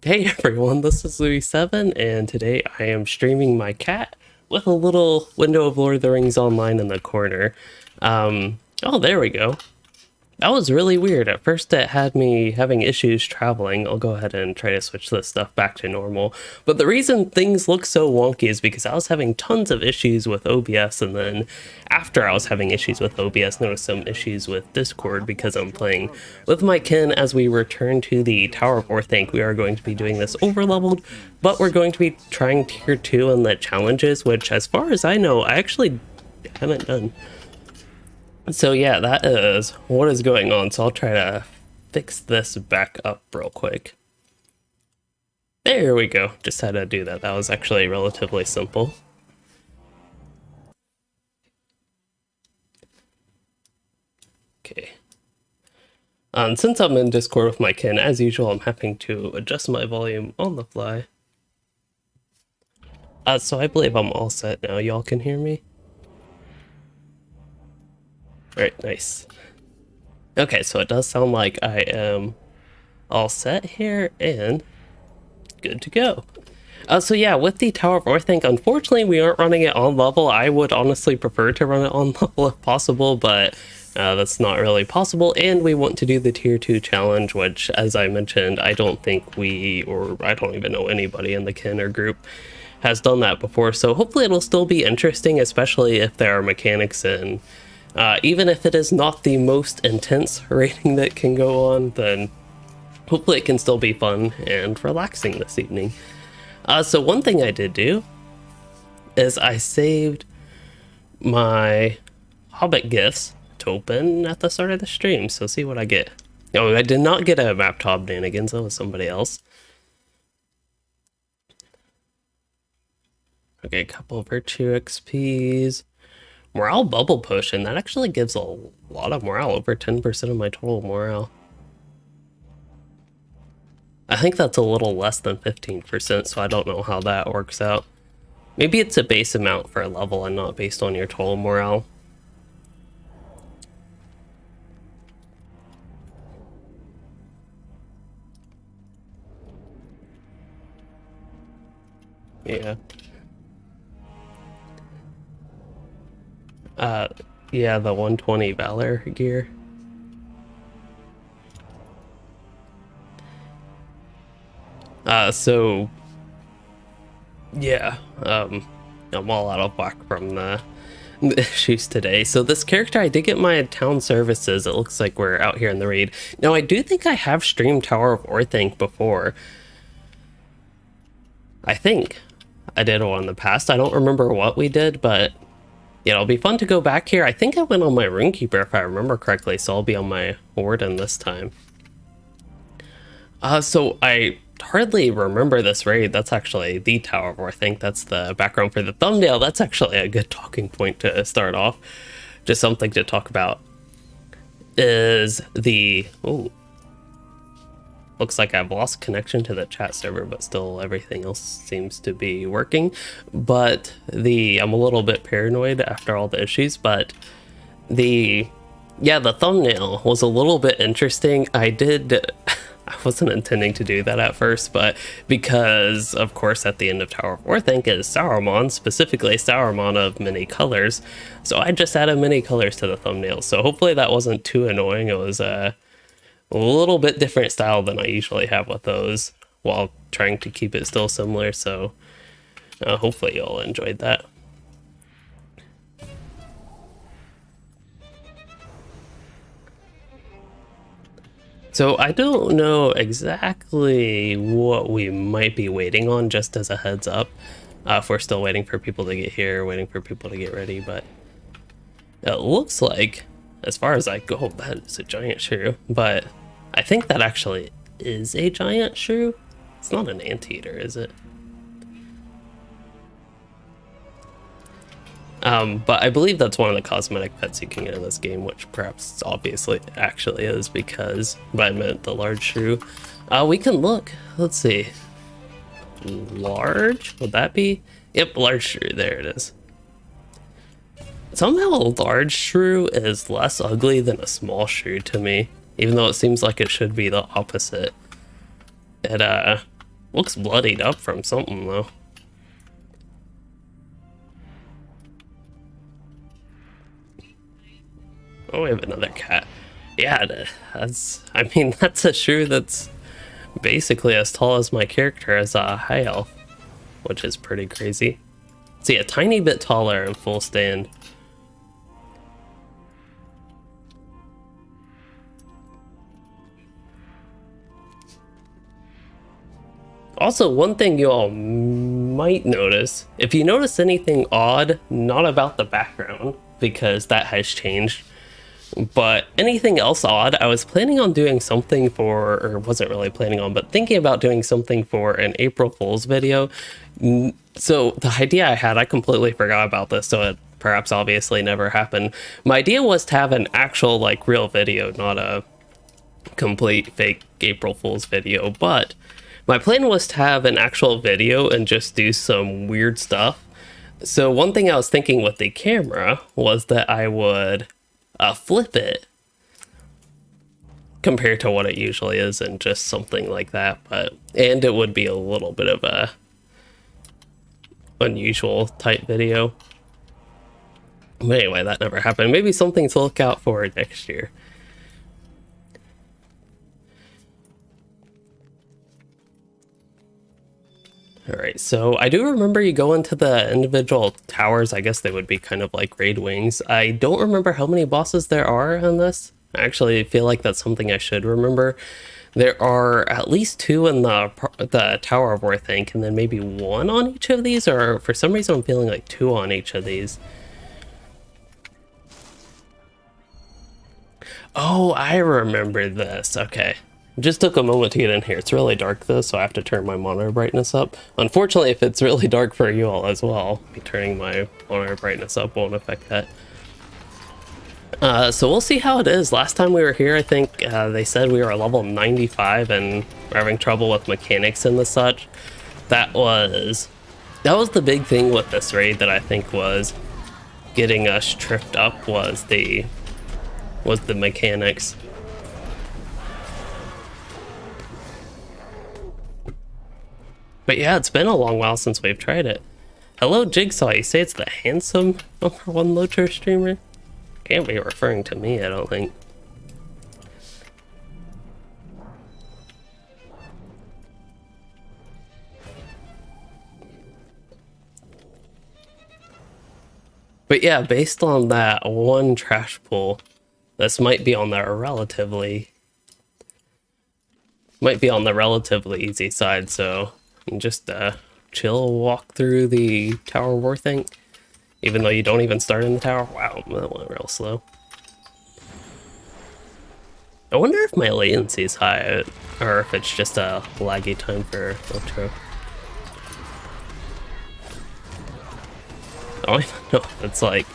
Hey everyone, this is Louis7, and today I am streaming my cat with a little window of Lord of the Rings Online in the corner. Oh, there we go. That was really weird. At first it had me having issues traveling. I'll go ahead and try to switch this stuff back to normal. But the reason things look so wonky is because I was having tons of issues with OBS, and then after I was having issues with OBS, noticed some issues with Discord because I'm playing with my kin. As we return to the Tower of Orthanc, we are going to be doing this overleveled, but we're going to be trying tier 2 and the challenges, which as far as I know, I actually haven't done. So yeah, that is what is going on. So I'll try to fix this back up real quick. There we go. Just had to do that. That was actually relatively simple. Okay. Since I'm in Discord with my kin, as usual, I'm having to adjust my volume on the fly. So I believe I'm all set now. Y'all can hear me? Alright, nice. Okay, so it does sound like I am all set here and good to go. So yeah, with the Tower of Orthanc, unfortunately we aren't running it on level. I would honestly prefer to run it on level if possible, but that's not really possible, and we want to do the tier 2 challenge, which, as I mentioned, I don't think I don't even know anybody in the kin or group has done that before, so hopefully it'll still be interesting, especially if there are mechanics in. Even if it is not the most intense rating that can go on, then hopefully it can still be fun and relaxing this evening. So one thing I did do is I saved my hobbit gifts to open at the start of the stream, so see what I get. Oh, I did not get a map to Hobnanigans, that was somebody else. Okay, a couple of virtue XPs. Morale bubble potion, that actually gives a lot of morale, over 10% of my total morale. I think that's a little less than 15%, so I don't know how that works out. Maybe it's a base amount for a level and not based on your total morale. Yeah. Yeah, the 120 Valor gear. So yeah, I'm all out of whack from the issues today. So this character, I did get my town services. It looks like we're out here in the raid. Now, I do think I have streamed Tower of Orthanc before. I think I did one in the past. I don't remember what we did, but yeah, it'll be fun to go back here. I think I went on my Runekeeper if I remember correctly, so I'll be on my Warden this time. So I hardly remember this raid. That's actually the Tower of Orthanc. That's the background for the thumbnail. That's actually a good talking point to start off. Just something to talk about is the... Oh, looks like I've lost connection to the chat server, but still everything else seems to be working. But I'm a little bit paranoid after all the issues, but the thumbnail was a little bit interesting. I wasn't intending to do that at first, but because, of course, at the end of Tower of Orthanc is Saruman, specifically Saruman of Many Colours, so I just added many colors to the thumbnail. So hopefully that wasn't too annoying. It was a little bit different style than I usually have with those, while trying to keep it still similar, so hopefully you all enjoyed that. So I don't know exactly what we might be waiting on, just as a heads up. If we're still waiting for people to get here, waiting for people to get ready, but it looks like, as far as I go, that is a giant shrew, but I think that actually is a giant shrew. It's not an anteater, is it? But I believe that's one of the cosmetic pets you can get in this game, which perhaps obviously actually is, because I meant the large shrew. We can look. Let's see. Large? Would that be? Yep, large shrew. There it is. Somehow a large shrew is less ugly than a small shrew to me, even though it seems like it should be the opposite. Looks bloodied up from something, though. Oh, we have another cat. Yeah, I mean, that's a shrew that's basically as tall as my character as a high elf, which is pretty crazy. See, a tiny bit taller in full stand. Also, one thing you all might notice, if you notice anything odd, not about the background, because that has changed, but anything else odd, I was planning on doing something for, or wasn't really planning on, but thinking about doing something for an April Fool's video. So the idea I had, I completely forgot about this, so it perhaps obviously never happened. My idea was to have an actual, like, real video, not a complete fake April Fool's video, but my plan was to have an actual video and just do some weird stuff. So one thing I was thinking with the camera was that I would flip it compared to what it usually is and just something like that, and it would be a little bit of a unusual type video. But anyway, that never happened. Maybe something to look out for next year. Alright, so I do remember you go into the individual towers. I guess they would be kind of like raid wings. I don't remember how many bosses there are in this. I actually feel like that's something I should remember. There are at least 2 in the Tower of Orthanc, and then maybe 1 on each of these, or for some reason I'm feeling like 2 on each of these. Oh, I remember this. Okay. Just took a moment to get in here. It's really dark though, so I have to turn my monitor brightness up. Unfortunately, if it's really dark for you all as well, me turning my monitor brightness up won't affect that. So we'll see how it is. Last time we were here, I think they said we were level 95 and we're having trouble with mechanics and the such. That was the big thing with this raid that I think was getting us tripped up was the mechanics. But yeah, it's been a long while since we've tried it. Hello, Jigsaw. You say it's the handsome #1 Lotro streamer? Can't be referring to me, I don't think. But yeah, based on that one trash pull, this might be on the relatively easy side, so just chill walk through the Tower of Orthanc, even though you don't even start in the tower. Wow, that went real slow. I wonder if my latency is high, or if it's just a laggy time for Lotro. I don't even know if it's like...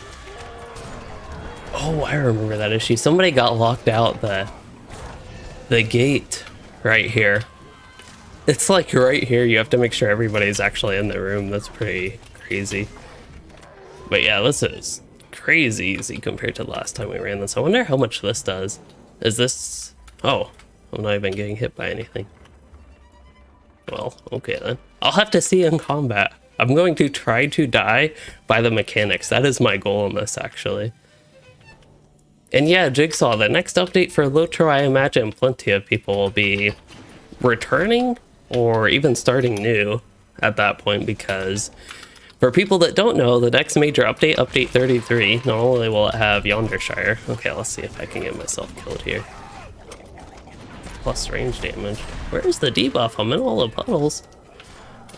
Oh, I remember that issue. Somebody got locked out the gate right here. It's like right here, you have to make sure everybody's actually in the room. That's pretty crazy. But yeah, this is crazy easy compared to the last time we ran this. I wonder how much this does. Is this... Oh, I'm not even getting hit by anything. Well, okay then. I'll have to see in combat. I'm going to try to die by the mechanics. That is my goal in this, actually. And yeah, Jigsaw, the next update for Lotro, I imagine plenty of people will be returning or even starting new at that point, because for people that don't know, the next major update, update 33, not only will it have Yondershire. Okay, let's see if I can get myself killed here. Plus range damage. Where's the debuff? I'm in all the puddles.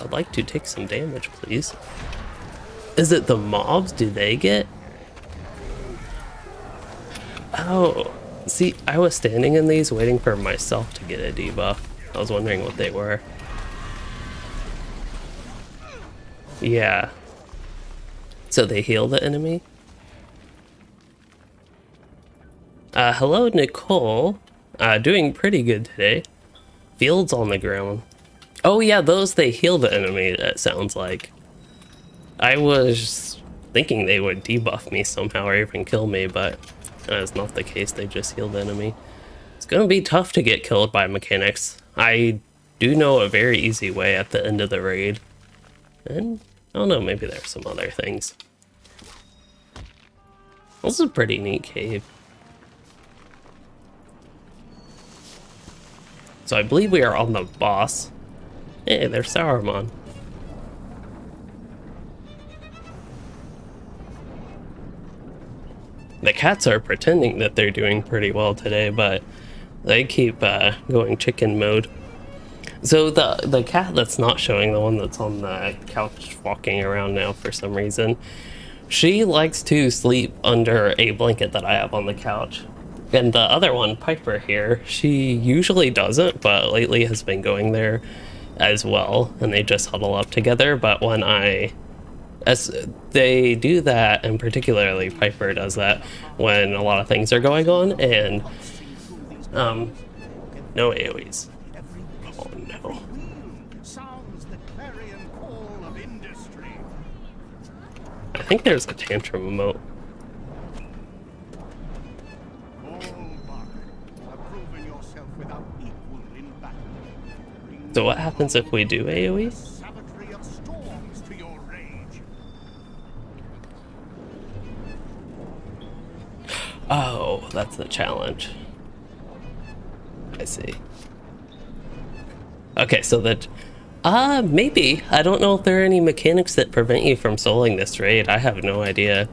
I'd like to take some damage, please. Is it the mobs? Do they get... Oh, see, I was standing in these waiting for myself to get a debuff. I was wondering what they were. Yeah. So they heal the enemy? Hello, Nicole. Doing pretty good today. Fields on the ground. Oh yeah, those, they heal the enemy, that sounds like. I was thinking they would debuff me somehow or even kill me, but that's not the case. They just heal the enemy. It's gonna be tough to get killed by mechanics. I do know a very easy way at the end of the raid. And I don't know, maybe there's some other things. This is a pretty neat cave. So I believe we are on the boss. Hey, there's Saruman. The cats are pretending that they're doing pretty well today, but they keep going chicken mode. So the cat that's not showing, the one that's on the couch walking around now for some reason, she likes to sleep under a blanket that I have on the couch. And the other one, Piper here, she usually doesn't, but lately has been going there as well, and they just huddle up together. But when as they do that, and particularly Piper does that when a lot of things are going on, and no AoEs. Oh no. I think there's a tantrum emote. So what happens if we do AoE? Oh, that's the challenge. I see. Okay, so that maybe. I don't know if there are any mechanics that prevent you from soloing this raid. I have no idea.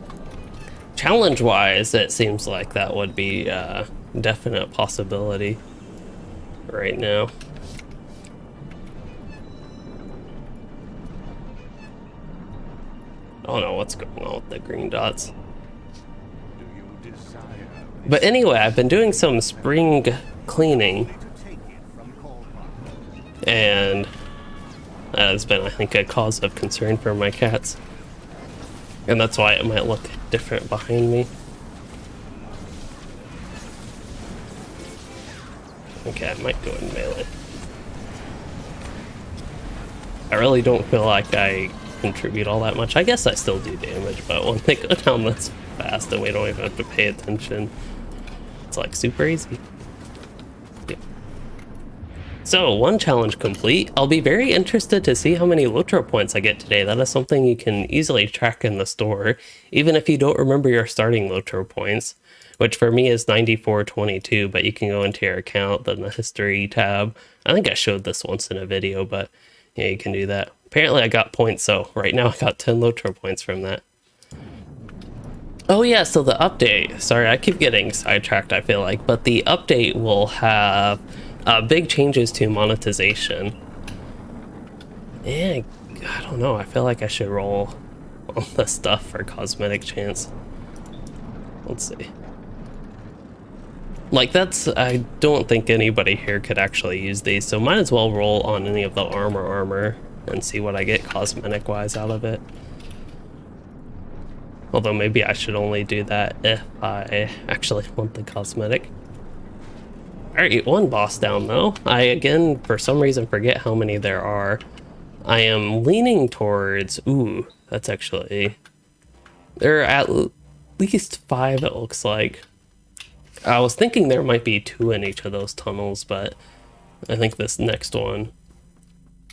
Challenge-wise, it seems like that would be a definite possibility right now. I don't know what's going on with the green dots. But anyway, I've been doing some spring cleaning, and that has been, I think, a cause of concern for my cats. And that's why it might look different behind me. Okay, I might go in melee. I really don't feel like I contribute all that much. I guess I still do damage, but when they go down this fast and we don't even have to pay attention, it's like super easy. Yeah. So, one challenge complete. I'll be very interested to see how many Lotro points I get today. That is something you can easily track in the store, even if you don't remember your starting Lotro points, which for me is 9422, but you can go into your account, then the history tab. I think I showed this once in a video, but yeah, you can do that. Apparently I got points, so right now I got 10 Lotro points from that. Oh yeah, so the update, sorry, I keep getting sidetracked, I feel like, but the update will have big changes to monetization. And I don't know, I feel like I should roll on the stuff for cosmetic chance. Let's see. Like that's, I don't think anybody here could actually use these, so might as well roll on any of the armor and see what I get cosmetic wise out of it. Although maybe I should only do that if I actually want the cosmetic. Alright, one boss down though. I again, for some reason, forget how many there are. I am leaning towards, ooh, that's actually, there are at least 5 it looks like. I was thinking there might be 2 in each of those tunnels, but I think this next one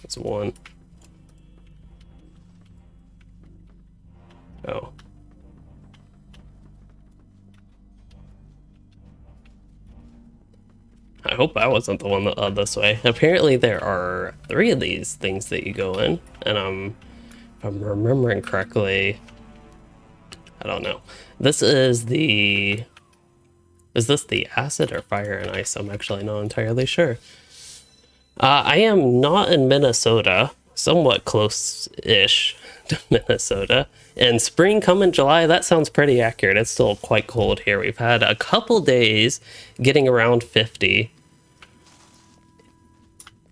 is 1. Oh. I hope I wasn't the one that led this way. Apparently there are 3 of these things that you go in, and if I'm remembering correctly, I don't know. This is the... Is this the acid or fire and ice? I'm actually not entirely sure. I am not in Minnesota, somewhat close-ish to Minnesota. And spring coming July, that sounds pretty accurate. It's still quite cold here. We've had a couple days getting around 50.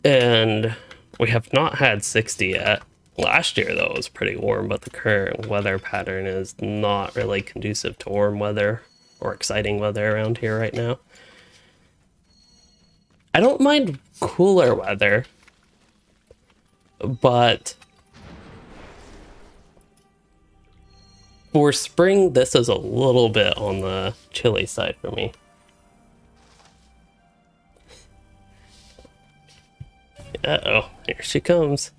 And we have not had 60 yet. Last year, though, it was pretty warm, but the current weather pattern is not really conducive to warm weather or exciting weather around here right now. I don't mind cooler weather, but for spring, this is a little bit on the chilly side for me. Uh-oh, here she comes.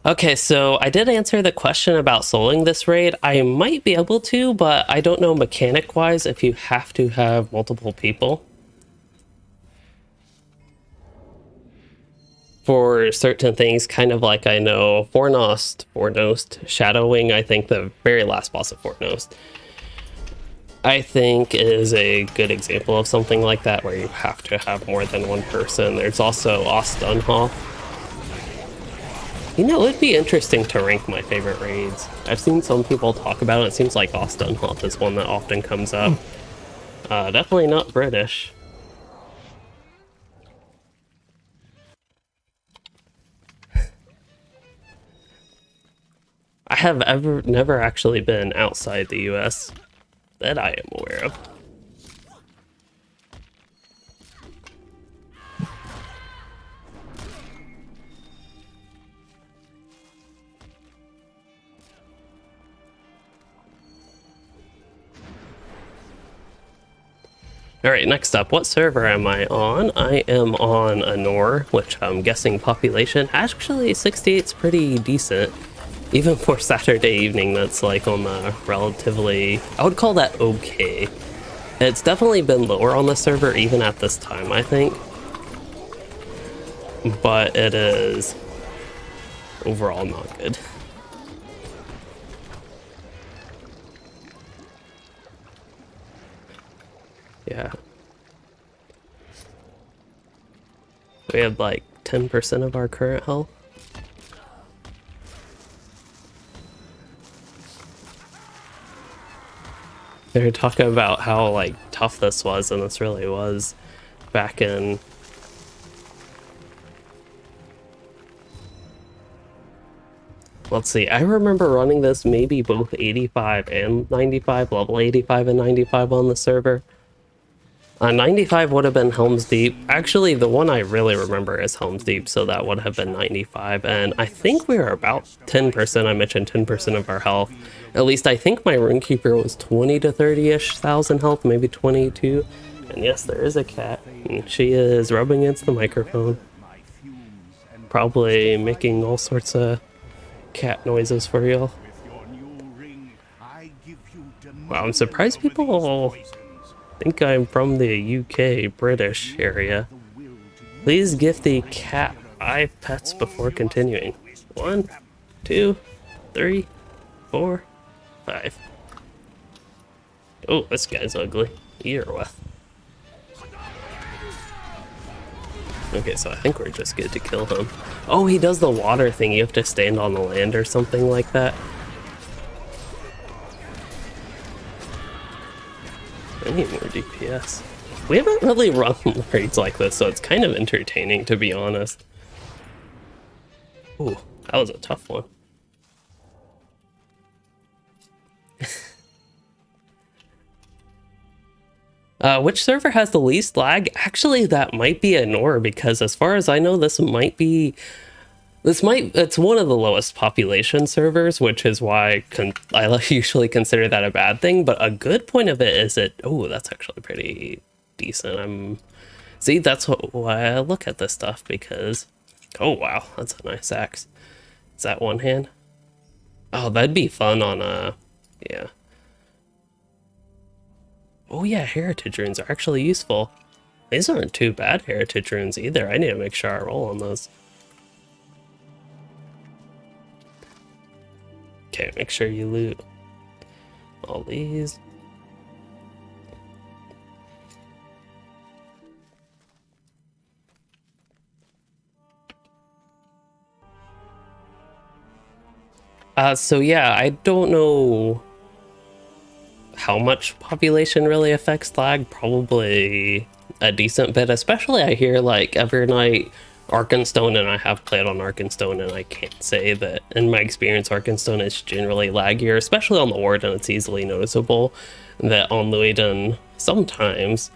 Okay, so I did answer the question about soloing this raid. I might be able to, but I don't know mechanic-wise if you have to have multiple people for certain things, kind of like I know Fornost, Shadowwing, I think the very last boss of Fornost, I think is a good example of something like that where you have to have more than one person. There's also Ostunhoff. You know, it'd be interesting to rank my favorite raids. I've seen some people talk about it. It seems like Ostunhoff is one that often comes up. Definitely not British. I have never actually been outside the US that I am aware of. Alright, next up, what server am I on? I am on Anor, which I'm guessing population. Actually, 68's pretty decent. Even for Saturday evening, that's like on the relatively... I would call that okay. It's definitely been lower on the server even at this time, I think. But it is overall not good. Yeah. We have like 10% of our current health. They're talking about how like tough this was, and this really was back in... Let's see, I remember running this maybe both 85 and 95, level 85 and 95 on the server. 95 would have been Helm's Deep. Actually, the one I really remember is Helm's Deep, so that would have been 95. And I think we were about 10%. I mentioned 10% of our health. At least I think my Runekeeper was 20 to 30-ish thousand health, maybe 22. And yes, there is a cat. And she is rubbing against the microphone. Probably making all sorts of cat noises for y'all. Wow, I'm surprised people think I'm from the UK, British area. Please gift the cat 5 pets before continuing. 1, 2, 3, 4, 5. Oh, this guy's ugly. Ear with. Okay, so I think we're just good to kill him. Oh, he does the water thing. You have to stand on the land or something like that. I need more DPS. We haven't really run raids like this, so it's kind of entertaining, to be honest. Ooh, that was a tough one. Which server has the least lag? Actually, that might be Anor, because as far as I know, it's one of the lowest population servers, which is why I usually consider that a bad thing. But a good point of it is oh, that's actually pretty decent. See, that's why I look at this stuff, because, oh wow, that's a nice axe. Is that one hand? Oh, that'd be fun on yeah. Oh yeah, heritage runes are actually useful. These aren't too bad heritage runes either. I need to make sure I roll on those. Okay, make sure you loot all these. So yeah, I don't know how much population really affects lag. Probably a decent bit, especially I hear like every night Arkenstone, and I have played on Arkenstone, and I can't say that in my experience Arkenstone is generally laggier, especially on the Warden. It's easily noticeable that on Luiden sometimes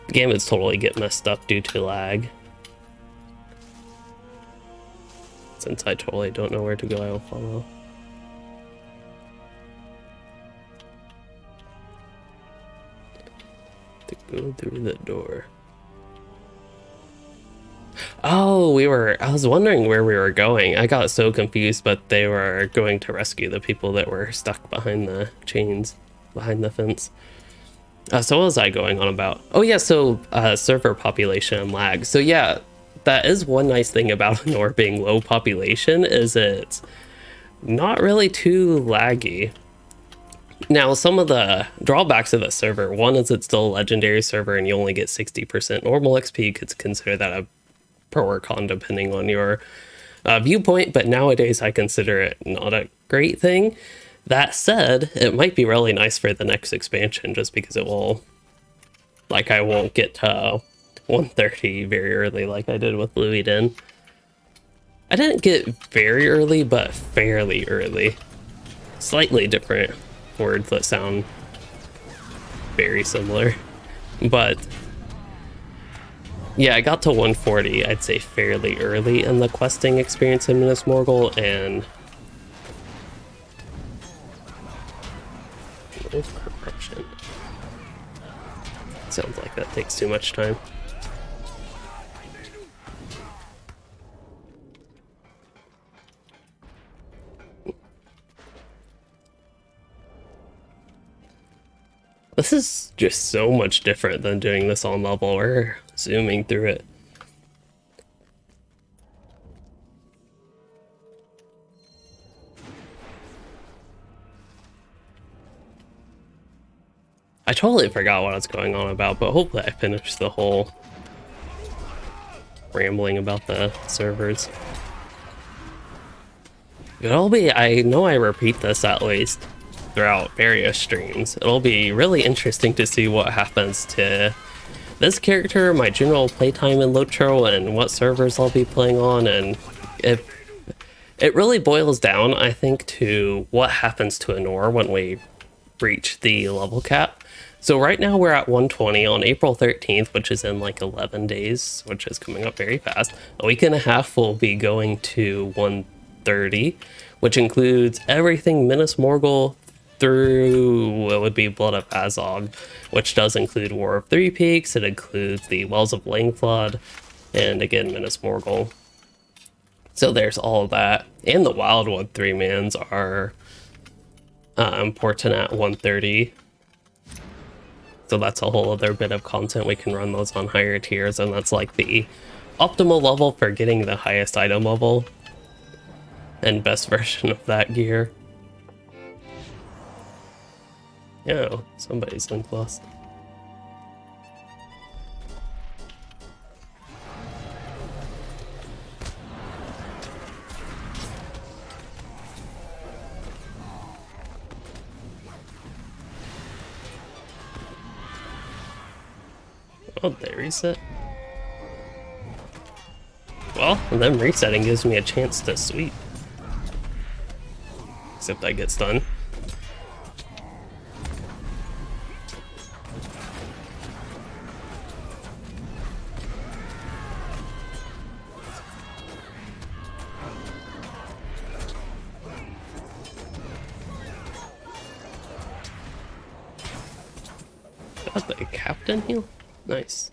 the game would totally get messed up due to lag. Since I totally don't know where to go, I will follow. To go through the door. Oh, I was wondering where we were going. I got so confused, but they were going to rescue the people that were stuck behind the chains, behind the fence. So what was I going on about? Oh yeah, so server population and lag. So yeah, that is one nice thing about Nor being low population, is it's not really too laggy. Now, some of the drawbacks of the server, one is it's still a legendary server and you only get 60% normal XP. You could consider that a pro or con depending on your viewpoint, but nowadays I consider it not a great thing. That said, it might be really nice for the next expansion just because it will, like, I won't get to 130 very early like I did with Louis Den. I didn't get very early, but fairly early. Slightly different words that sound very similar. But yeah, I got to 140, I'd say fairly early in the questing experience in Minas Morgul, and corruption. Sounds like that takes too much time. This is just so much different than doing this on level. We're zooming through it. I totally forgot what I was going on about, but hopefully I finished the whole rambling about the servers. I know I repeat this at least throughout various streams. It'll be really interesting to see what happens to this character, my general playtime in Lotro, and what servers I'll be playing on, and if it really boils down, I think, to what happens to Anor when we reach the level cap. So right now we're at 120 on April 13th, which is in like 11 days, which is coming up very fast. A week and a half we'll be going to 130, which includes everything Minas Morgul through what would be Blood of Azog, which does include War of Three Peaks. It includes the Wells of Langflood, and again Minas Morgul. So there's all of that, and the Wildwood 3-mans are important at 130. So that's a whole other bit of content. We can run those on higher tiers, and that's like the optimal level for getting the highest item level and best version of that gear. Yeah, somebody's link lost. Oh, they reset. Well, and then resetting gives me a chance to sweep. Except I get stunned. Got the captain heal? Nice.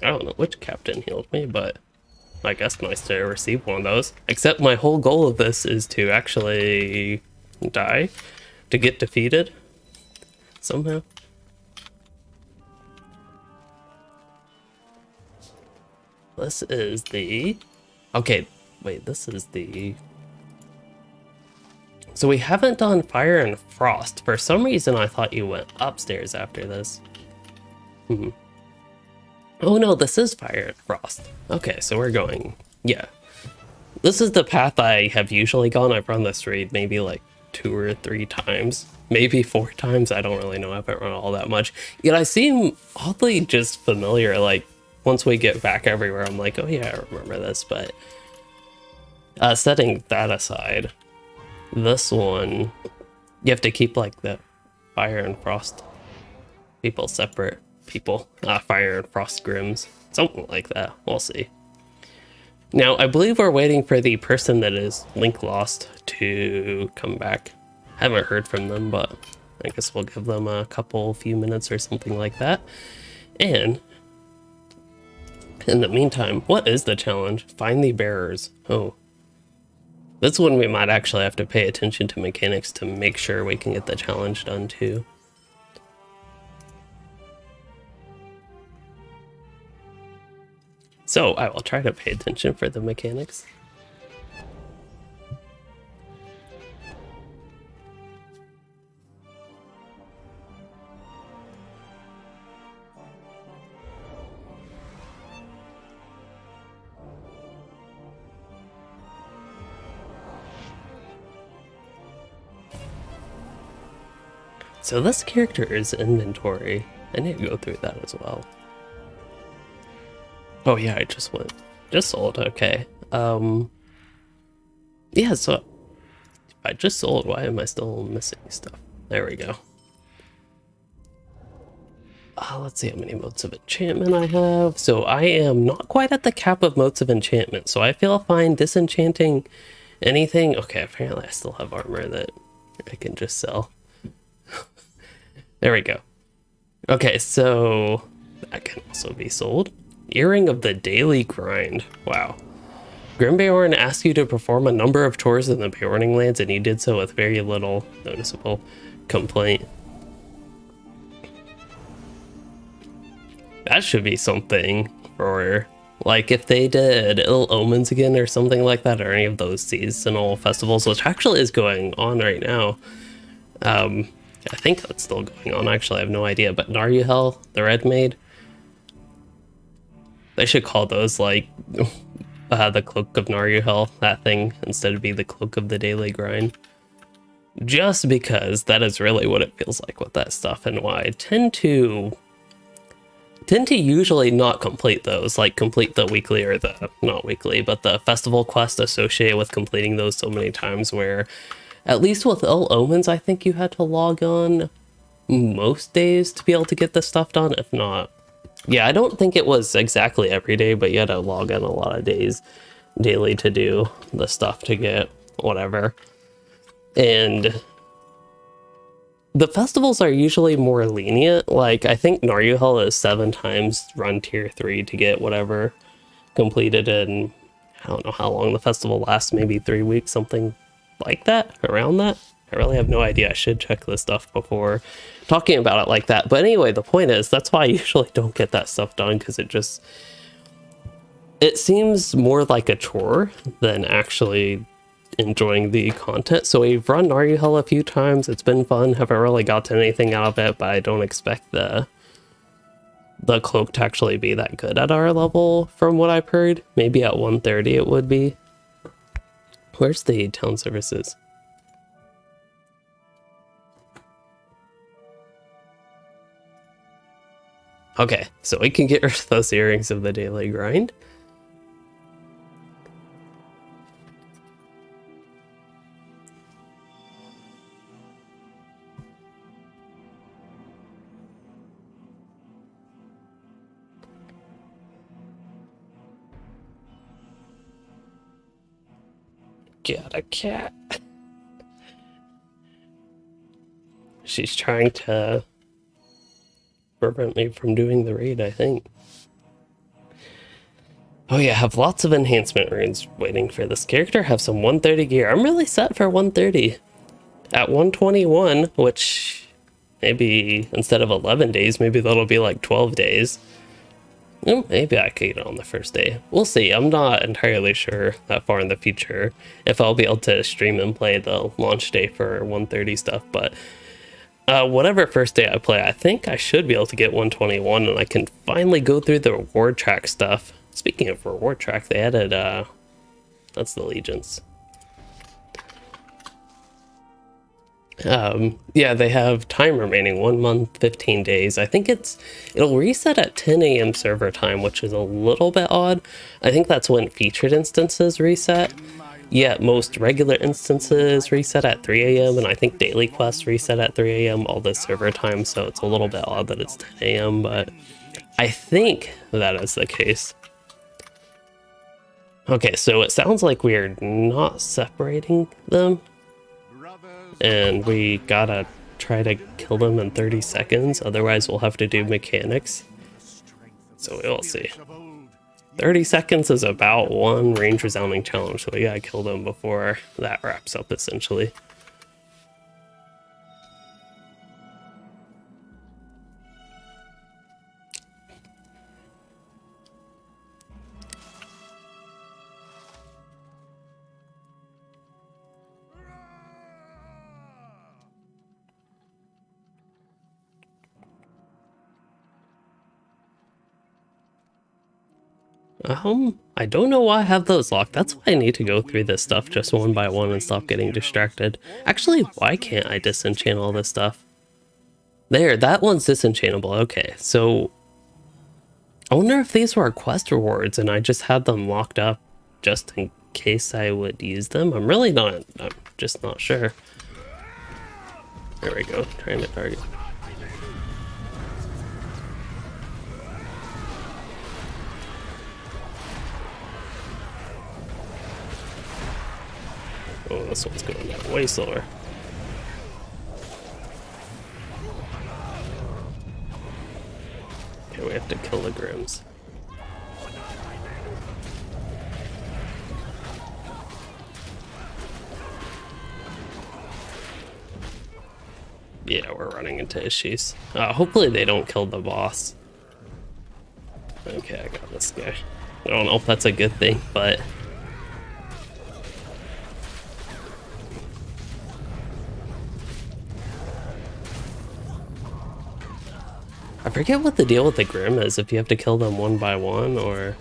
I don't know which captain healed me, but I guess nice to receive one of those. Except my whole goal of this is to actually die, to get defeated somehow. This is the... Okay, wait, this is the... So we haven't done Fire and Frost. For some reason I thought you went upstairs after this. Oh no, this is Fire and Frost. Okay, so we're going... Yeah. This is the path I have usually gone. I've run this raid maybe like 2 or 3 times. Maybe 4 times, I don't really know. I haven't run all that much. Yet I seem oddly just familiar. Like, once we get back everywhere, I'm like, oh yeah, I remember this. But setting that aside, this one, you have to keep like the Fire and Frost people separate. Fire and Frost Grims, something like that. We'll see. Now, I believe we're waiting for the person that is link lost to come back. Haven't heard from them, but I guess we'll give them a few minutes or something like that. And In the meantime, what is the challenge? Find the bearers. Oh. This one we might actually have to pay attention to mechanics to make sure we can get the challenge done too. So I will try to pay attention for the mechanics. So this character's inventory, I need to go through that as well. Oh yeah, I just sold, okay. Yeah, so I just sold, why am I still missing stuff? There we go. Let's see how many modes of enchantment I have. So I am not quite at the cap of modes of enchantment, so I feel fine disenchanting anything. Okay, apparently I still have armor that I can just sell. There we go. Okay, so that can also be sold. Earring of the Daily Grind. Wow. Grimbeorn asked you to perform a number of chores in the Beorning Lands, and you did so with very little noticeable complaint. That should be something for, like, if they did Ill Omens again or something like that, or any of those seasonal festivals, which actually is going on right now. I think that's still going on, actually, I have no idea. But Naruhel, the Red Maid, they should call those, like, the Cloak of Naruhel, that thing, instead of be the Cloak of the Daily Grind. Just because that is really what it feels like with that stuff, and why I tend to usually not complete those, like complete the weekly or the, not weekly, but the festival quest associated with completing those so many times, where at least with Ill Omens, I think you had to log on most days to be able to get this stuff done, if not. Yeah, I don't think it was exactly every day, but you had to log in a lot of days daily to do the stuff to get whatever. And the festivals are usually more lenient. Like, I think Naruhel is 7 times run tier 3 to get whatever completed in, I don't know how long the festival lasts, maybe 3 weeks, something like that, around that. I really have no idea. I should check this stuff before talking about it like that. But anyway, the point is, that's why I usually don't get that stuff done, because it seems more like a chore than actually enjoying the content. So we've run Naruhel a few times, it's been fun, haven't really gotten anything out of it, but I don't expect the cloak to actually be that good at our level from what I've heard. Maybe at 130 it would be. Where's the town services? Okay, so we can get rid of those earrings of the Daily Grind. Got a cat. She's trying to prevent me from doing the raid, I think. Oh yeah, have lots of enhancement runes waiting for this character. Have some 130 gear. I'm really set for 130. At 121, which maybe instead of 11 days, maybe that'll be like 12 days. Maybe I could get it on the first day. We'll see. I'm not entirely sure that far in the future if I'll be able to stream and play the launch day for 130 stuff, but whatever first day I play, I think I should be able to get 121, and I can finally go through the reward track stuff. Speaking of reward track, they added, that's the Legions. Yeah, they have time remaining, 1 month, 15 days. I think it'll reset at 10 a.m. server time, which is a little bit odd. I think that's when featured instances reset. Yet most regular instances reset at 3 a.m. and I think daily quests reset at 3 a.m. all this server time, so it's a little bit odd that it's 10 a.m., but I think that is the case. Okay, so it sounds like we're not separating them, and we gotta try to kill them in 30 seconds, otherwise we'll have to do mechanics. So we'll see. 30 seconds is about one range resounding challenge, so we gotta kill them before that wraps up, essentially. I don't know why I have those locked. That's why I need to go through this stuff just one by one and stop getting distracted. Actually, why can't I disenchant all this stuff? There, that one's disenchantable. Okay, so I wonder if these were quest rewards and I just had them locked up just in case I would use them. I'm just not sure. There we go, trying to target. Oh, this one's going down way slower. Okay, we have to kill the Grims. Yeah, we're running into issues. Hopefully they don't kill the boss. Okay, I got this guy. I don't know if that's a good thing, but... I forget what the deal with the Grim is, if you have to kill them one by one, or...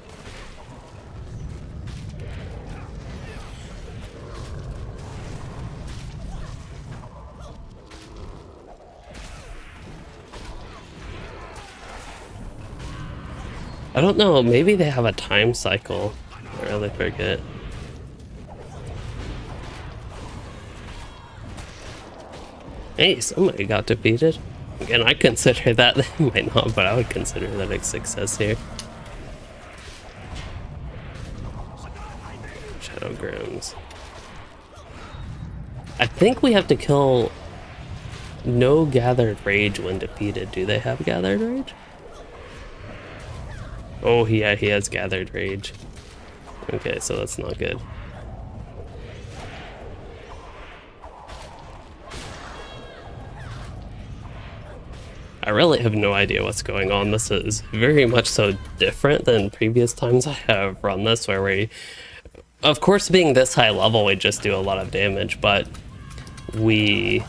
I don't know, maybe they have a time cycle. I really forget. Hey, somebody got defeated. Again, I consider that, they might not, but I would consider that a success here. Shadow Grims. I think we have to kill no gathered rage when defeated. Do they have gathered rage? Oh, yeah, he has gathered rage. Okay, so that's not good. I really have no idea what's going on. This is very much so different than previous times I have run this, where we, of course, being this high level, we just do a lot of damage, but we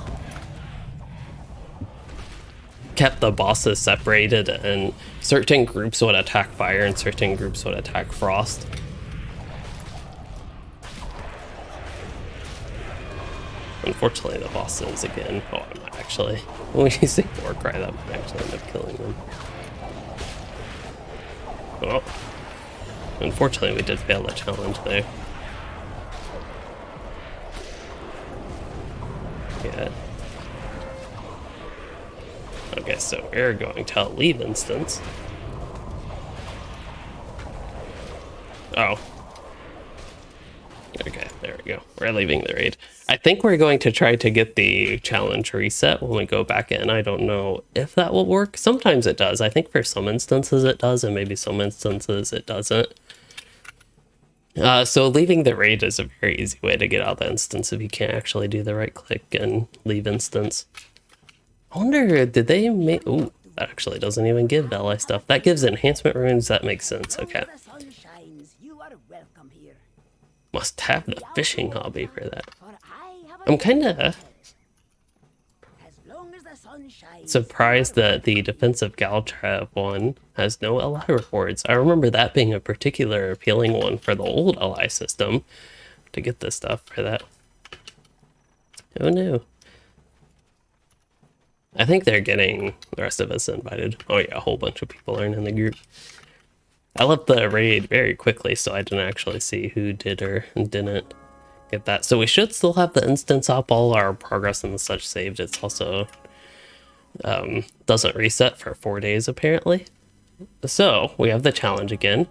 kept the bosses separated, and certain groups would attack fire and certain groups would attack frost. Unfortunately, the bosses again. Oh, I'm not actually. When you say war cry, that might actually end up killing them. Oh. Unfortunately, we did fail the challenge there. Yeah. Okay, so we're going to leave instance. Oh. Okay, there we go. We're leaving the raid. I think we're going to try to get the challenge reset when we go back in. I don't know if that will work. Sometimes it does. I think for some instances it does, and maybe some instances it doesn't. So leaving the raid is a very easy way to get out of the instance if you can't actually do the right click and leave instance. I wonder, did they make... Ooh, that actually doesn't even give ally stuff. That gives enhancement runes. That makes sense. Okay. Must have the fishing hobby for that. I'm kind of surprised that the defensive Galtrap one has no ally rewards. I remember that being a particular appealing one for the old ally system to get this stuff for that. Oh no. I think they're getting the rest of us invited. Oh yeah, a whole bunch of people are in the group. I left the raid very quickly, so I didn't actually see who did or didn't get that. So we should still have the instance up, all our progress and such saved. It's also doesn't reset for 4 days apparently. So we have the challenge again.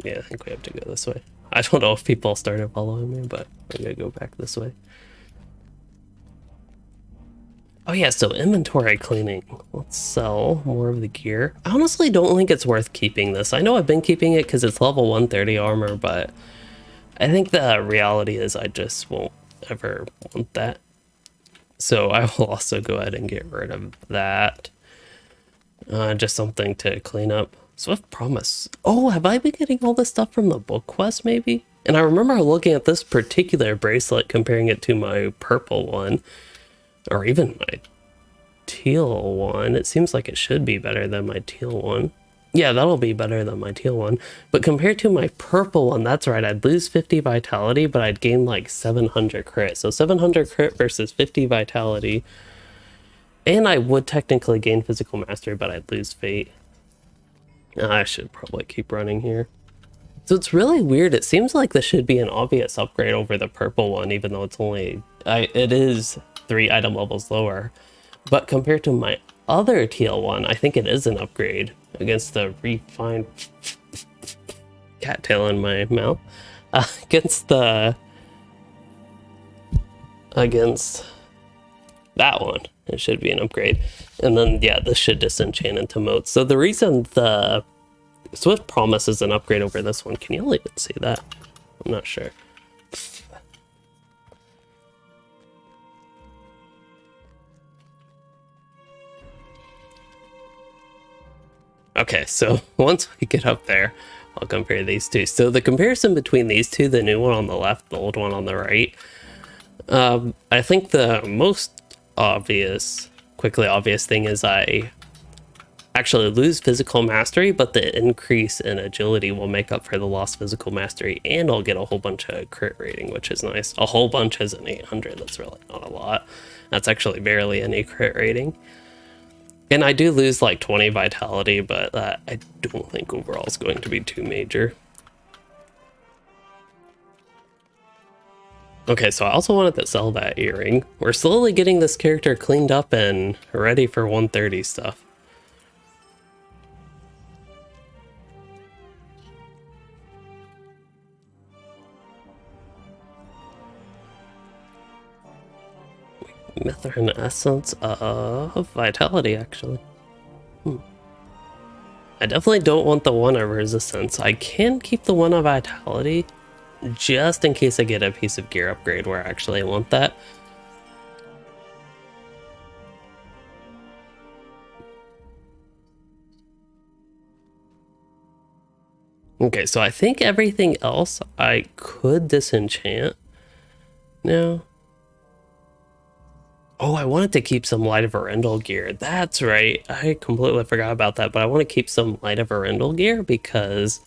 Yeah, I think we have to go this way. I don't know if people started following me, but I'm gonna go back this way. Oh yeah, so inventory cleaning. Let's sell more of the gear. I honestly don't think it's worth keeping this. I know I've been keeping it because it's level 130 armor, but I think the reality is I just won't ever want that. So I will also go ahead and get rid of that. Just something to clean up. Swift Promise. Oh, have I been getting all this stuff from the book quest maybe? And I remember looking at this particular bracelet, comparing it to my purple one, or even my teal one. It seems like it should be better than my teal one. Yeah, that'll be better than my teal one. But compared to my purple one, that's right, I'd lose 50 vitality, but I'd gain like 700 crit. So 700 crit versus 50 vitality. And I would technically gain physical mastery, but I'd lose fate. I should probably keep running here. So it's really weird. It seems like this should be an obvious upgrade over the purple one, even though it's only... it is 3 item levels lower. But compared to my other teal one, I think it is an upgrade against the refined... cattail in my mouth. Against that one. It should be an upgrade. And then, yeah, this should disenchant into motes. So the reason the Swift Promise is an upgrade over this one, can you even see that? I'm not sure. Okay, so once we get up there, I'll compare these two. So the comparison between these two, the new one on the left, the old one on the right, I think the most quickly obvious thing is I actually lose physical mastery, but the increase in agility will make up for the lost physical mastery, and I'll get a whole bunch of crit rating, which is nice. A whole bunch is an 800, that's really not a lot. That's actually barely any crit rating. And I do lose like 20 vitality, but I don't think overall is going to be too major. Okay, so I also wanted to sell that earring. We're slowly getting this character cleaned up and ready for 130 stuff. Mithrin Essence of Vitality, actually. I definitely don't want the one of Resistance. I can keep the one of Vitality, just in case I get a piece of gear upgrade where I actually want that. Okay, so I think everything else I could disenchant. No. Oh, I wanted to keep some Light of Arendelle gear. That's right. I completely forgot about that, but I want to keep some Light of Arendelle gear because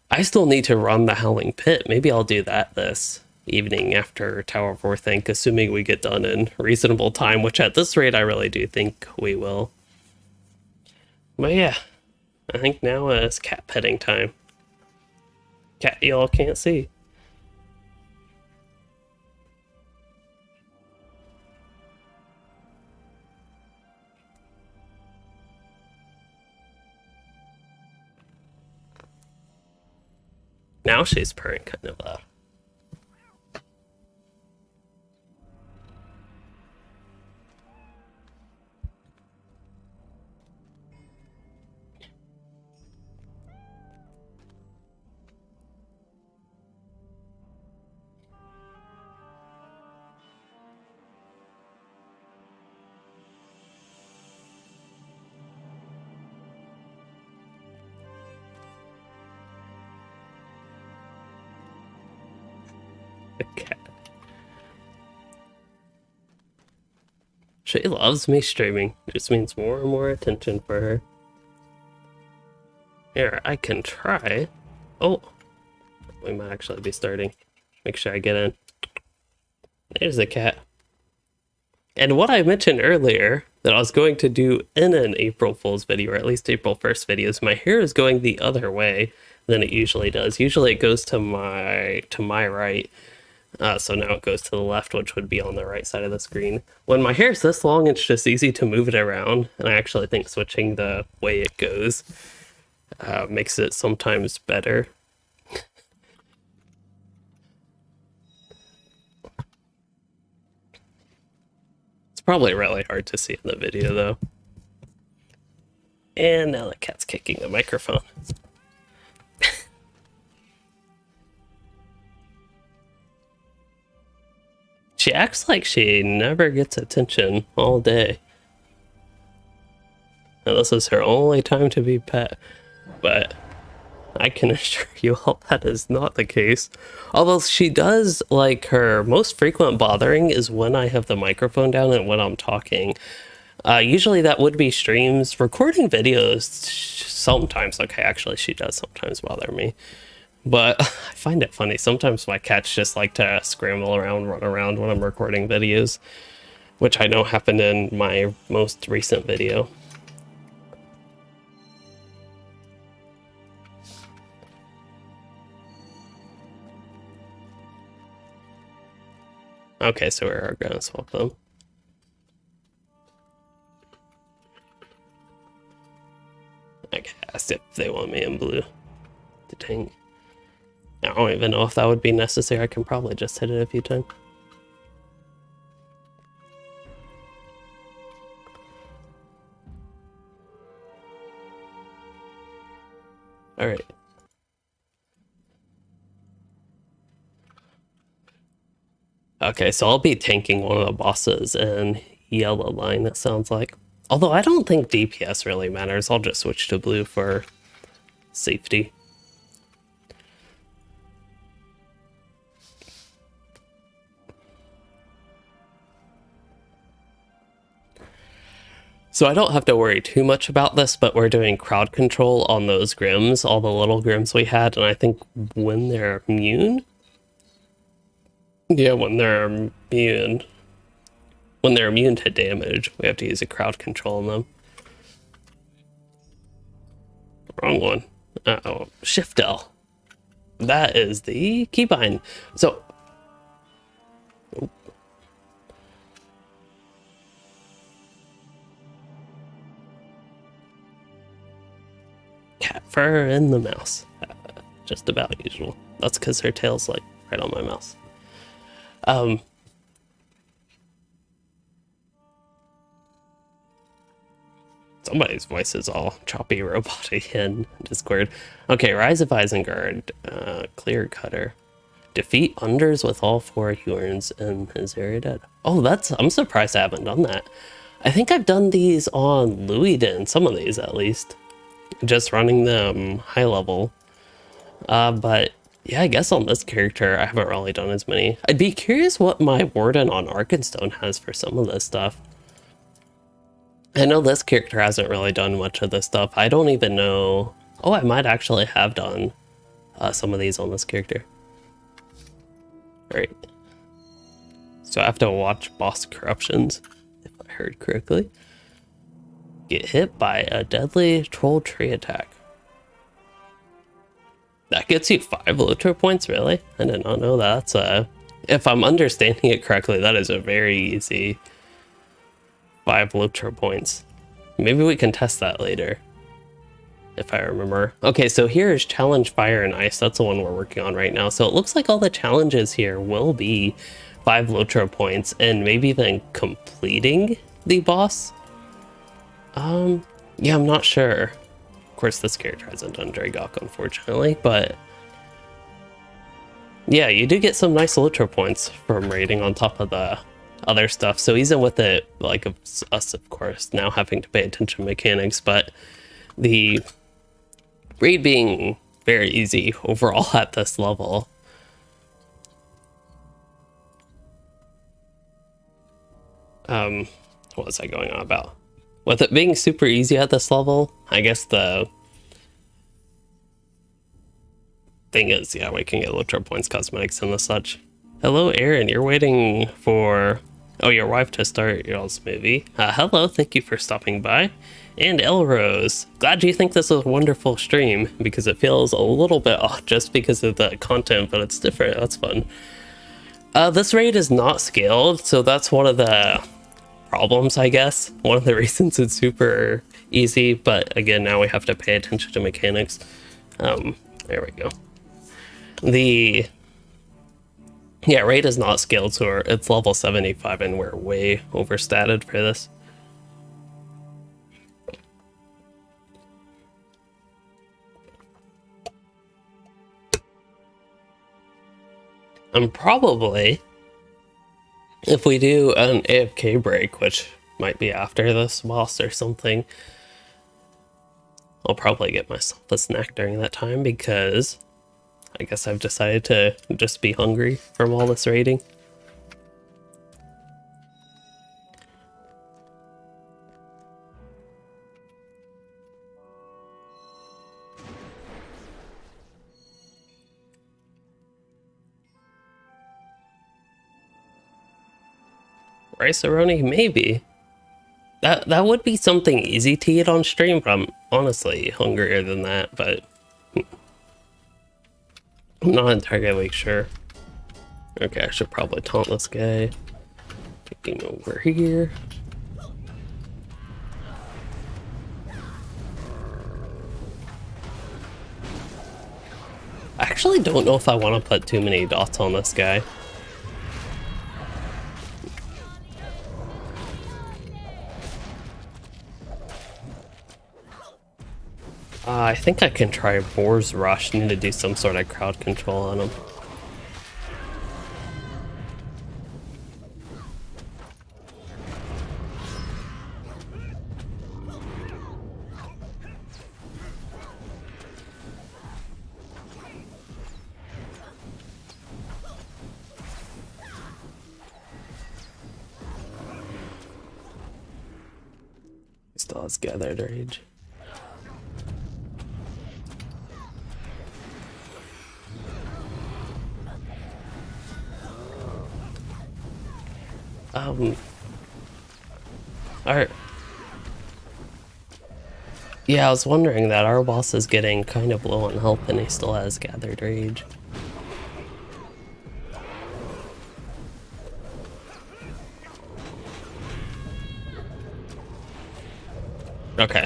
I still need to run the Howling Pit. Maybe I'll do that this evening after Tower of Orthanc, assuming we get done in reasonable time, which at this rate I really do think we will. But yeah, I think now is cat petting time. Cat y'all can't see. Now she's purring kind of loud. The cat. She loves me streaming. It just means more and more attention for her. Here, I can try. Oh, we might actually be starting. Make sure I get in. There's the cat. And what I mentioned earlier that I was going to do in an April Fool's video, or at least April 1st video, is my hair is going the other way than it usually does. Usually it goes to my right. So now it goes to the left, which would be on the right side of the screen. When my hair's this long, it's just easy to move it around. And I actually think switching the way it goes makes it sometimes better. It's Probably really hard to see in the video though. And now the cat's kicking the microphone. She acts like she never gets attention all day. And this is her only time to be pet. But I can assure you all that is not the case. Although she does, like, her most frequent bothering is when I have the microphone down and when I'm talking. Usually that would be streams. Recording videos, sometimes, okay, actually she does sometimes bother me. But I find it funny. Sometimes my cats just like to scramble around, run around when I'm recording videos, which I know happened in my most recent video. Okay, so we're gonna swap them. I asked if they want me in blue to tank. I don't even know if that would be necessary. I can probably just hit it a few times. Alright. Okay, so I'll be tanking one of the bosses in yellow line, it sounds like. Although I don't think DPS really matters. I'll just switch to blue for safety. So I don't have to worry too much about this, but we're doing crowd control on those Grims, all the little Grims we had, and I think when they're immune? Yeah, when they're immune. When they're immune to damage, we have to use a crowd control on them. Wrong one. Uh-oh. Shift L. That is the keybind. So... cat fur and the mouse. Just about usual. That's because her tail's like right on my mouse. Somebody's voice is all choppy, robotic in Discord. Okay, Rise of Isengard, Clear Cutter. Defeat unders with all 4 Hjorns in his area dead. Oh, I'm surprised I haven't done that. I think I've done these on Louisden, some of these at least. Just running them high level. But yeah, I guess on this character, I haven't really done as many. I'd be curious what my Warden on Arkenstone has for some of this stuff. I know this character hasn't really done much of this stuff. I don't even know... Oh, I might actually have done some of these on this character. Alright. So I have to watch boss corruptions, if I heard correctly. Get hit by a deadly troll tree attack. That gets you 5 Lotro points, really? I did not know that. That's, if I'm understanding it correctly, that is a very easy 5 Lotro points. Maybe we can test that later, if I remember. Okay, so here is Challenge Fire and Ice. That's the one we're working on right now. So it looks like all the challenges here will be 5 Lotro points, and maybe even completing the boss. Yeah, I'm not sure. Of course, this character hasn't done Dragok, unfortunately, but yeah, you do get some nice Lotro points from raiding on top of the other stuff. So even with it, like us, of course, now having to pay attention to mechanics, but the raid being very easy overall at this level. What was I going on about? With it being super easy at this level, I guess the thing is, yeah, we can get Lotro points, cosmetics, and the such. Hello, Aaron. You're waiting for your wife to start y'all's movie. Hello, thank you for stopping by. And Elrose, glad you think this is a wonderful stream, because it feels a little bit off just because of the content, but it's different. That's fun. This raid is not scaled, so that's one of the problems, I guess. One of the reasons it's super easy, but again, now we have to pay attention to mechanics. There we go. Yeah, raid is not scaled, so it's level 75 and we're way overstated for this. And probably, if we do an AFK break, which might be after this boss or something, I'll probably get myself a snack during that time because I guess I've decided to just be hungry from all this raiding. Rice-a-roni, maybe. That would be something easy to eat on stream, but I'm honestly hungrier than that, but I'm not entirely sure. Okay, I should probably taunt this guy. Take him over here. I actually don't know if I want to put too many dots on this guy. I think I can try Boar's Rush. Need to do some sort of crowd control on him. He still has Gathered Rage. Yeah, I was wondering that our boss is getting kind of low on health and he still has Gathered Rage. Okay,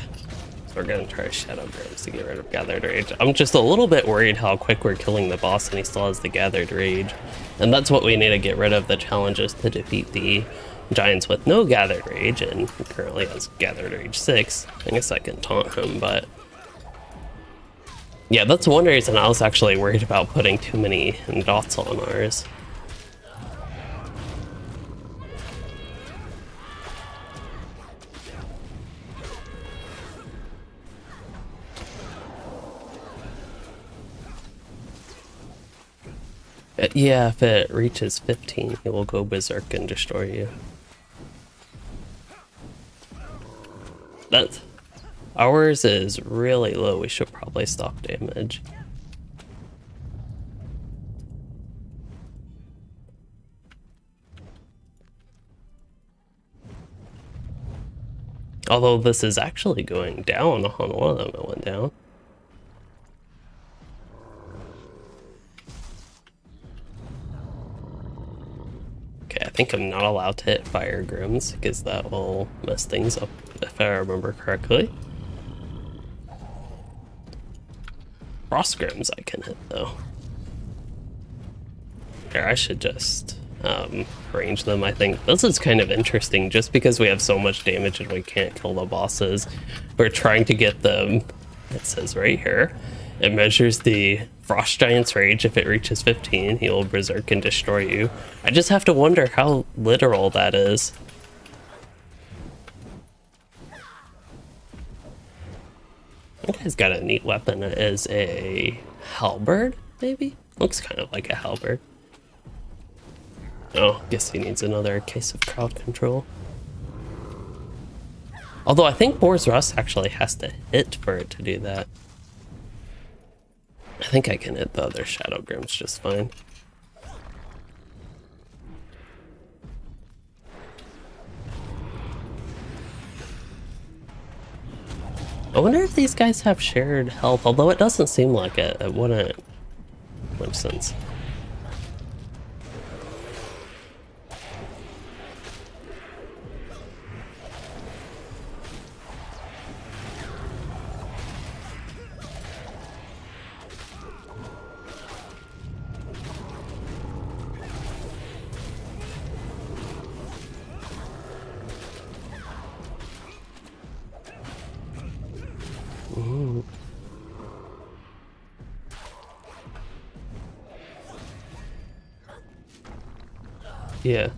so we're gonna try Shadow Grams to get rid of Gathered Rage. I'm just a little bit worried how quick we're killing the boss and he still has the Gathered Rage. And that's what we need to get rid of. The challenge is to defeat the giants with no Gathered Rage, and he currently has Gathered Rage 6. I guess I can taunt him, but... yeah, that's one reason I was actually worried about putting too many dots on ours. Yeah, if it reaches 15, it will go berserk and destroy you. That's... ours is really low. We should probably stop damage. Although this is actually going down on one of them, it went down. Okay, I think I'm not allowed to hit Fire Grims because that will mess things up if I remember correctly. Frost Grims I can hit though. Here, I should just range them, I think. This is kind of interesting just because we have so much damage and we can't kill the bosses. We're trying to get them, it says right here, it measures the Frost Giant's Rage. If it reaches 15, he will berserk and destroy you. I just have to wonder how literal that is. I think he's got a neat weapon. It is a halberd, maybe? Looks kind of like a halberd. Oh, guess he needs another case of crowd control. Although I think Boar's Rust actually has to hit for it to do that. I think I can hit the other Shadow Grims just fine. I wonder if these guys have shared health, although it doesn't seem like it. It wouldn't make much sense. Yeah.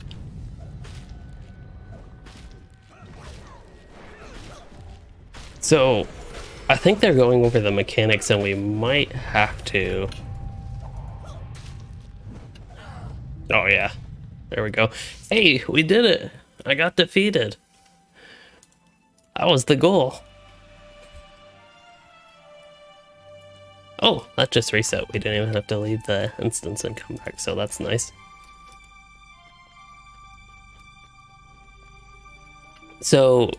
So, I think they're going over the mechanics and we might have to... Oh yeah, there we go. Hey, we did it! I got defeated. That was the goal. Oh, that just reset. We didn't even have to leave the instance and come back, so that's nice. So,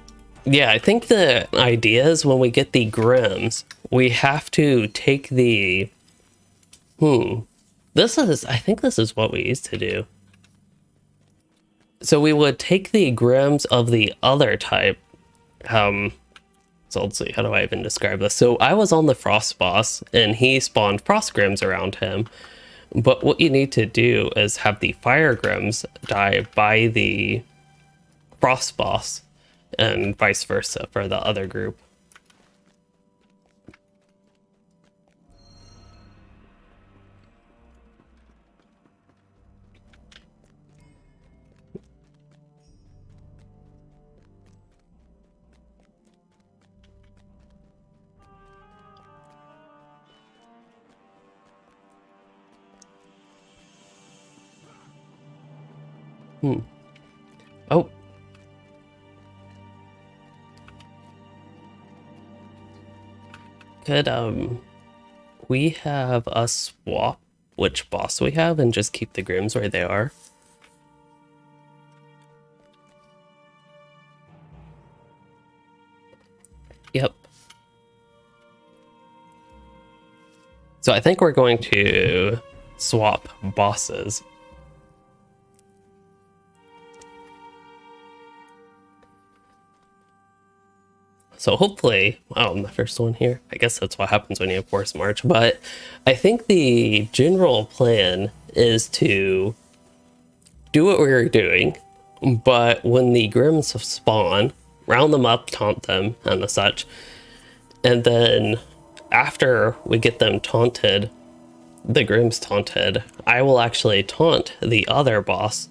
yeah, I think the idea is when we get the Grims, we have to take the... I think this is what we used to do. So we would take the Grims of the other type. So let's see, how do I even describe this? So I was on the Frost boss, and he spawned Frost Grims around him. But what you need to do is have the Fire Grims die by the Frost boss, and vice versa for the other group. Oh. Could, we have us swap which boss we have and just keep the Grims where they are? Yep. So I think we're going to swap bosses. So hopefully, wow, I'm the first one here. I guess that's what happens when you have Force March. But I think the general plan is to do what we were doing, but when the Grims spawn, round them up, taunt them, and the such. And then after we get them taunted, the Grims taunted, I will actually taunt the other boss.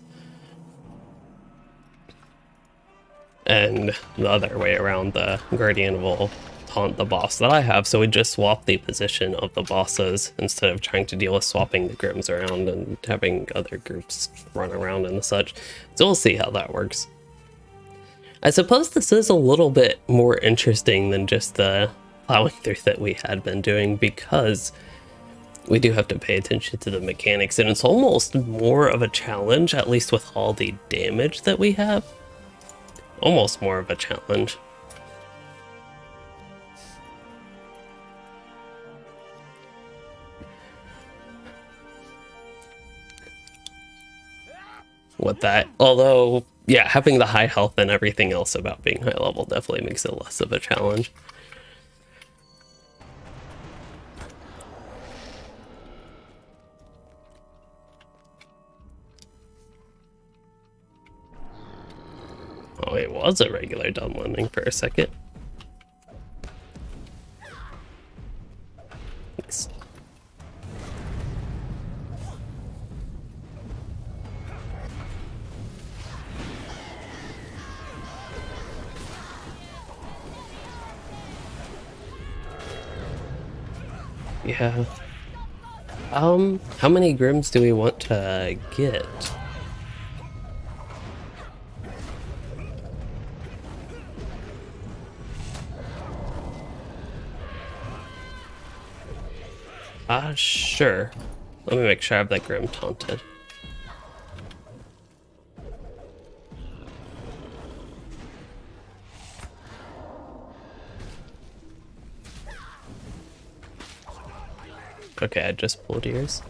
And the other way around, the Guardian will taunt the boss that I have, so we just swap the position of the bosses instead of trying to deal with swapping the Grims around and having other groups run around and such. So we'll see how that works. I suppose this is a little bit more interesting than just the plowing through that we had been doing, because we do have to pay attention to the mechanics, and it's almost more of a challenge, at least with all the damage that we have. Almost more of a challenge. With that, although, yeah, having the high health and everything else about being high level definitely makes it less of a challenge. Oh, it was a regular dunlending for a second. Nice. Yeah. How many Grims do we want to get? Sure. Let me make sure I have that Grim taunted. Okay, I just pulled yours.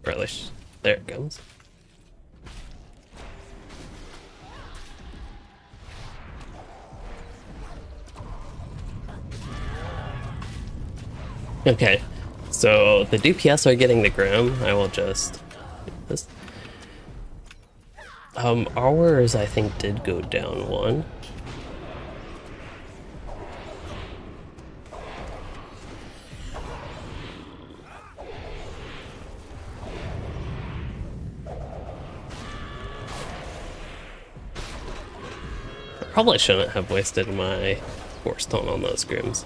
Or at least, there it comes. Okay. So the DPS are getting the Grim. I will just do this. Ours I think did go down one. Probably shouldn't have wasted my Force Stone on those Grims.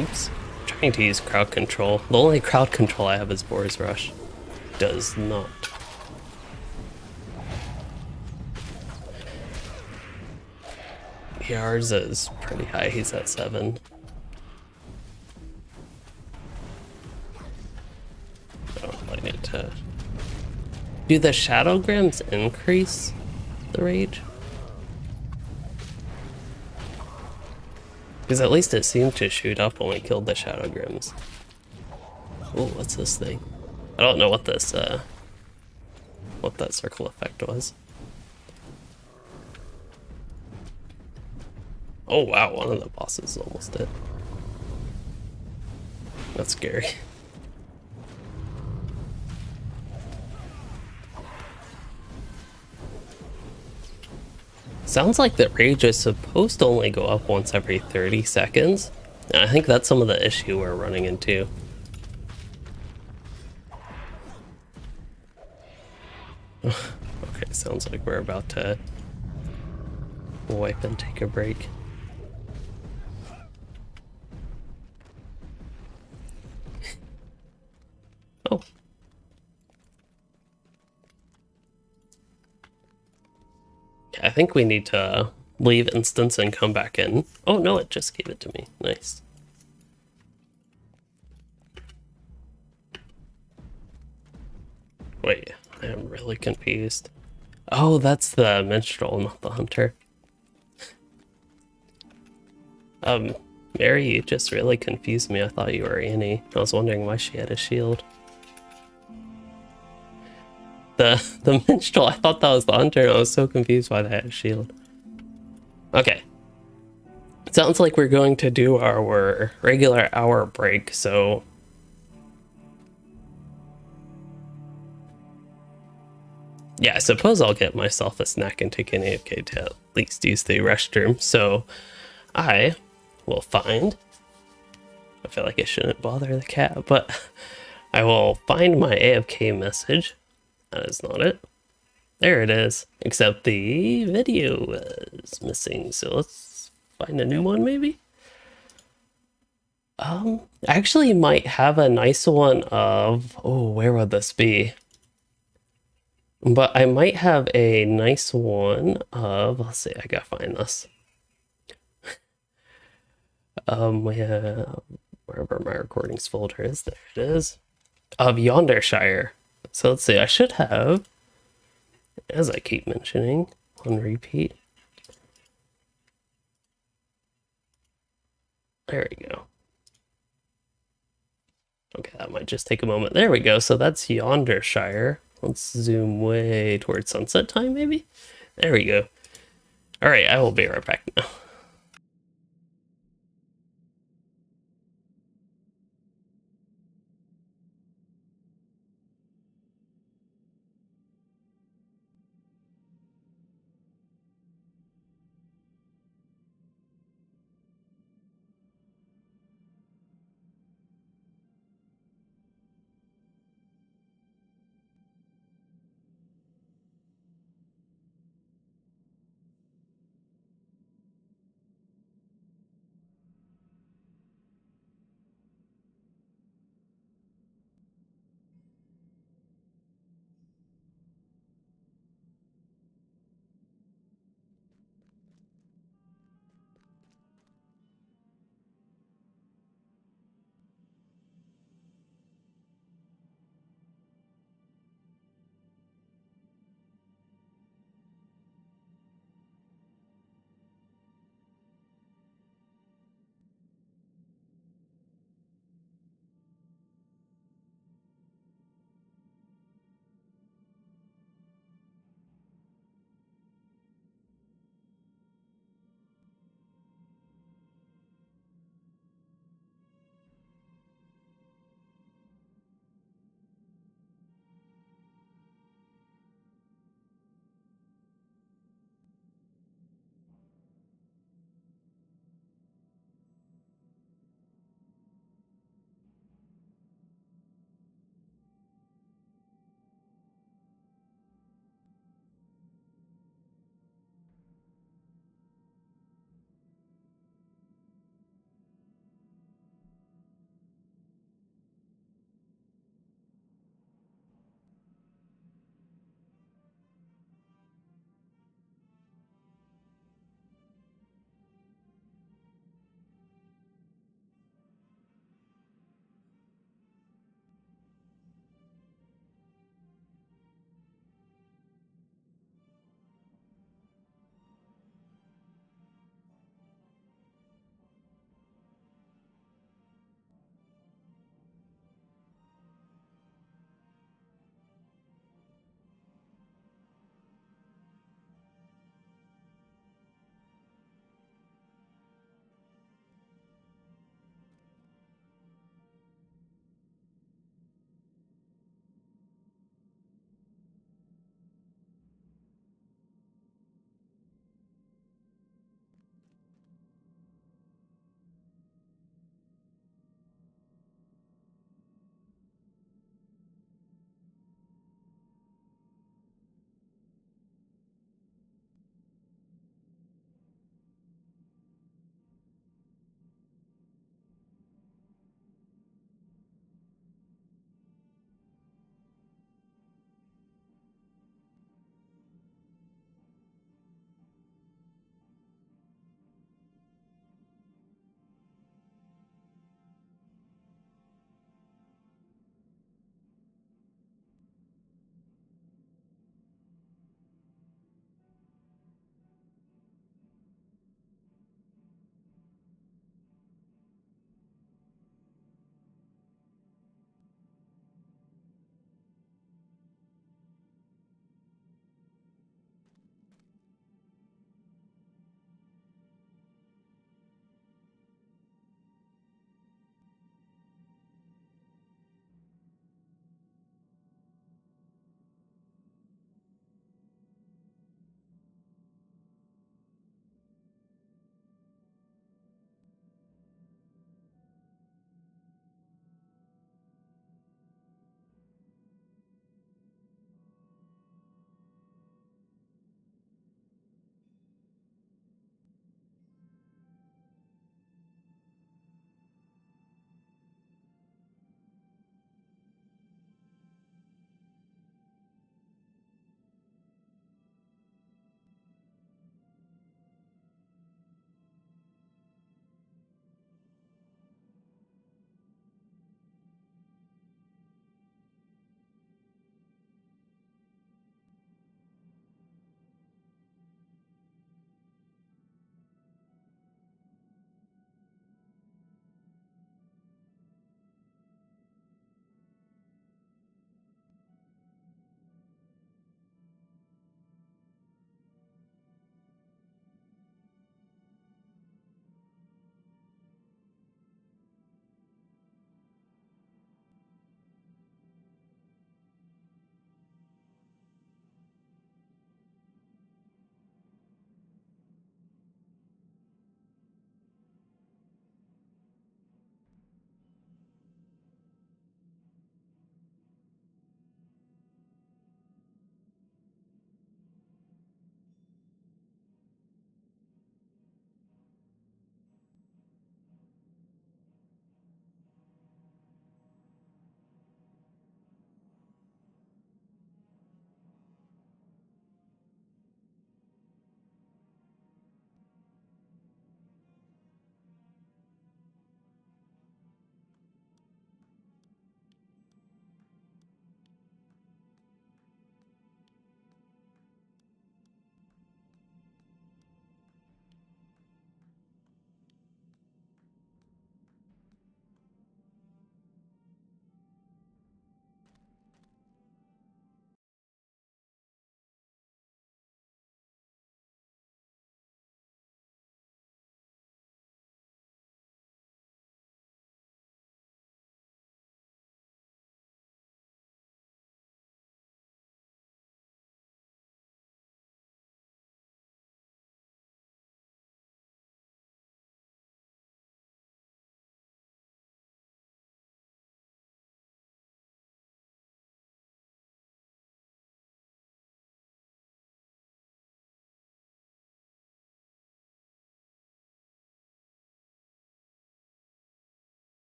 Oops. I'm trying to use crowd control. The only crowd control I have is Boar's Rush. Does not. Ours is pretty high. He's at 7. Oh, I need to... Do the Shadow Grims increase the rage? Because at least it seemed to shoot up when we killed the Shadow Grims. Oh, what's this thing? I don't know what this, what that circle effect was. Oh wow, one of the bosses is almost dead. That's scary. Sounds like the rage is supposed to only go up once every 30 seconds. And I think that's some of the issue we're running into. Okay, sounds like we're about to wipe and take a break. Oh. I think we need to leave instance and come back in. Oh no, it just gave it to me. Nice. Wait, I am really confused. Oh, that's the minstrel, not the hunter. Mary, you just really confused me. I thought you were Annie. I was wondering why she had a shield. The minstrel, I thought that was the hunter, and I was so confused why they had a shield. Okay. Sounds like we're going to do our regular hour break, so... Yeah, I suppose I'll get myself a snack and take an AFK to at least use the restroom, so I will find... I feel like I shouldn't bother the cat, but I will find my AFK message. That is not it. There it is. Except the video is missing, so let's find a new one maybe? I actually might have a nice one of... Oh, where would this be? But I might have a nice one of... Let's see, I gotta find this. We have... Wherever my recordings folder is, there it is. Of Yondershire. So let's see, I should have, as I keep mentioning, on repeat. There we go. Okay, that might just take a moment. There we go, so that's Yondershire. Let's zoom way towards sunset time, maybe? There we go. Alright, I will be right back now.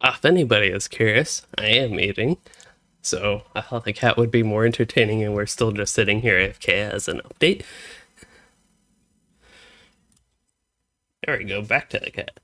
If anybody is curious, I am eating. So I thought the cat would be more entertaining, and we're still just sitting here AFK as an update. There we go, back to the cat.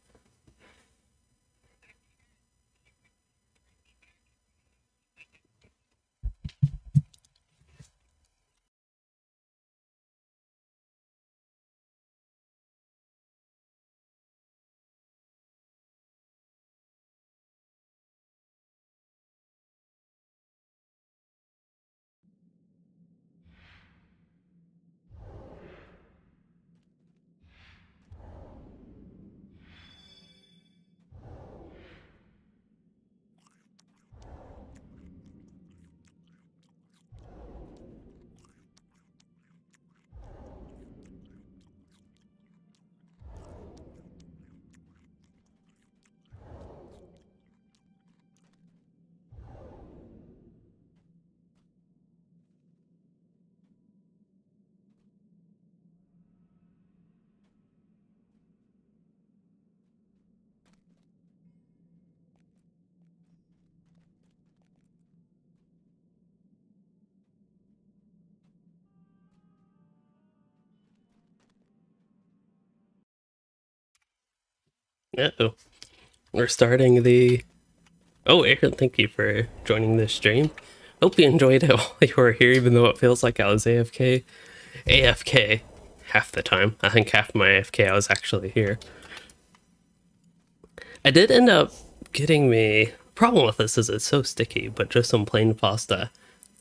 Uh-oh. We're starting the... Oh, Aaron, thank you for joining this stream. Hope you enjoyed it while you were here, even though it feels like I was AFK. AFK half the time. I think half my AFK I was actually here. I did end up getting me... Problem with this is it's so sticky, but just some plain pasta.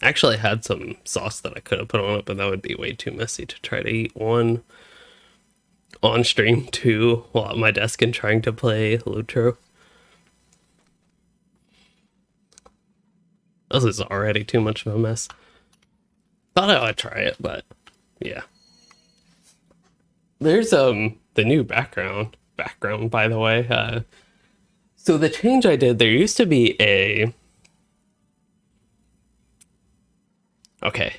I actually had some sauce that I could have put on it, but that would be way too messy to try to eat. One on stream, two while at my desk and trying to play Lotro. This is already too much of a mess. Thought I would try it, but yeah. There's the new background by the way. So the change I did, there used to be a... Okay.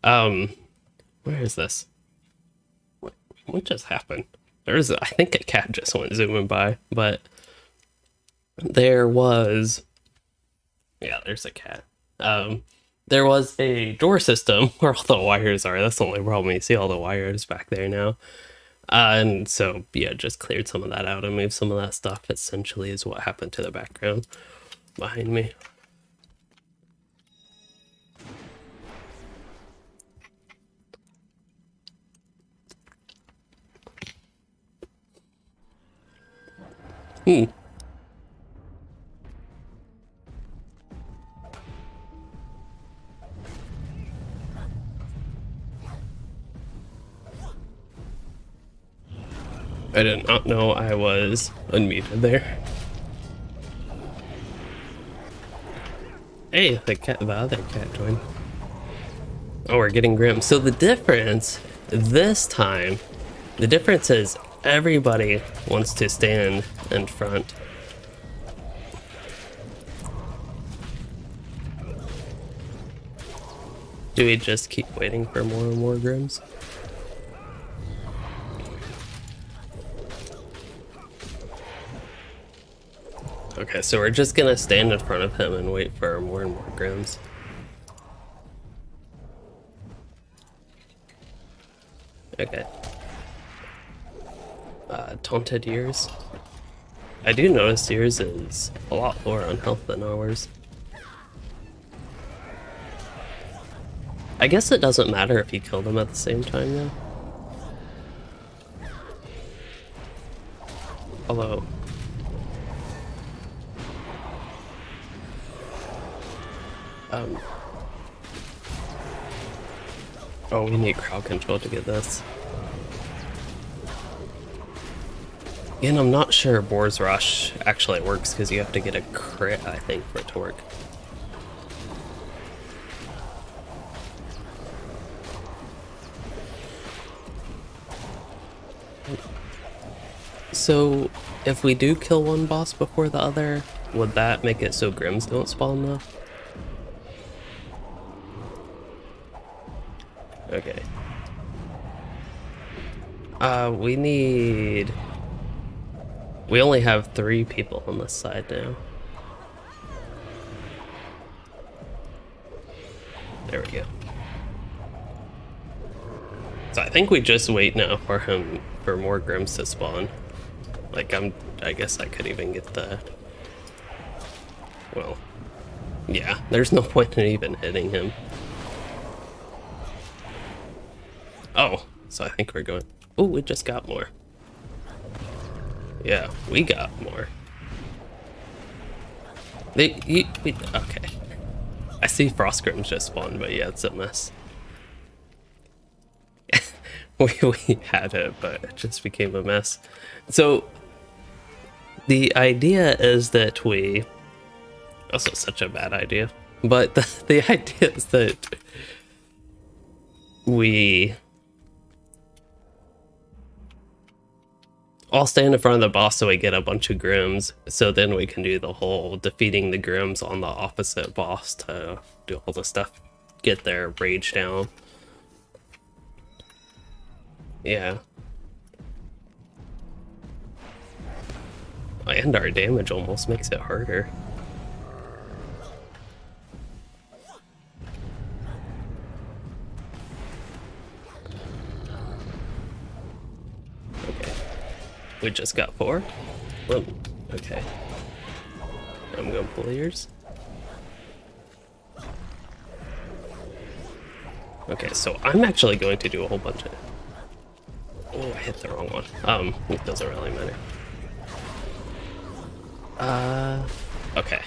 Where is this? What just happened? There's, I think a cat just went zooming by, but there was... Yeah, there's a cat. There was a door system where all the wires are. That's the only problem. You see all the wires back there now. And so, yeah, just cleared some of that out and moved some of that stuff, essentially, is what happened to the background behind me. I did not know I was unmuted there. Hey, the other cat joined. Oh, we're getting grim. So the difference this time, the difference is everybody wants to stand in front. Do we just keep waiting for more and more grims? Okay, so we're just gonna stand in front of him and wait for more and more grims. Okay. Taunted Ears. I do notice yours is a lot lower on health than ours. I guess it doesn't matter if you kill them at the same time though. Although... Oh, we need crowd control to get this. Again, I'm not sure Boar's Rush actually works because you have to get a crit, I think, for it to work. So, if we do kill one boss before the other, would that make it so Grims don't spawn though? Okay. We need... We only have 3 people on this side now. There we go. So I think we just wait now for more Grims to spawn. Like I guess I could even get the, well, yeah, there's no point in even hitting him. Oh, so I think we're going, oh, we just got more. Yeah, we got more. Okay. I see Frost Grims just spawned, but yeah, it's a mess. we had it, but it just became a mess. So the idea is that we, also such a bad idea, but the idea is that we all stand in front of the boss so we get a bunch of Grims, so then we can do the whole defeating the Grims on the opposite boss to do all the stuff, get their rage down. Yeah. And our damage almost makes it harder. Okay. We just got 4? Oh, okay. I'm gonna pull yours. Okay, so I'm actually going to do a whole bunch of... Oh, I hit the wrong one. It doesn't really matter. Okay.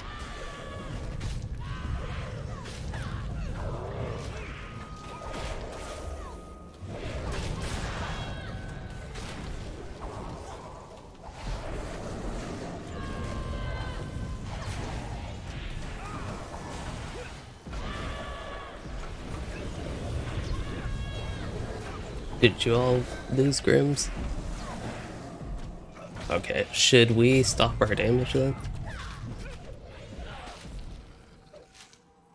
Did you all lose Grims? Okay, should we stop our damage then?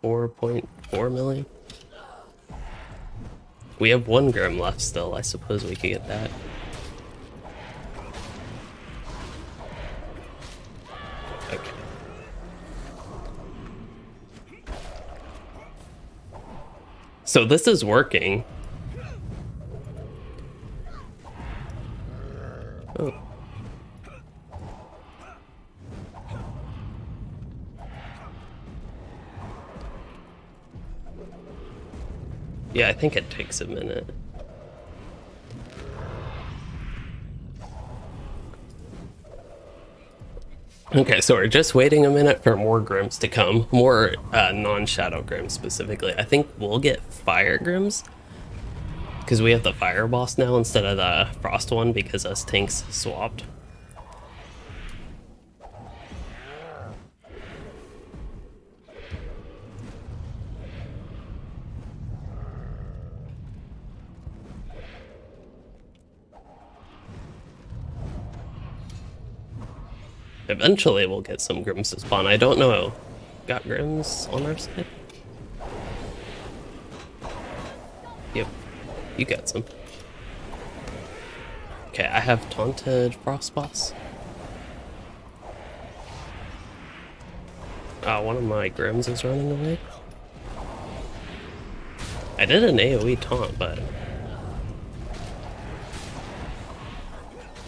4.4 million? We have 1 Grim left still, I suppose we could get that. Okay. So this is working. Oh. Yeah, I think it takes a minute. Okay, so we're just waiting a minute for more Grims to come. More non-Shadow Grims specifically. I think we'll get Fire Grims, because we have the Fire Boss now instead of the Frost one, because us tanks swapped. Eventually we'll get some Grims to spawn. I don't know. Got Grims on our side? Yep. You got some. Okay, I have taunted Frost Boss. One of my Grims is running away. I did an AoE taunt, but...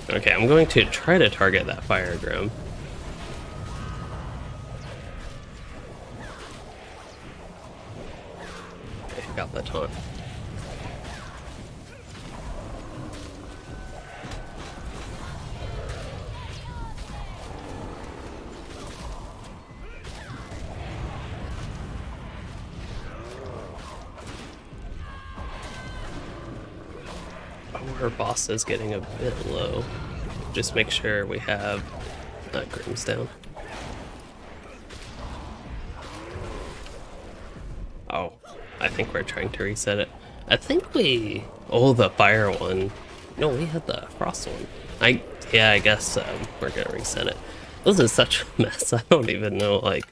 Okay, I'm going to try to target that Fire Grim. Okay, got the taunt. Our boss is getting a bit low. Just make sure we have Grims down. Oh, I think we're trying to reset it. I think we... Oh, the fire one. No, we had the frost one. Yeah, I guess we're gonna reset it. This is such a mess. I don't even know, like...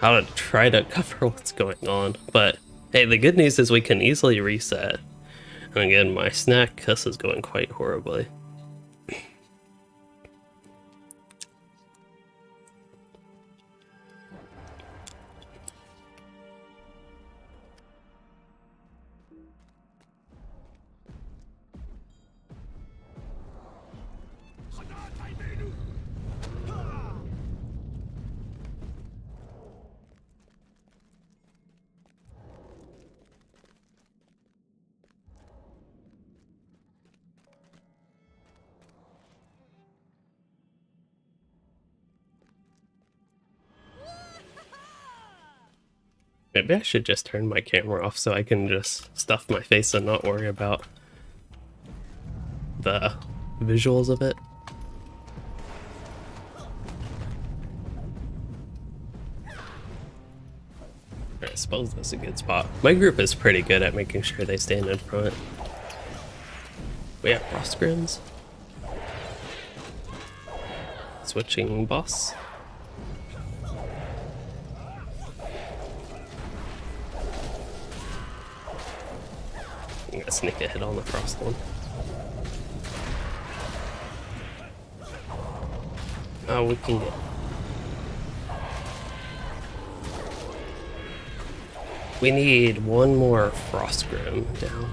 how to try to cover what's going on, but... Hey, the good news is we can easily reset. And again, my snack kiss is going quite horribly. Maybe I should just turn my camera off so I can just stuff my face and not worry about the visuals of it. I suppose that's a good spot. My group is pretty good at making sure they stand in front. We have Rosgrims. Switching boss. I'm gonna sneak a hit on the frost one. Oh, we can get... We need one more Frostgrim down.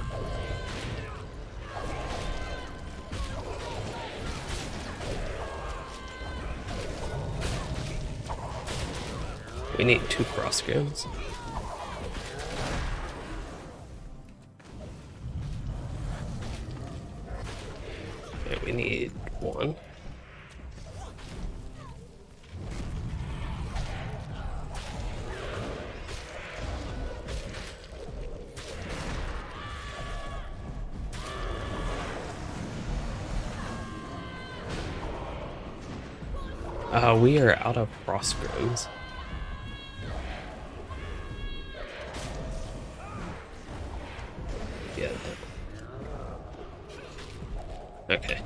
We need 2 Frostgrims. Okay, we need 1. We are out of Frostgrims. Yeah. Okay.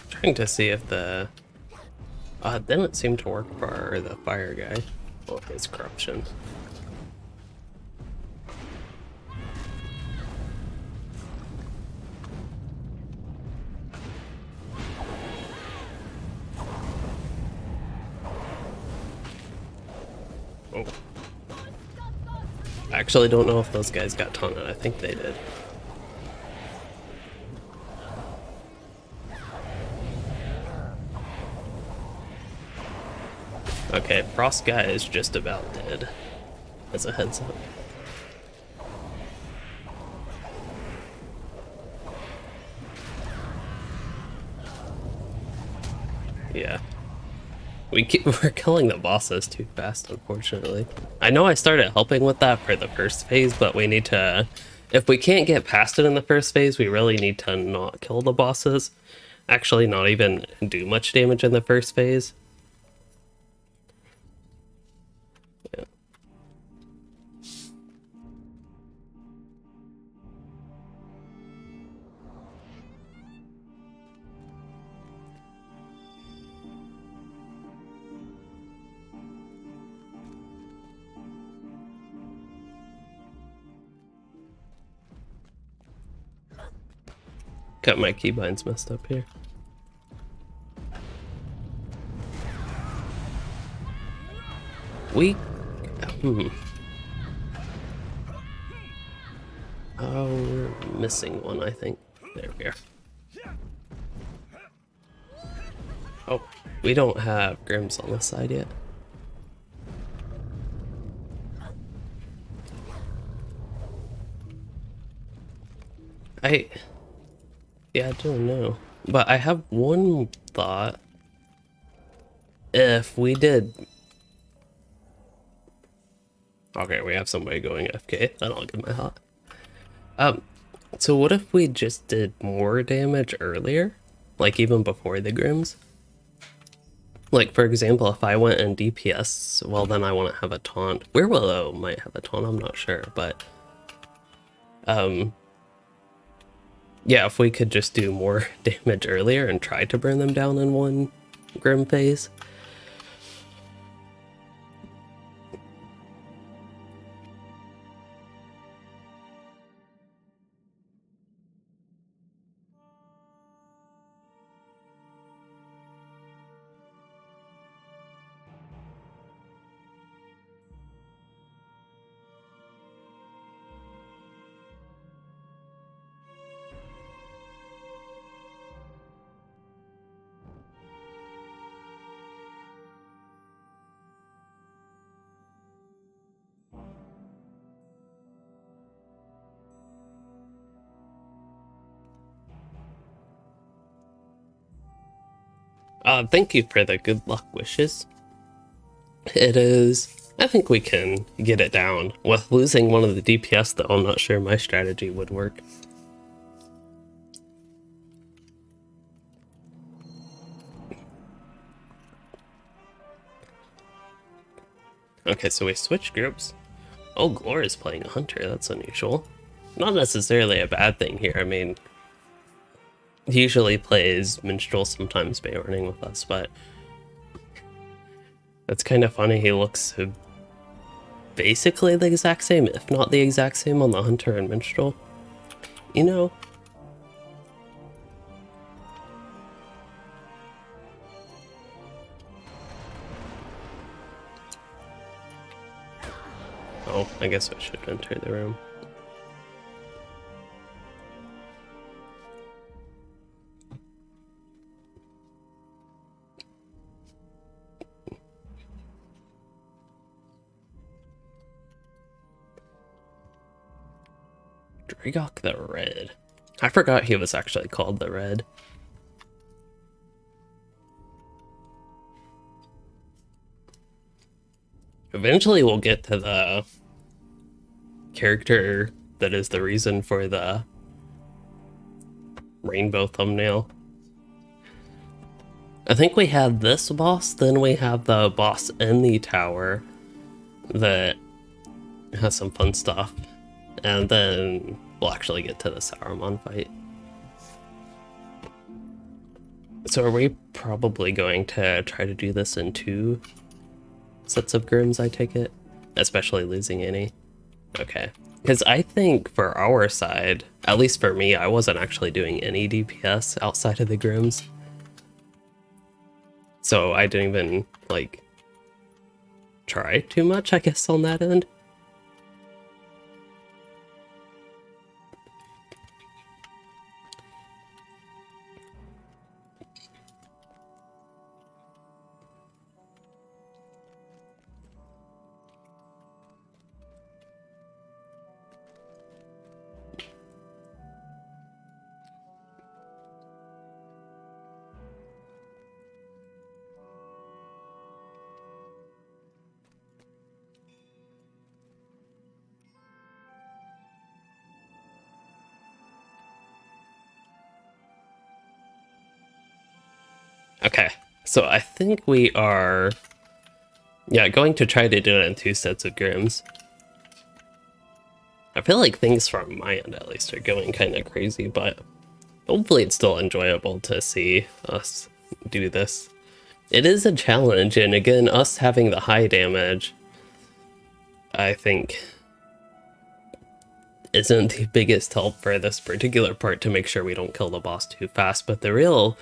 Trying to see if the didn't seem to work for the fire guy. Well, his corruption. Oh. I actually don't know if those guys got taunted. I think they did. Okay, Frost guy is just about dead, as a heads up. Yeah. We're killing the bosses too fast, unfortunately. I know I started helping with that for the first phase, but we need to... If we can't get past it in the first phase, we really need to not kill the bosses. Actually, not even do much damage in the first phase. Yeah. Got my keybinds messed up here. Oh, we're missing one, I think. There we are. Oh, we don't have Grims on this side yet. Yeah, I don't know. But I have one thought. If we did... Okay, we have somebody going FK. Then I'll get my hot. So what if we just did more damage earlier? Like even before the Grims? Like, for example, if I went in DPS, well, then I want to have a taunt. Weirwillow might have a taunt, I'm not sure, but... yeah, if we could just do more damage earlier and try to burn them down in one Grim phase. Thank you for the good luck wishes. It is... I think we can get it down. With losing one of the DPS, though, I'm not sure my strategy would work. Okay, so we switched groups. Oh, Glor is playing a hunter. That's unusual. Not necessarily a bad thing here. I mean, he usually plays Minstrel, sometimes Beorning with us, but that's kind of funny. He looks basically the exact same, if not the exact same, on the Hunter and Minstrel. You know, oh, I guess I should enter the room. Dragok the Red. I forgot he was actually called the Red. Eventually we'll get to the character that is the reason for the rainbow thumbnail. I think we have this boss, then we have the boss in the tower that has some fun stuff, and then we'll actually get to the Saruman fight. So are we probably going to try to do this in 2 sets of Grims, I take it? Especially losing any. Okay. Because I think for our side, at least for me, I wasn't actually doing any DPS outside of the Grims. So I didn't even, like, try too much, I guess, on that end. Okay, so I think we are, yeah, going to try to do it in 2 sets of Grims. I feel like things from my end, at least, are going kind of crazy, but hopefully it's still enjoyable to see us do this. It is a challenge, and again, us having the high damage, I think, isn't the biggest help for this particular part to make sure we don't kill the boss too fast, but the real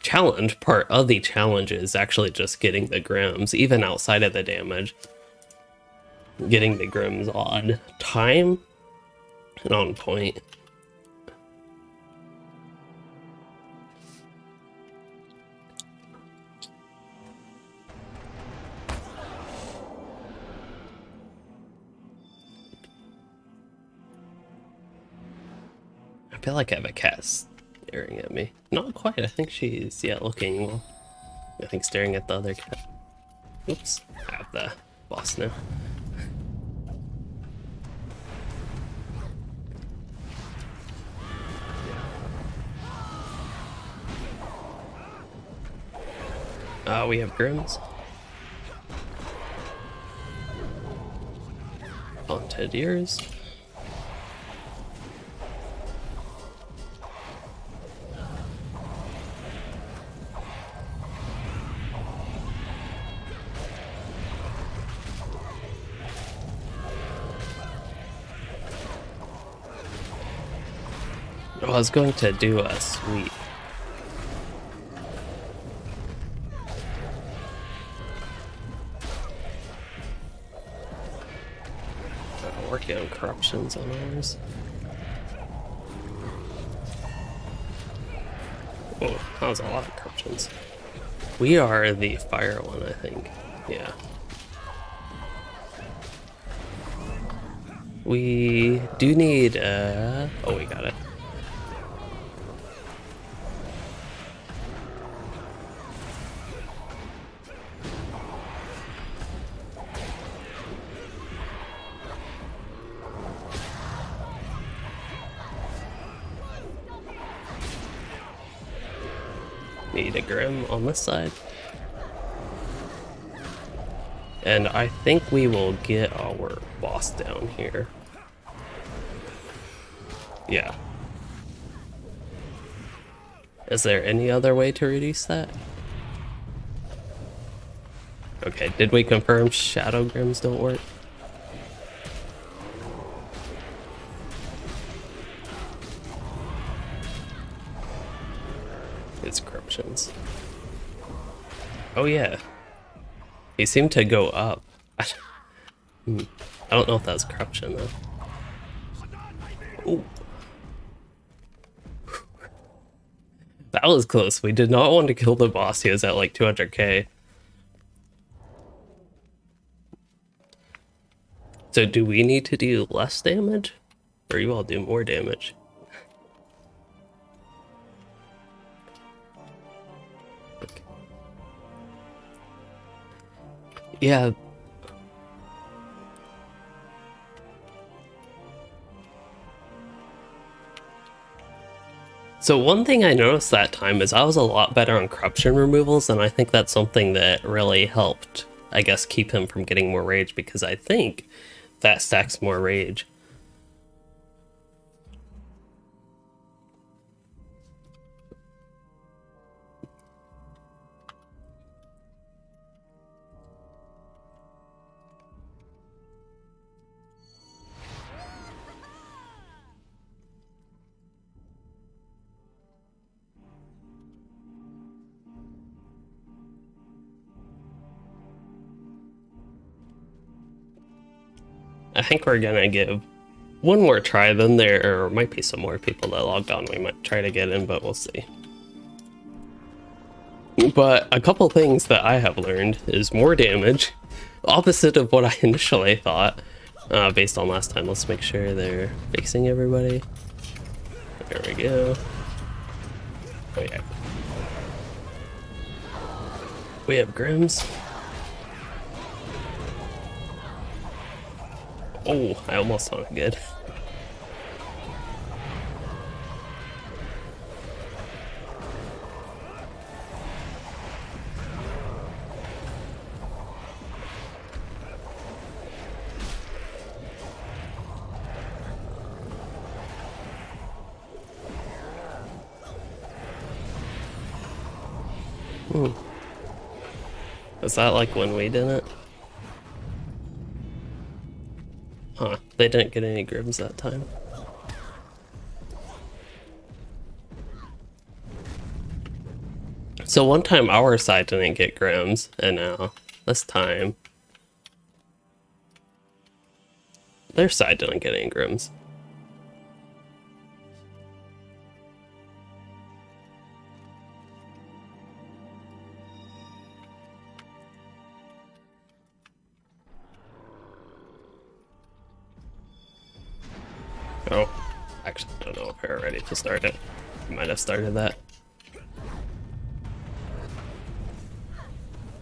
challenge part of the challenge is actually just getting the Grims, even outside of the damage. Getting the Grims on time and on point. I feel like I have a cat staring at me. Not quite, I think she's, yeah, looking, well, I think staring at the other cat. Oops, I have the boss now. We have Grims. Haunted Ears. Oh, I was going to do a sweep. Working on corruptions on ours. Oh, that was a lot of corruptions. We are the fire one, I think. Yeah. We do need, oh, we got it. Need a Grim on this side. And I think we will get our boss down here. Yeah. Is there any other way to reduce that? Okay, did we confirm Shadow Grims don't work? It's corruptions. Oh yeah. He seemed to go up. I don't know if that's corruption though. Ooh. That was close. We did not want to kill the boss. He was at like 200k. So do we need to do less damage? Or you all do more damage? Okay. Yeah. So one thing I noticed that time is I was a lot better on corruption removals, and I think that's something that really helped, I guess, keep him from getting more rage, because I think that stacks more rage. I think we're gonna give one more try, then there might be some more people that logged on. We might try to get in, but we'll see. But a couple things that I have learned is more damage, opposite of what I initially thought, based on last time. Let's make sure they're fixing everybody. There we go. Oh yeah. We have Grims. Oh, I almost saw it good. Is that like when we didn't? Huh, they didn't get any Grims that time. So one time our side didn't get Grims, and now this time their side didn't get any Grims. Oh, actually, I don't know if we're ready to start it. Might have started that.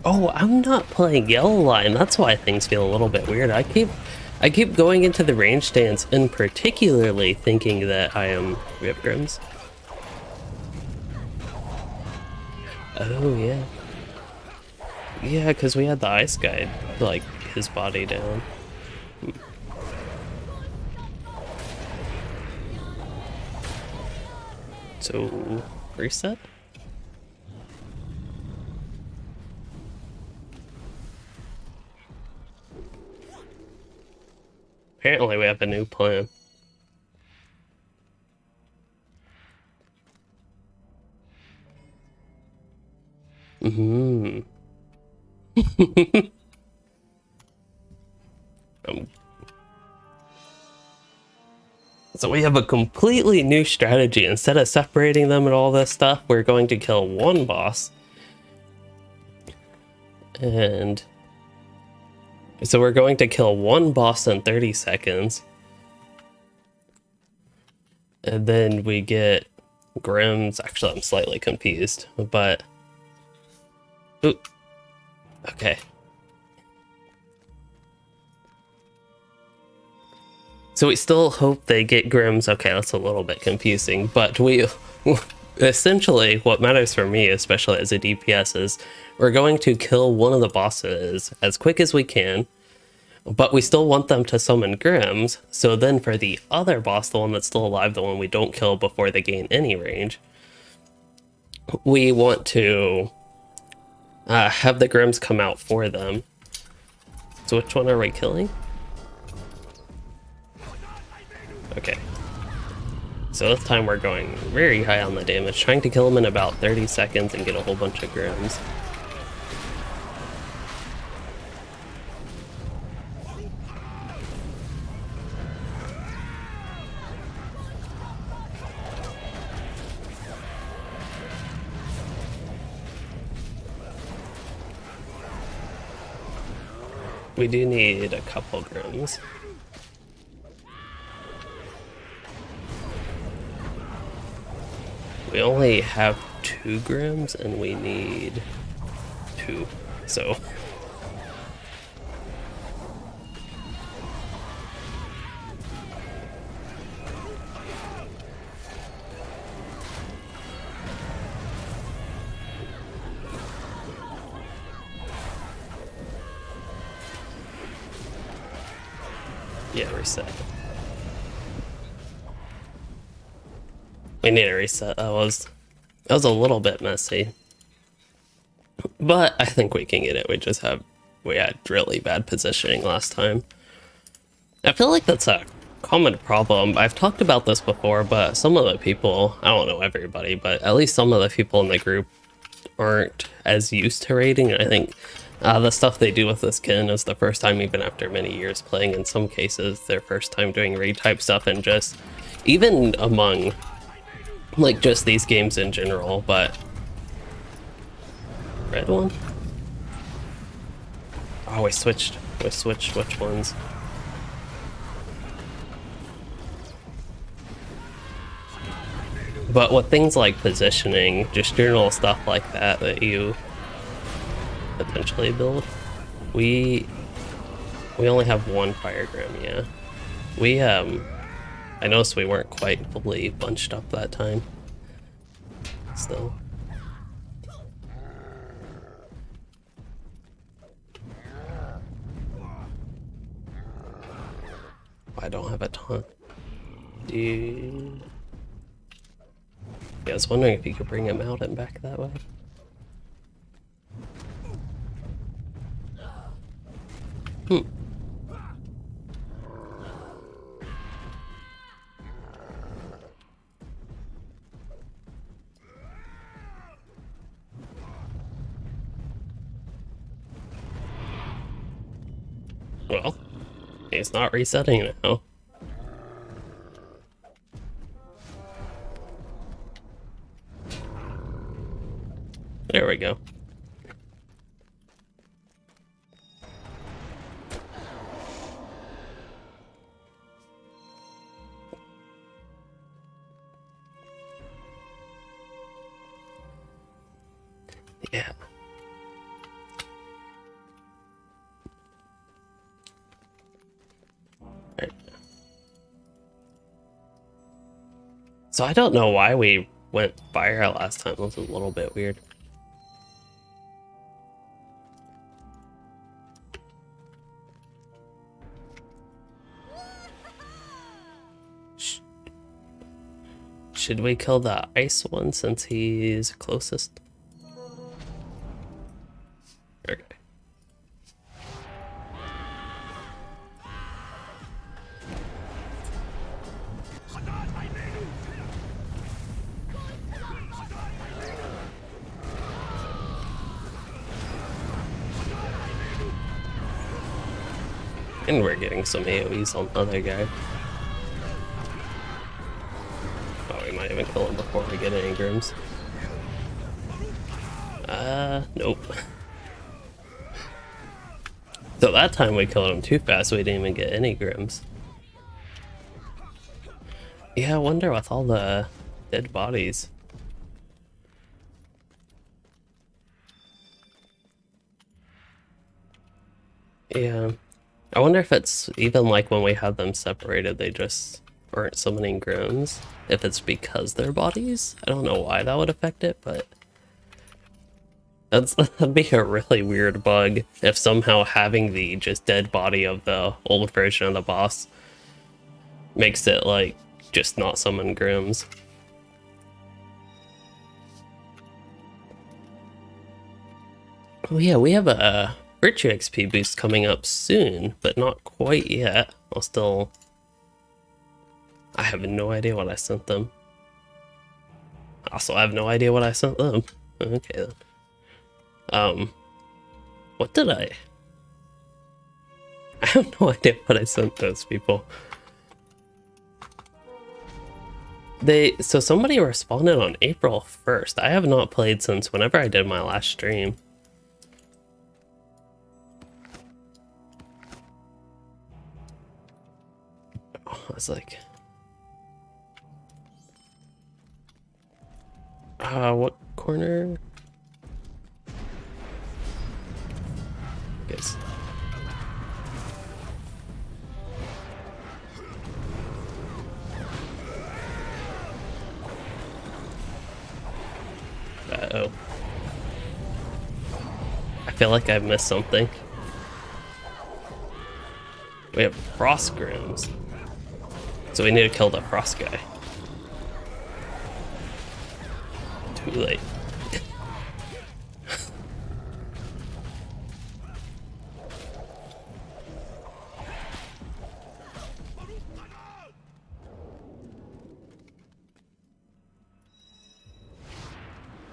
Oh, I'm not playing yellow line. That's why things feel a little bit weird. I keep going into the range stance and particularly thinking that I am Rip Grims. Oh yeah. Yeah, because we had the ice guy, like, his body down. So, reset? Apparently we have a new plan. Mm-hmm. So we have a completely new strategy. Instead of separating them and all this stuff, we're going to kill one boss. And so we're going to kill one boss in 30 seconds. And then we get Grimm's. Actually, I'm slightly confused, but... Ooh. Okay. So we still hope they get Grimm's. Okay, that's a little bit confusing, but we... Essentially, what matters for me, especially as a DPS, is we're going to kill one of the bosses as quick as we can, but we still want them to summon Grimm's, so then for the other boss, the one that's still alive, the one we don't kill before they gain any range, we want to have the Grimm's come out for them. So which one are we killing? Okay. So this time we're going very high on the damage, trying to kill him in about 30 seconds and get a whole bunch of Grimm's. We do need a couple Grimm's. We only have 2 Grimm's and we need 2, so... Yeah, reset. We need a reset. That was a little bit messy, but I think we can get it. We had really bad positioning last time. I feel like that's a common problem. I've talked about this before, but some of the people, I don't know everybody, but at least some of the people in the group aren't as used to raiding. I think the stuff they do with this kin is the first time, even after many years playing, in some cases their first time doing raid type stuff, and just even among like just these games in general. But red one? Oh, we switched which ones. But with things like positioning, just general stuff like that that you potentially build, we only have one fire Grimm. Yeah, we I noticed we weren't quite fully bunched up that time. Still. I don't have a taunt. Dude. Yeah, I was wondering if you could bring him out and back that way. Well, he's not resetting now. There we go. Yeah. Right. So I don't know why we went fire last time. It was a little bit weird. Should we kill the ice one since he's closest? Okay. And we're getting some AoEs on the other guy. Oh, we might even kill him before we get any Grims. Nope. So that time we killed him too fast, we didn't even get any Grims. Yeah, I wonder with all the dead bodies. Yeah. I wonder if it's even like when we have them separated, they just aren't summoning Grims. If it's because they're bodies. I don't know why that would affect it, but that'd be a really weird bug if somehow having the just dead body of the old version of the boss makes it like just not summon Grims. Oh yeah, we have a Virtue XP boost coming up soon, but not quite yet. I have no idea what I sent them. Also, I have no idea what I sent them. Okay then. What did I have no idea what I sent those people. So somebody responded on April 1st. I have not played since whenever I did my last stream. I was like, what corner? Guess. Uh-oh. I feel like I've missed something. We have Frost Grims. So we need to kill the Frost guy. Too late.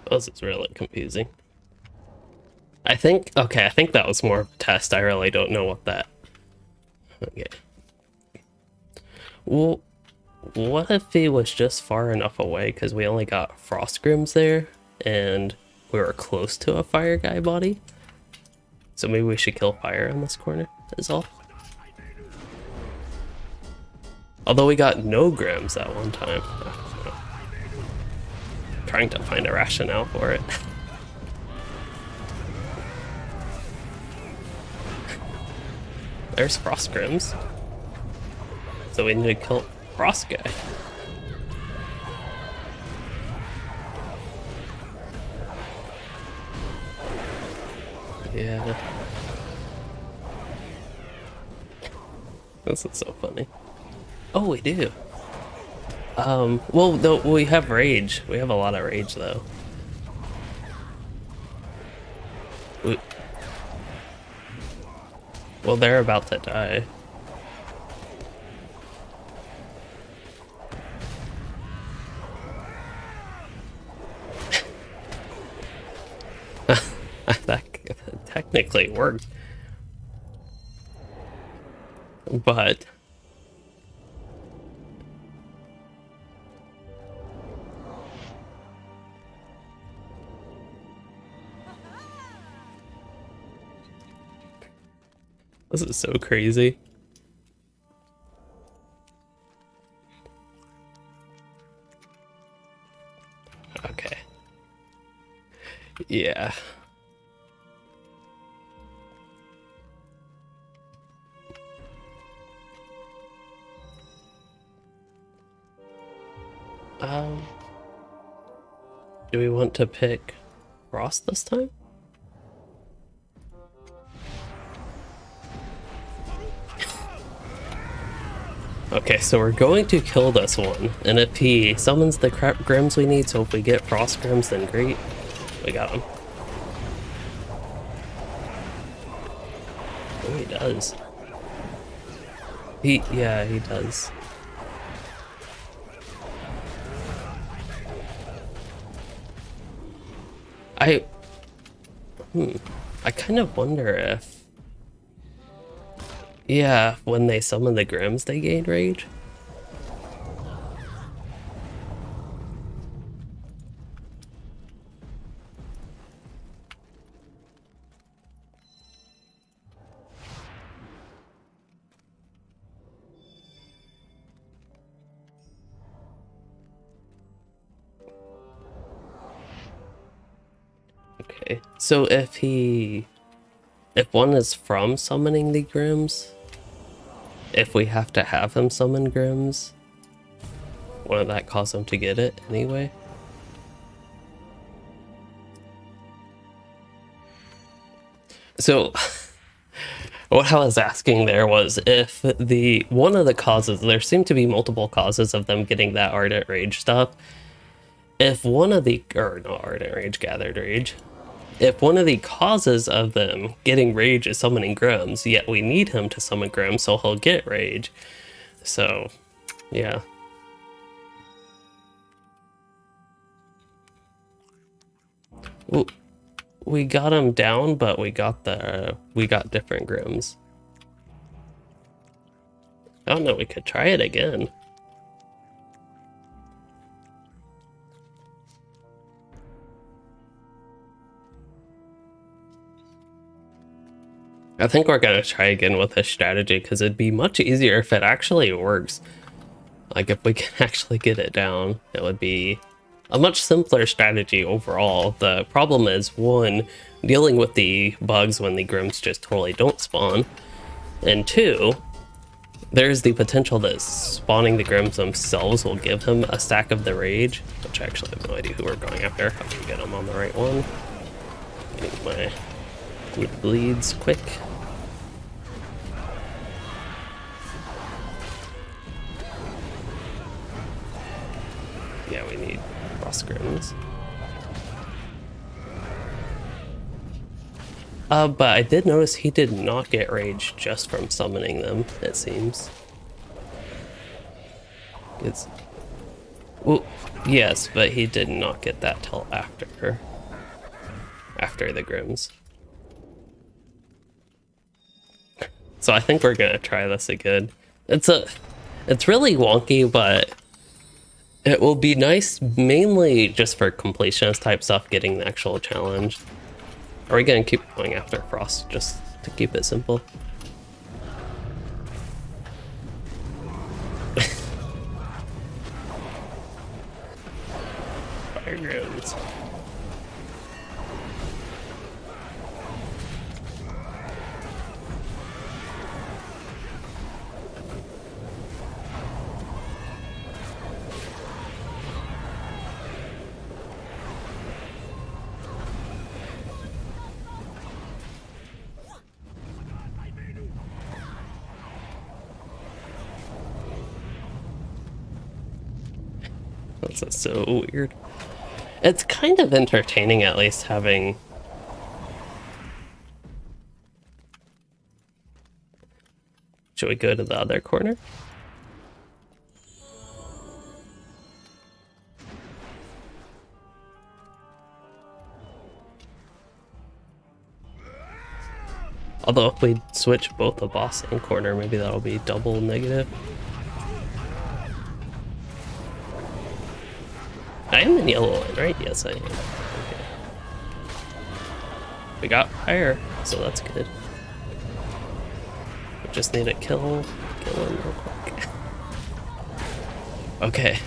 This is really confusing. I think that was more of a test. I really don't know what that... Okay. Well, what if he was just far enough away because we only got Frost Grims there and we were close to a fire guy body? So maybe we should kill fire in this corner is all. Although we got no Grims that one time. Trying to find a rationale for it. There's Frost Grims. So we need to kill Frost guy. Yeah. This is so funny. Oh, we do. Well, though we have rage. We have a lot of rage, though. Well, they're about to die. That technically worked. But... this is so crazy. Okay. Yeah. Do we want to pick Frost this time? Okay, so we're going to kill this one, and if he summons the crap grims we need, so if we get frost grims, then great. We got him. Oh, he does. Yeah, he does. I kind of wonder if... Yeah, when they summon the grims, they gain rage. Okay, so if one is from summoning the grims, if we have to have him summon grims, won't that cause him to get it anyway? So what I was asking there was if one of the causes, there seem to be multiple causes of them getting that Ardent Rage stuff. If one of the, or not Ardent Rage, Gathered Rage, if one of the causes of them getting rage is summoning grims, yet we need him to summon grims, so he'll get rage. So, yeah. Ooh, we got him down, but we got different grims. Oh no, we could try it again. I think we're gonna try again with this strategy because it'd be much easier if it actually works. Like if we can actually get it down, it would be a much simpler strategy overall. The problem is, one, dealing with the bugs when the grims just totally don't spawn, and two, there's the potential that spawning the grims themselves will give him a stack of the rage, which I actually have no idea who we're going after. How can we get him on the right one? Getting my bleeds quick. Yeah, we need frost grims. But I did notice he did not get rage just from summoning them, it seems. Well, yes, but he did not get that till after the grims. So I think we're gonna try this again. It's really wonky, but it will be nice mainly just for completionist type stuff, getting the actual challenge. Are we gonna keep going after Frost just to keep it simple? Fire grounds. That's so weird. It's kind of entertaining, at least, having... Should we go to the other corner? Although if we switch both the boss and corner, maybe that'll be double negative. I am in yellow line, right? Yes, I am. Okay. We got fire, so that's good. We just need to kill him real quick. Okay.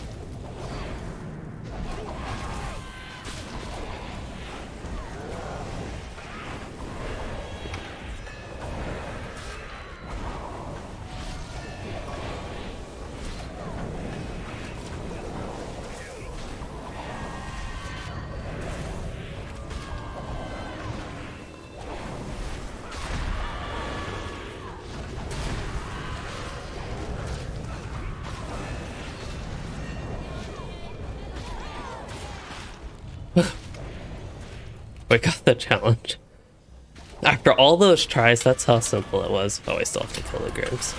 We got the challenge. After all those tries, that's how simple it was. Oh, I still have to kill the Grims.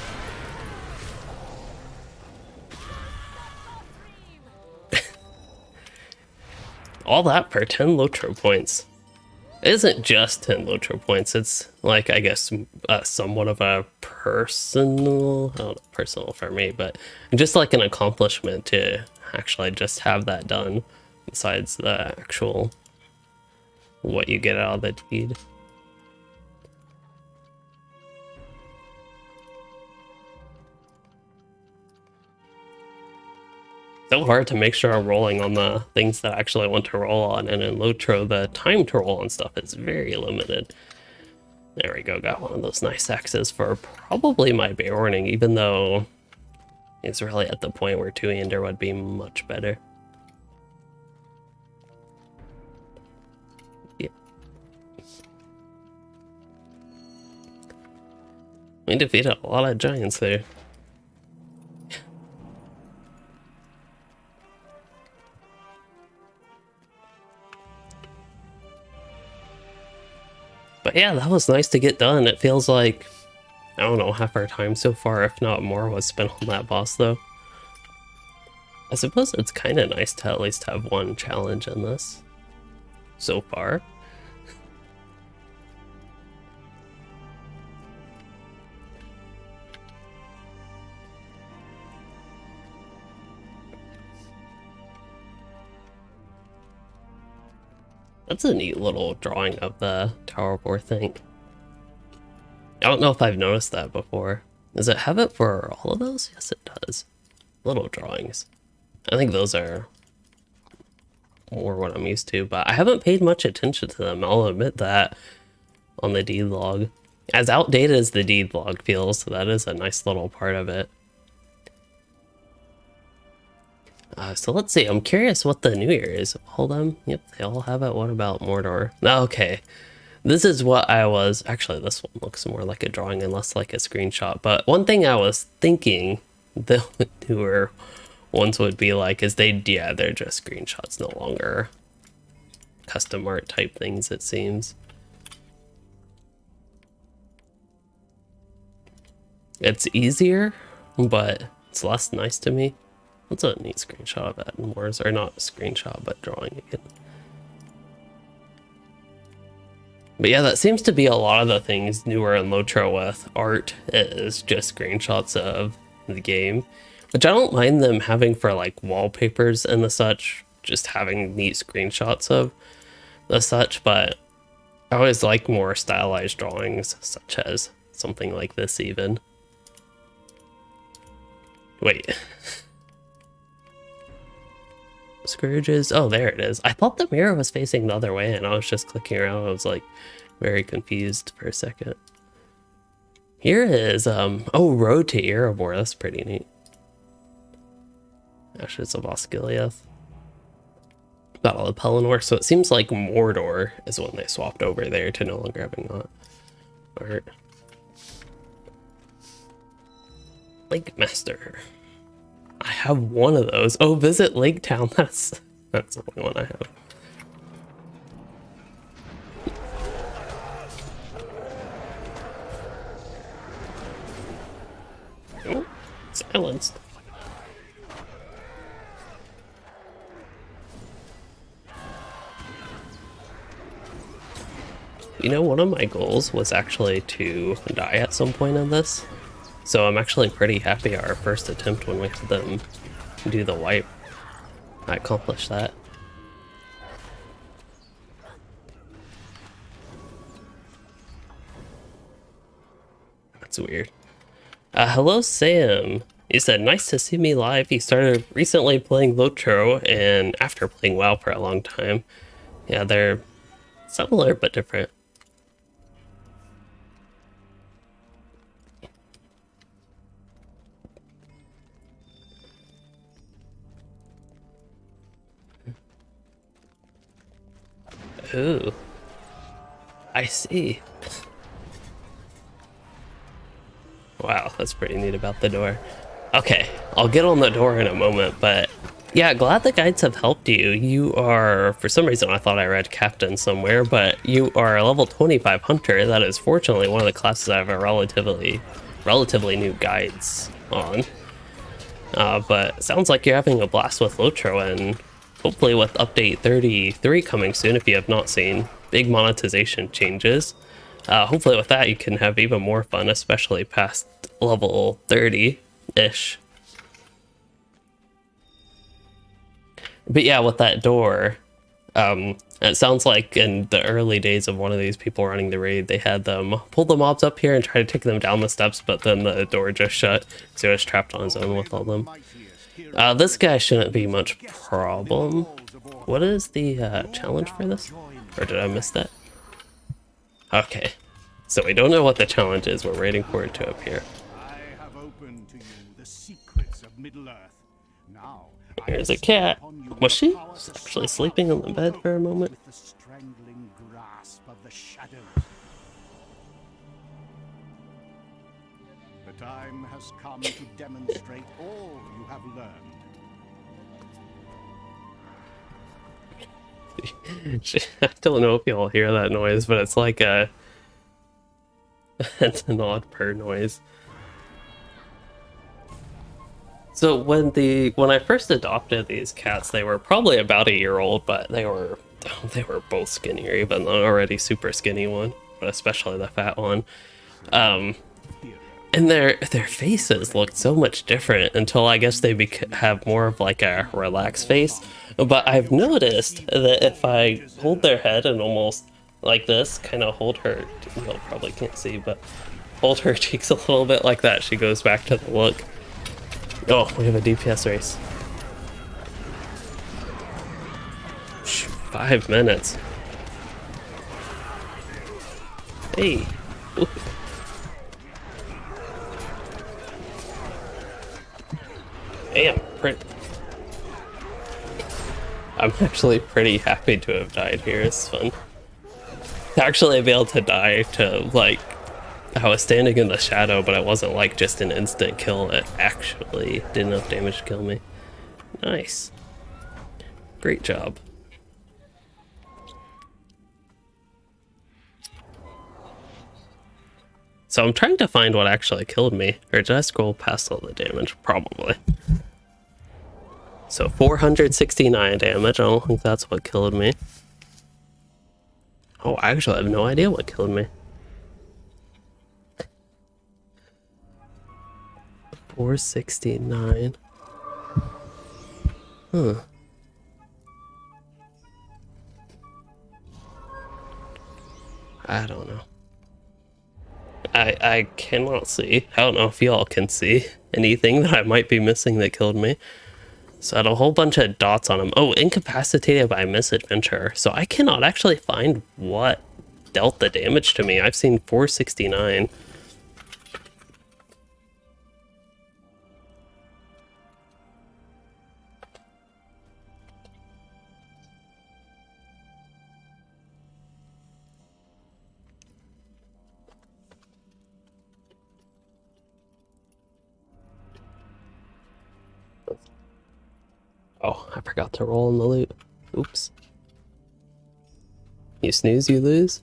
All that for 10 Lotro points. It isn't just 10 Lotro points, it's like, I guess, somewhat of a personal, I don't know, personal for me, but just like an accomplishment to actually just have that done, besides the actual, what you get out of the deed. So hard to make sure I'm rolling on the things that I actually want to roll on, and in Lotro, the time to roll on stuff is very limited. There we go, got one of those nice axes for probably my Beorning, even though it's really at the point where 2-hander would be much better. Yeah. We defeated a lot of giants there. But yeah, that was nice to get done. It feels like, I don't know, half our time so far, if not more, was spent on that boss, though. I suppose it's kind of nice to at least have one challenge in this so far. That's a neat little drawing of the Tower of Orthanc. I don't know if I've noticed that before. Does it have it for all of those? Yes, it does. Little drawings. I think those are more what I'm used to, but I haven't paid much attention to them. I'll admit that on the deed log. As outdated as the deed log feels, that is a nice little part of it. So let's see, I'm curious what the New Year is. Hold on, yep, they all have it. What about Mordor? Okay, this is what I was, actually this one looks more like a drawing and less like a screenshot, but one thing I was thinking the newer ones would be like is they're just screenshots, no longer custom art type things, it seems. It's easier, but it's less nice to me. That's a neat screenshot of that in Wars, or not a screenshot, but drawing again. But yeah, that seems to be a lot of the things newer in Lotro with art is just screenshots of the game, which I don't mind them having for like wallpapers and the such, just having neat screenshots of the such, but I always like more stylized drawings, such as something like this even. Wait. Scourges. Oh, there it is. I thought the mirror was facing the other way and I was just clicking around. I was like very confused for a second. Here is oh, Road to Erebor. That's pretty neat. Ashes of Osgiliath. Battle of Pelennor. So it seems like Mordor is when they swapped over there to no longer having that art. Lake Master. I have one of those. Oh, visit Lake Town. That's the only one I have. Oh, silenced. You know, one of my goals was actually to die at some point in this. So I'm actually pretty happy our first attempt when we had them do the wipe, I accomplished that. That's weird. Hello Sam. You said, nice to see me live. You started recently playing Lotro and after playing WoW for a long time. Yeah, they're similar but different. Ooh, I see. Wow, that's pretty neat about the door. Okay, I'll get on the door in a moment, but Yeah, glad the guides have helped you. You are, for some reason I thought I read Captain somewhere, but you are a level 25 Hunter. That is fortunately one of the classes I have a relatively new guides on. But it sounds like you're having a blast with Lotro, and hopefully with update 33 coming soon, if you have not seen, big monetization changes. Hopefully with that you can have even more fun, especially past level 30-ish. But yeah, with that door, it sounds like in the early days of one of these people running the raid, they had them pull the mobs up here and try to take them down the steps, but then the door just shut, so he was trapped on his own with all them. This guy shouldn't be much problem. What is the challenge for this? Or did I miss that? Okay, so we don't know what the challenge is. We're waiting for it to appear. I have opened to you the secrets of Middle-earth. Now, Here's a cat. Was she actually sleeping on the bed for a moment? with the strangling grasp of the shadows. The time has come to demonstrate all you have learned. I don't know if y'all hear that noise, but it's like it's an odd purr noise. So when I first adopted these cats, they were probably about a year old, but they were both skinnier, even the already super skinny one, but especially the fat one. And their faces looked so much different until I guess they have more of like a relaxed face. But I've noticed that if I hold their head and almost like this, kind of hold her, you probably can't see, but hold her cheeks a little bit like that, she goes back to the look. Oh, we have a DPS race. 5 minutes. Hey. Ooh. Damn, I'm actually pretty happy to have died here. It's fun. To actually be able to die to, like, I was standing in the shadow, but it wasn't like just an instant kill. It actually did enough damage to kill me. Nice. Great job. So I'm trying to find what actually killed me. Or did I scroll past all the damage? Probably. So 469 damage. I don't think that's what killed me. Oh, I actually have no idea what killed me. 469. Huh. I don't know. I cannot see. I don't know if y'all can see anything that I might be missing that killed me. So I had a whole bunch of dots on him. Oh, incapacitated by misadventure. So I cannot actually find what dealt the damage to me. I've seen 469. Oh, I forgot to roll in the loot. Oops. You snooze, you lose.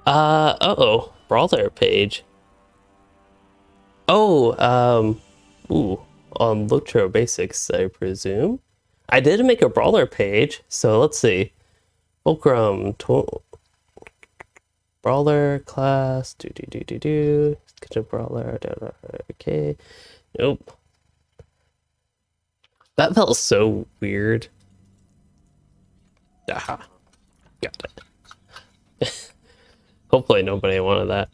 Uh-oh. Brawler page. Oh, on Lotro Basics, I presume. I did make a brawler page, so let's see. Fulcrum, brawler class, Get a brawler, okay. Nope. That felt so weird. Aha. Got it. Hopefully nobody wanted that.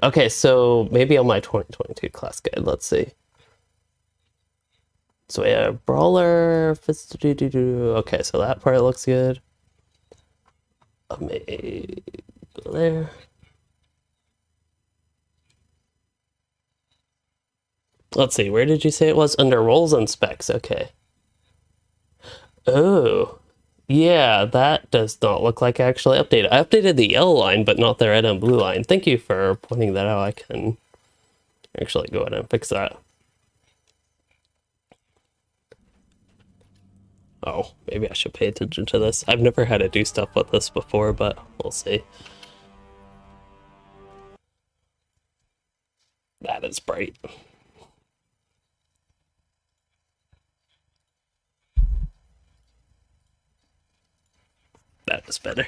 Okay, so maybe on my 2022 class guide, let's see. So yeah, brawler, okay, so that part looks good. May go there. Let's see, where did you say it was? Under roles and specs, okay. Oh, yeah, that does not look like I actually updated. I updated the yellow line, but not the red and blue line. Thank you for pointing that out. Actually, go ahead and fix that. Oh, maybe I should pay attention to this. I've never had to do stuff with this before, but we'll see. That is bright. That is better.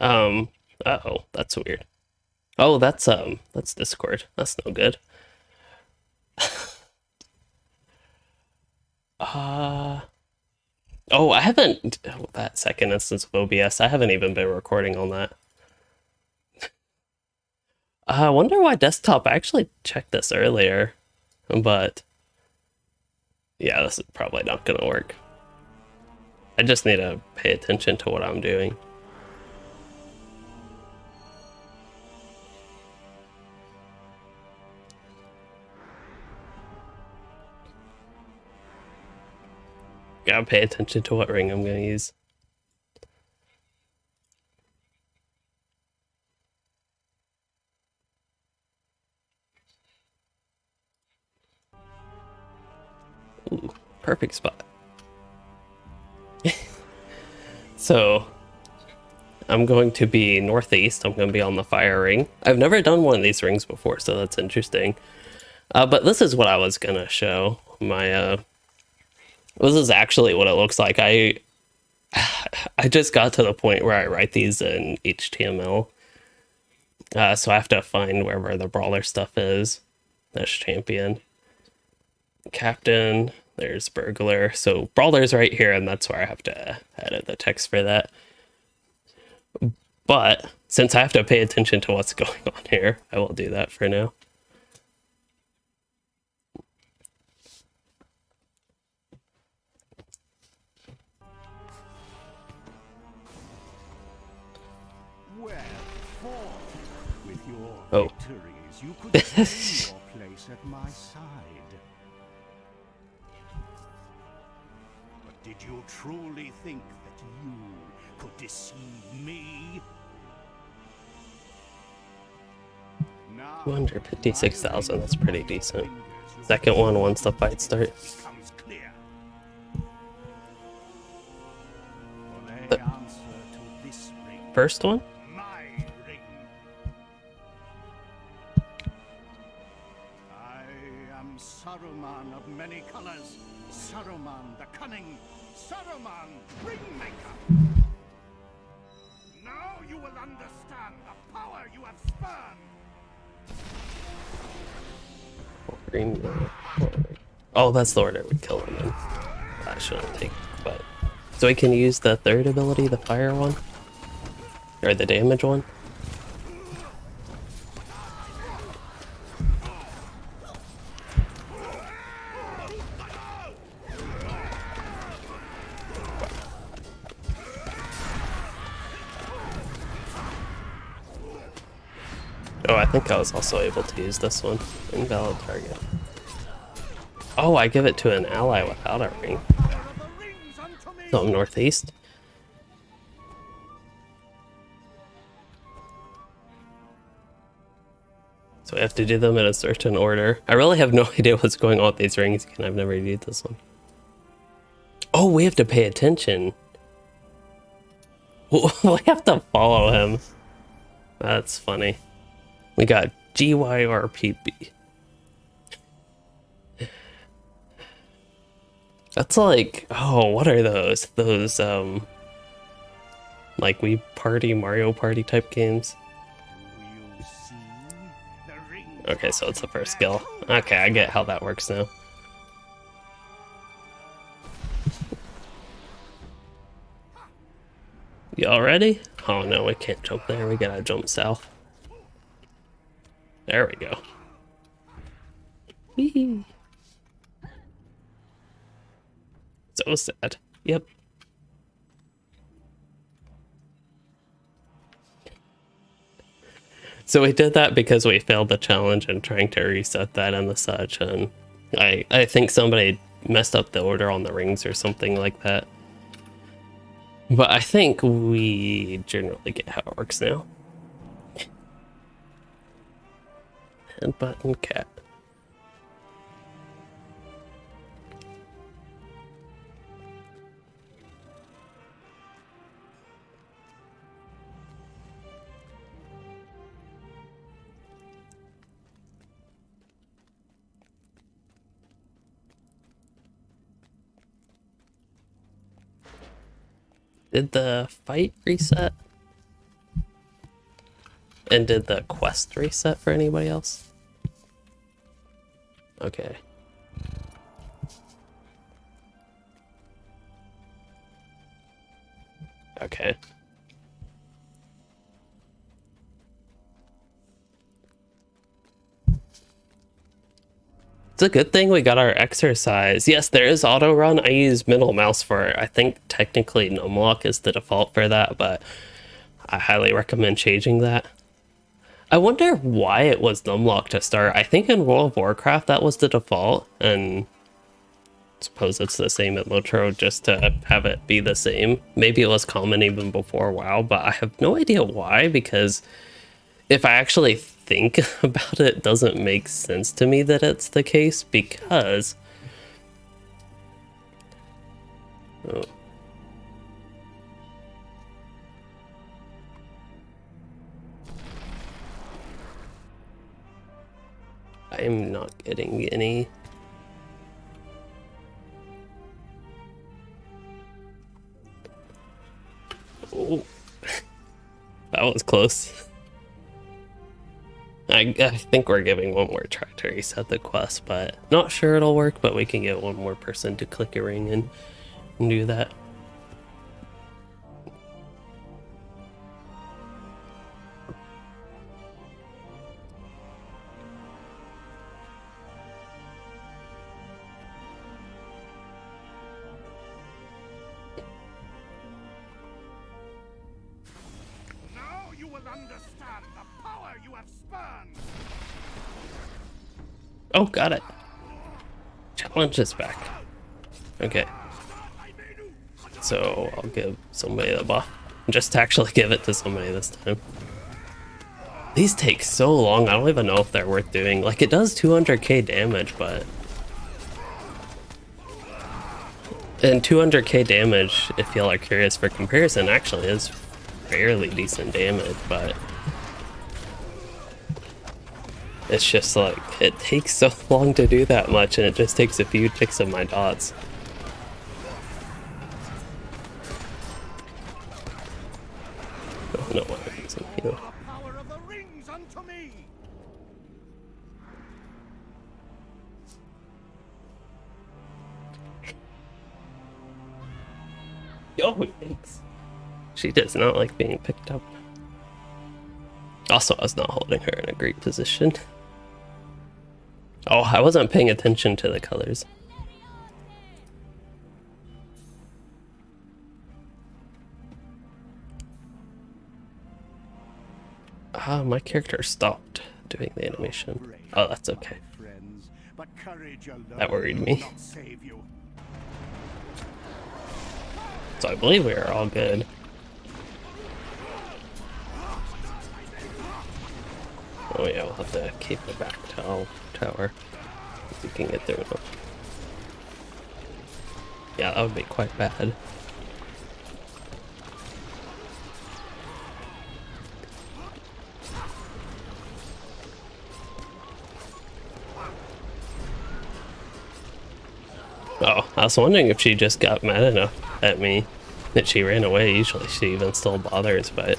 Uh-oh, that's weird. Oh, that's Discord. That's no good. Oh, I haven't, that second instance of OBS, I haven't even been recording on that. I wonder why desktop, I actually checked this earlier, but yeah, this is probably not gonna work. I just need to pay attention to what I'm doing. Gotta pay attention to what ring I'm gonna use. Ooh, perfect spot. So, I'm going to be northeast. I'm going to be on the fire ring. I've never done one of these rings before, so that's interesting. But this is what I was going to show. This is actually what it looks like. I just got to the point where I write these in HTML. So I have to find wherever the brawler stuff is. That's champion. Captain, there's burglar. So brawler's right here, and that's where I have to edit the text for that. But since I have to pay attention to what's going on here, I will do that for now. With your Oh. victories, you could claim your place at my side. But did you truly think that you could deceive me? 256,000, that's pretty decent. Second one once the fight starts. Becomes clear. For The they answer to this ring. first one? My ring. I am Saruman of Many Colours. Saruman the Cunning. Saruman Ringmaker. Now you will understand the power you have spurned. Green. Oh, that's the order we kill him in. That shouldn't take, but so we can use the third ability, the fire one, or the damage one. Oh, I think I was also able to use this one. Invalid target. Oh, I give it to an ally without a ring. So I'm northeast. So I have to do them in a certain order. I really have no idea what's going on with these rings, and I've never used this one. Oh, we have to pay attention. We have to follow him. That's funny. We got GYRPB. That's like, oh, what are those? Those, like Mario Party type games. You see the ring. Okay, so it's the first skill. Okay, I get how that works now. Y'all ready? Oh no, we can't jump there. We gotta jump south. There we go. Whee! So sad. Yep. So we did that because we failed the challenge and trying to reset that and the such, and I think somebody messed up the order on the rings or something like that. But I think we generally get how it works now. And button cat. Did the fight reset? And did the quest reset for anybody else? Okay. Okay. It's a good thing we got our exercise. Yes, there is auto run. I use middle mouse for it. I think technically numlock is the default for that, but I highly recommend changing that. I wonder why it was numlock to start. I think in World of Warcraft that was the default, and I suppose it's the same at Lotro just to have it be the same. Maybe it was common even before WoW, but I have no idea why, because if I actually think about it, it doesn't make sense to me that it's the case, because oh. I'm not getting any. Oh. That was close. I think we're giving one more try to reset the quest, but not sure it'll work, but we can get one more person to click a ring and do that. Now you will understand the power you have spurned. Oh, got it. Challenge is back. Okay. So I'll give somebody the buff. Just to actually give it to somebody this time. These take so long, I don't even know if they're worth doing. Like, it does 200k damage, but... And 200k damage, if y'all are curious for comparison, actually is fairly decent damage, but... It's just like, it takes so long to do that much, and it just takes a few ticks of my dots. Oh, no, I'm using heal. The power of the rings unto me. Yo, thanks. She does not like being picked up. Also, I was not holding her in a great position. Oh, I wasn't paying attention to the colors. Ah, my character stopped doing the animation. Oh, that's okay. Friends, but courage alone That worried me. will not save you. So I believe we are all good. Oh yeah, we'll have to keep it back tower. If we can get through it. Yeah, that would be quite bad. Oh, I was wondering if she just got mad enough at me that she ran away. Usually she even still bothers, but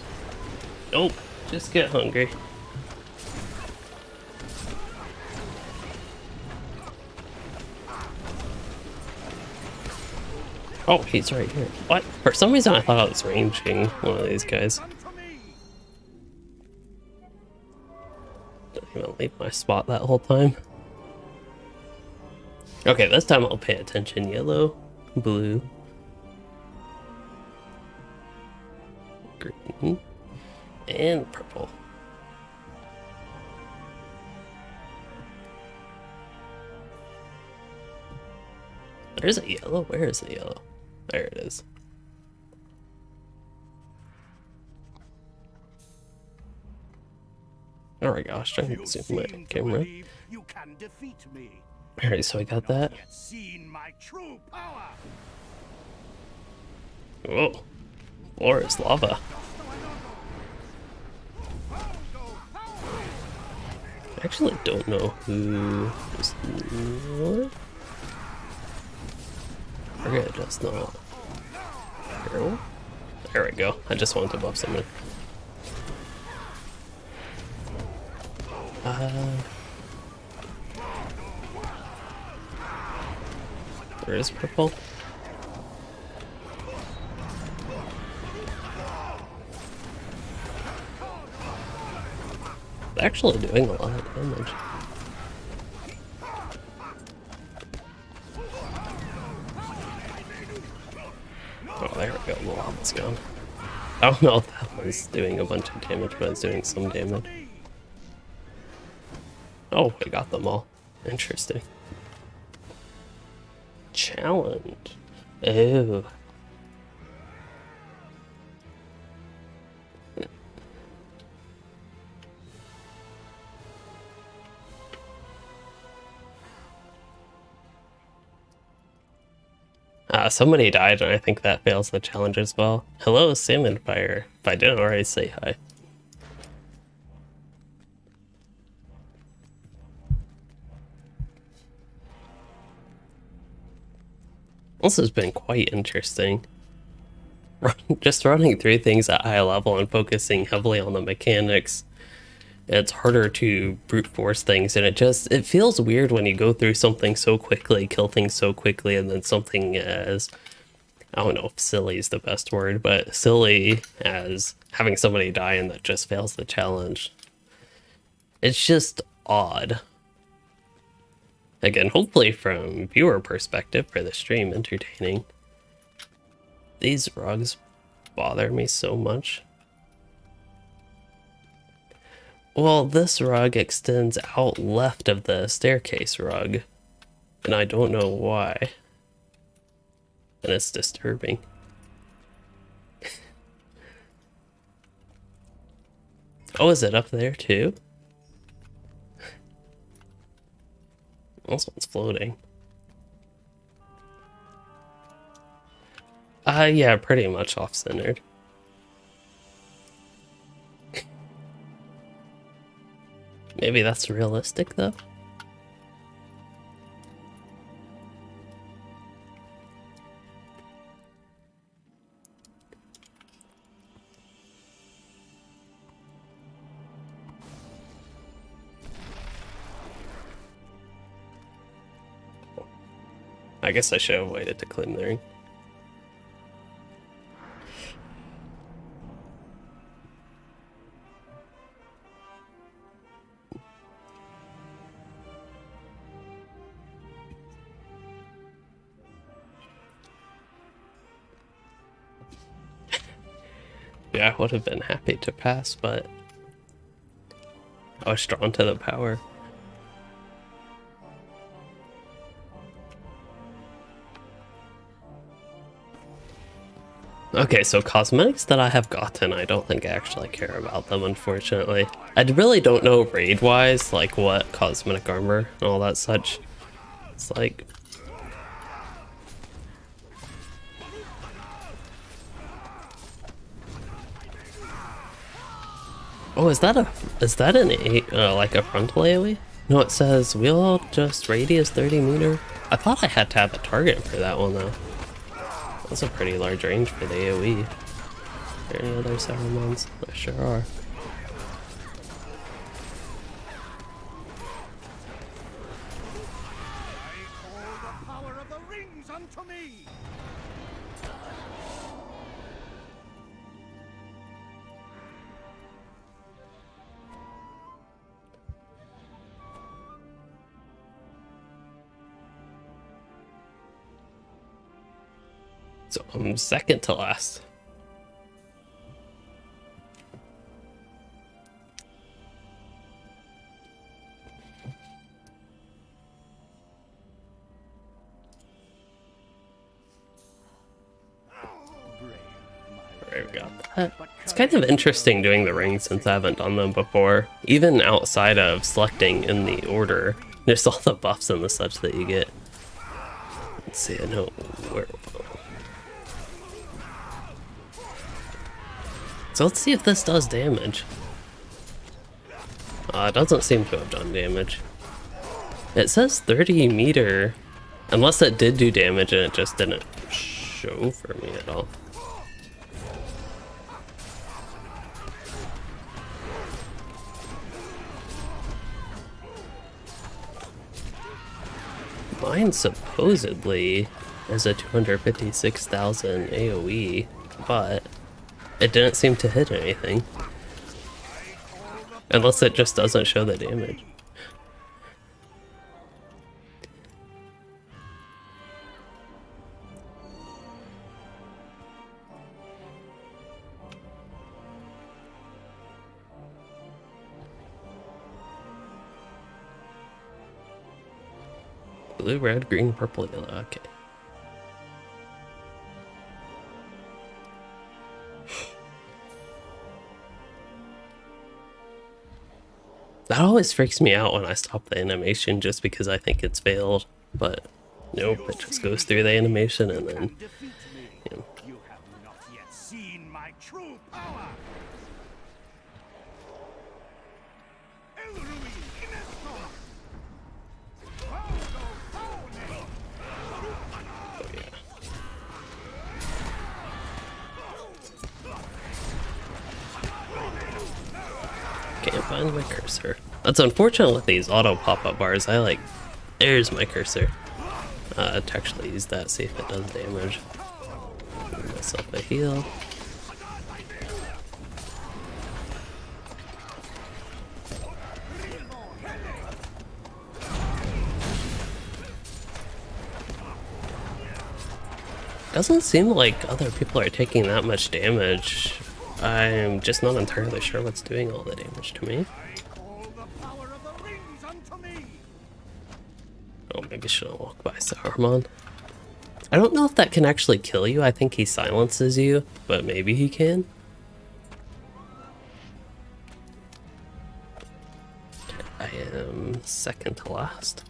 nope, just get hungry. Oh, he's right here. What? For some reason I thought I was ranging one of these guys. Didn't even leave my spot that whole time. Okay, this time I'll pay attention. Yellow, blue, green, and purple. There's a yellow. Where is the yellow? There it is. There we go. I was trying to You zoom my seem to camera. believe you can defeat me. Alright, so I got that. Yet seen my true power. Whoa. Floor is lava. I actually don't know who is what? Forget does not. Hero? There we go. I just wanted to buff someone. Where is purple? It's actually doing a lot of damage. Oh, there we go. The lava's gone. I don't know if that was doing a bunch of damage, but it's doing some damage. Oh, we got them all. Interesting. Challenge. Ooh. Somebody died, and I think that fails the challenge as well. Hello, Salmon Fire. If I didn't already say hi. This has been quite interesting. Just running through things at high level and focusing heavily on the mechanics. It's harder to brute force things, and it feels weird when you go through something so quickly, kill things so quickly, and then something as, I don't know if silly is the best word, but silly as having somebody die and that just fails the challenge. It's just odd. Again, hopefully from viewer perspective for the stream, entertaining. These rugs bother me so much. Well, this rug extends out left of the staircase rug, and I don't know why. And it's disturbing. Oh, is it up there too? This one's floating. Yeah, pretty much off-centered. Maybe that's realistic, though? I guess I should have waited to claim the ring. Yeah, I would have been happy to pass, but I was drawn to the power. Okay, so cosmetics that I have gotten, I don't think I actually care about them, unfortunately. I really don't know raid-wise, like what cosmetic armor and all that such. It's like... Oh, is that like a frontal AoE? No, it says wheel just radius 30 meter. I thought I had to have a target for that one though. That's a pretty large range for the AoE. Are there any other Sarumans? There sure are. I call the power of the rings unto me. So I'm second to last. Alright, forgot that. It's kind of interesting doing the rings since I haven't done them before. Even outside of selecting in the order, there's all the buffs and the such that you get. Let's see, I know where... So let's see if this does damage. It doesn't seem to have done damage. It says 30 meter, unless it did do damage and it just didn't show for me at all. Mine supposedly is a 256,000 AoE, but it didn't seem to hit anything. Unless it just doesn't show the damage. Blue, red, green, purple, yellow, okay. That always freaks me out when I stop the animation just because I think it's failed, but nope, it just goes through the animation and then, you know. You have not yet seen my true power. Can't find my cursor. That's unfortunate with these auto pop-up bars. There's my cursor. To actually use that, see if it does damage. Give myself a heal. Doesn't seem like other people are taking that much damage. I'm just not entirely sure what's doing all the damage to me. Oh, maybe I shouldn't walk by Saruman. I don't know if that can actually kill you. I think he silences you, but maybe he can. I am second to last.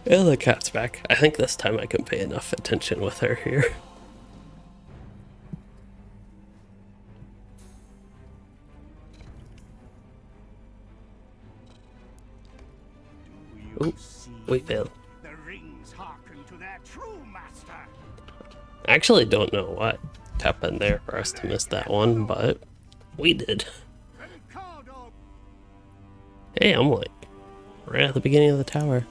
And the cat's back. I think this time I can pay enough attention with her here. Ooh, we failed. The rings hearken to their true master. I actually don't know what happened there for us to miss that one, but we did. Hey, I'm like right at the beginning of the tower.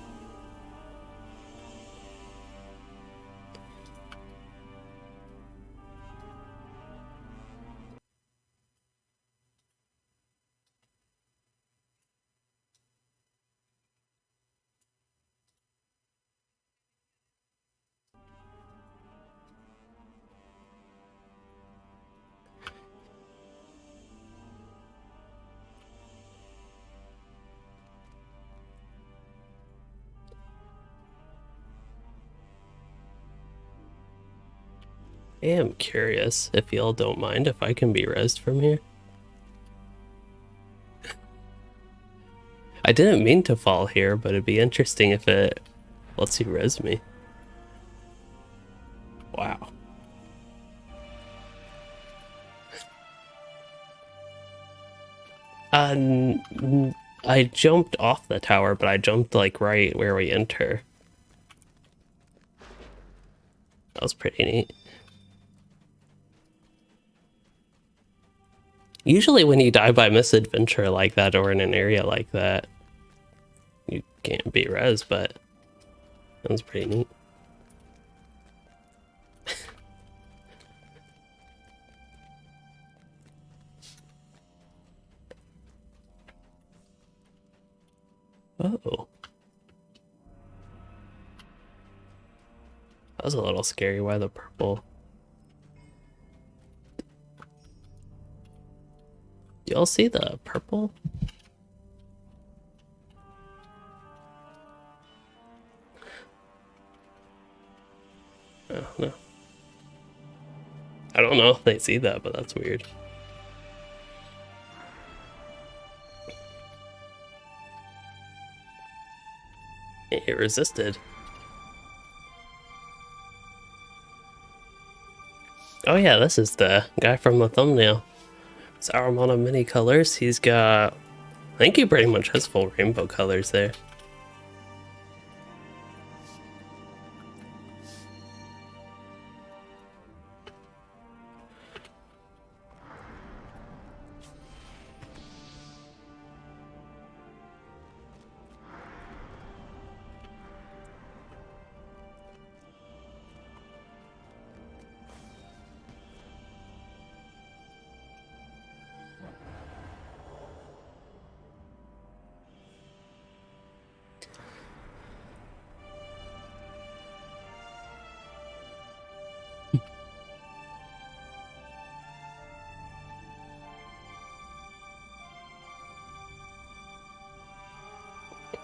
I am curious if y'all don't mind if I can be rezzed from here. I didn't mean to fall here, but it'd be interesting if it lets you res me. Wow. I jumped off the tower, but I jumped like right where we enter. That was pretty neat. Usually when you die by misadventure like that or in an area like that, you can't be res, but that was pretty neat. Oh. That was a little scary. Why the purple? Do y'all see the purple? No. I don't know if they see that, but that's weird. It resisted. Oh yeah, this is the guy from the thumbnail. Saruman of Many Colours. He's got... I think he pretty much has full rainbow colors there.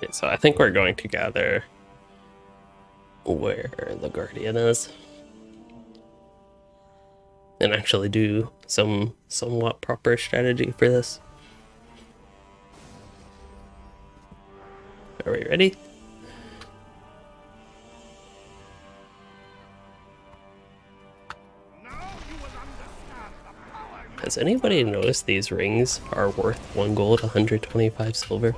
Okay, so I think we're going to gather where the Guardian is. And actually do some somewhat proper strategy for this. Are we ready? Has anybody noticed these rings are worth 1 gold, 125 silver?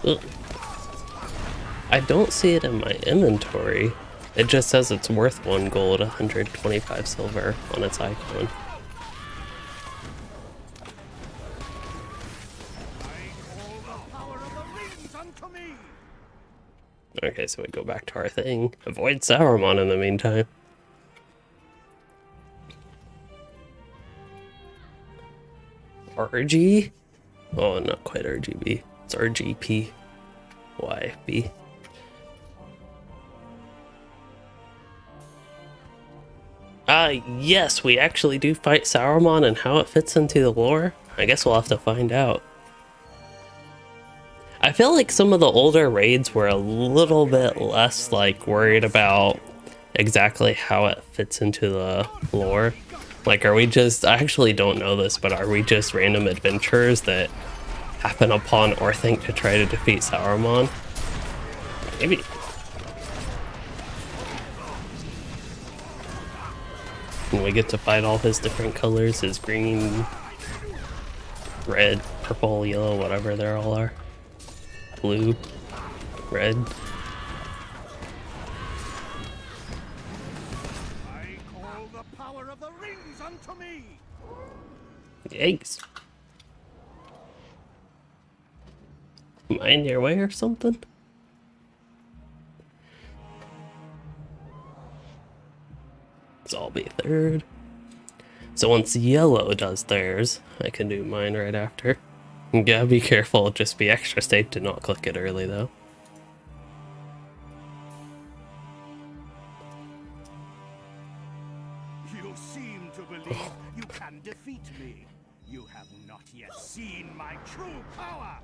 Ugh. I don't see it in my inventory. It just says it's worth 1 gold, 125 silver on its icon. Okay, so we go back to our thing. Avoid Saruman in the meantime. RG? Oh, not quite RGB. It's RGP. YB. Yes, we actually do fight Saruman, and how it fits into the lore, I guess we'll have to find out. I feel like some of the older raids were a little bit less, like, worried about exactly how it fits into the lore. Like, are we just... I actually don't know this, but are we just random adventurers that happen upon Orthanc to try to defeat Saruman? Maybe. And we get to fight all his different colors, his green, red, purple, yellow, whatever they all are. Blue, red. I call the power of the rings unto me. Yikes. Am I in your way or something? So I'll be third. So once yellow does theirs, I can do mine right after. You gotta be careful, just be extra safe to not click it early though. You seem to believe you can defeat me. You have not yet seen my true power.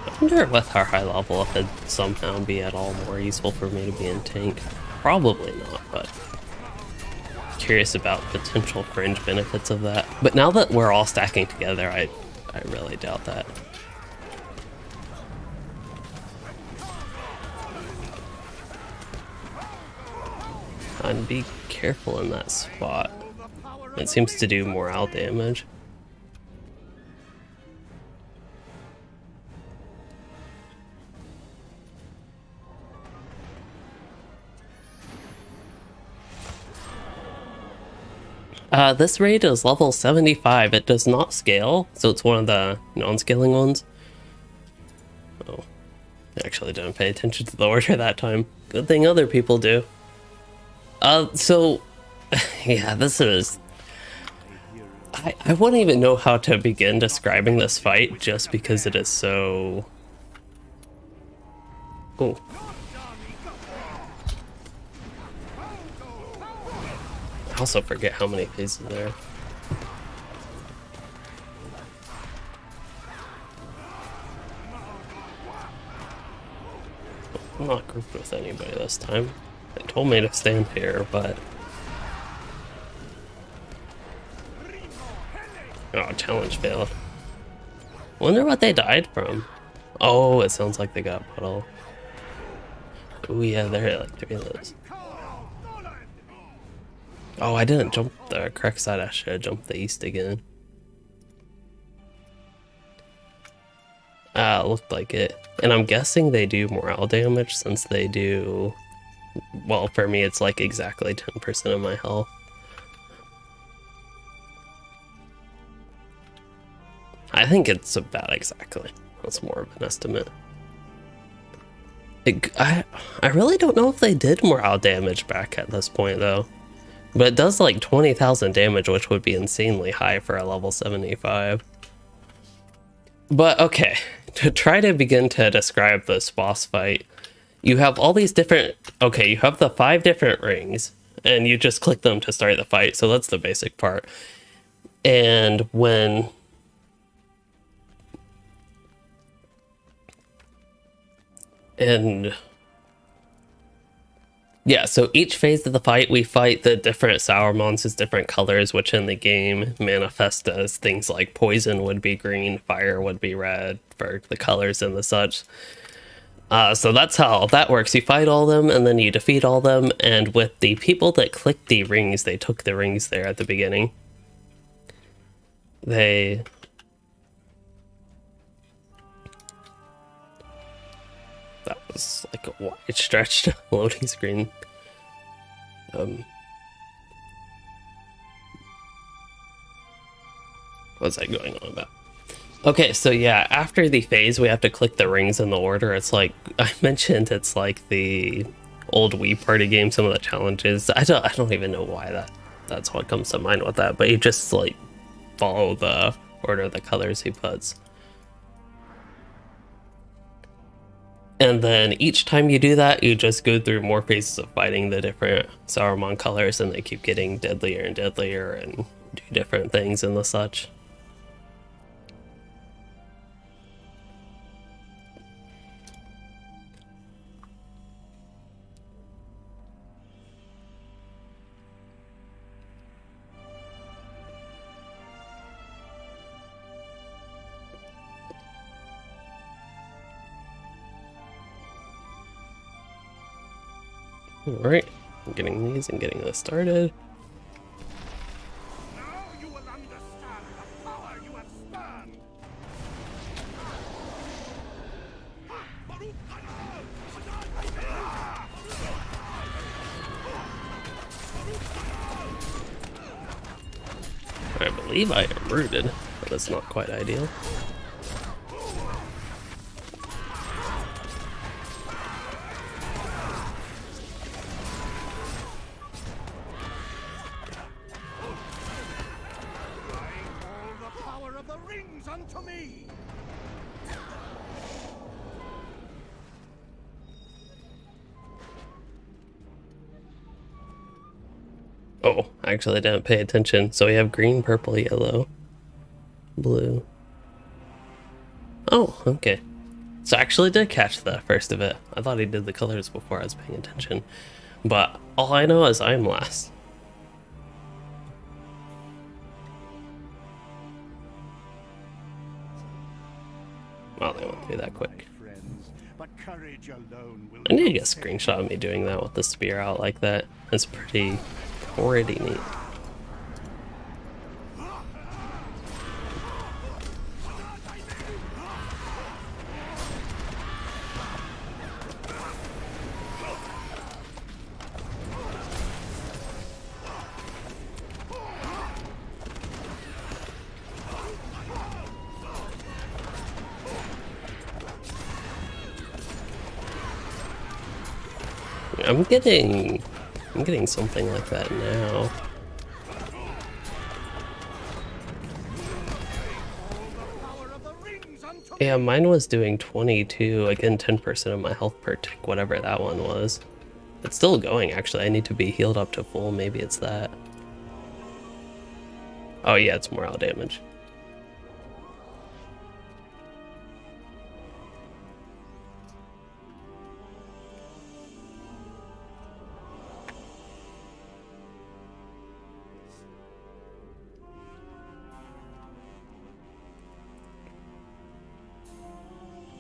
I wonder with our high level if it'd somehow be at all more useful for me to be in tank. Probably not, but curious about potential fringe benefits of that. But now that we're all stacking together, I really doubt that. And be careful in that spot. It seems to do morale damage. This raid is level 75. It does not scale, so it's one of the non-scaling ones. Oh, I actually didn't pay attention to the order that time. Good thing other people do. So, yeah, this is... I wouldn't even know how to begin describing this fight just because it is so... Oh. I also forget how many phases there are. I'm not grouped with anybody this time. They told me to stand here, but... Oh, challenge failed. Wonder what they died from. Oh, it sounds like they got puddle. Oh yeah, they're like 3 of those. Oh, I didn't jump the correct side. I should have jumped the east again. Looked like it. And I'm guessing they do morale damage since they do... Well, for me, it's like exactly 10% of my health. I think it's about exactly. That's more of an estimate. I really don't know if they did morale damage back at this point, though. But it does like 20,000 damage, which would be insanely high for a level 75. But okay, to try to begin to describe this boss fight, you have all these different... Okay, you have the 5 different rings, and you just click them to start the fight, so that's the basic part. And when... And... Yeah, so each phase of the fight, we fight the different Saurumons as different colors, which in the game manifest as things like poison would be green, fire would be red, for the colors and the such. So that's how that works. You fight all them, and then you defeat all them, and with the people that clicked the rings, they took the rings there at the beginning. They... That was like a wide stretched loading screen. What's that going on about? Okay, so yeah, after the phase, we have to click the rings in the order. It's like I mentioned, it's like the old Wii Party game. Some of the challenges, I don't even know why that's what comes to mind with that. But you just like follow the order of the colors he puts. And then each time you do that, you just go through more phases of fighting the different Saruman colors, and they keep getting deadlier and deadlier and do different things and the such. Alright, I'm getting these and getting this started. Now you will understand the power you have spurned. I believe I am rooted, but that's not quite ideal. Unto me. Oh, I actually didn't pay attention. So we have green, purple, yellow, blue. Oh, okay. So I actually did catch the first of it. I thought he did the colors before I was paying attention. But all I know is I'm last. Wow, they went through that quick. I need to get a screenshot of me doing that with the spear out like that. That's pretty neat. I'm getting something like that now. Yeah, mine was doing 22, again 10% of my health per tick, whatever that one was. It's still going, actually. I need to be healed up to full, maybe it's that. Oh yeah, it's morale damage.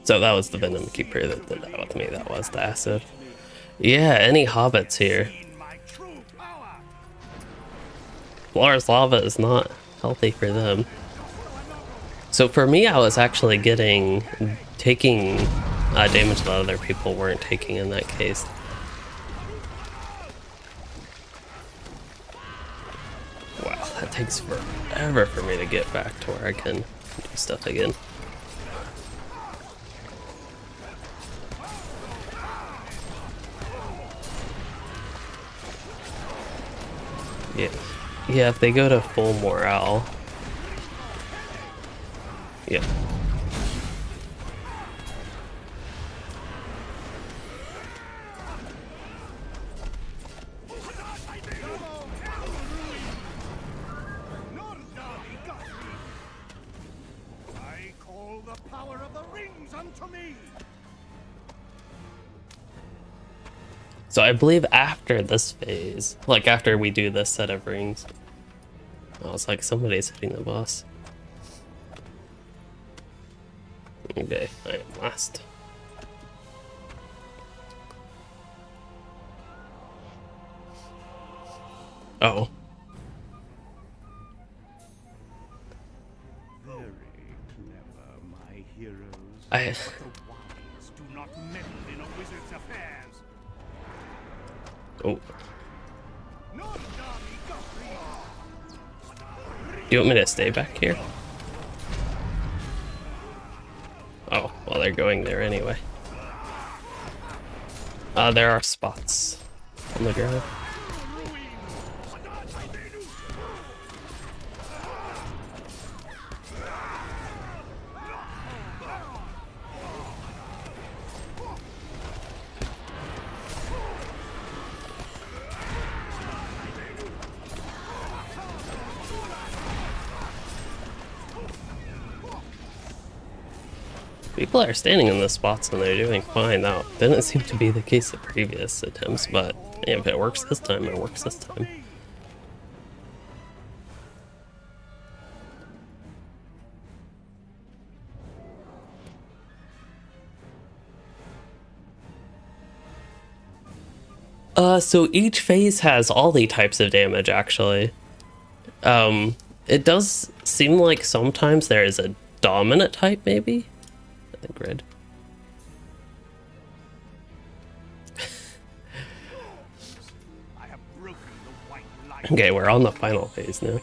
So that was the Venom Keeper that did that with me, that was the acid. Yeah, any hobbits here. Lars lava is not healthy for them. So for me, I was actually taking damage that other people weren't taking in that case. Wow, that takes forever for me to get back to where I can do stuff again. Yeah, if they go to full morale. Yeah. I call the power of the rings unto me. So I believe after this phase, like after we do this set of rings, I was like, somebody's hitting the boss. Okay, I am last. Oh. Very clever, my heroes. I... But the wise do not meddle in a wizard's affairs. Oh. Do you want me to stay back here? Oh, well, they're going there anyway. There are spots on the ground. People are standing in the spots and they're doing fine. Now, didn't seem to be the case at previous attempts, but if it works this time, it works this time. So each phase has all the types of damage, actually. It does seem like sometimes there is a dominant type, maybe? The grid. Okay, we're on the final phase now.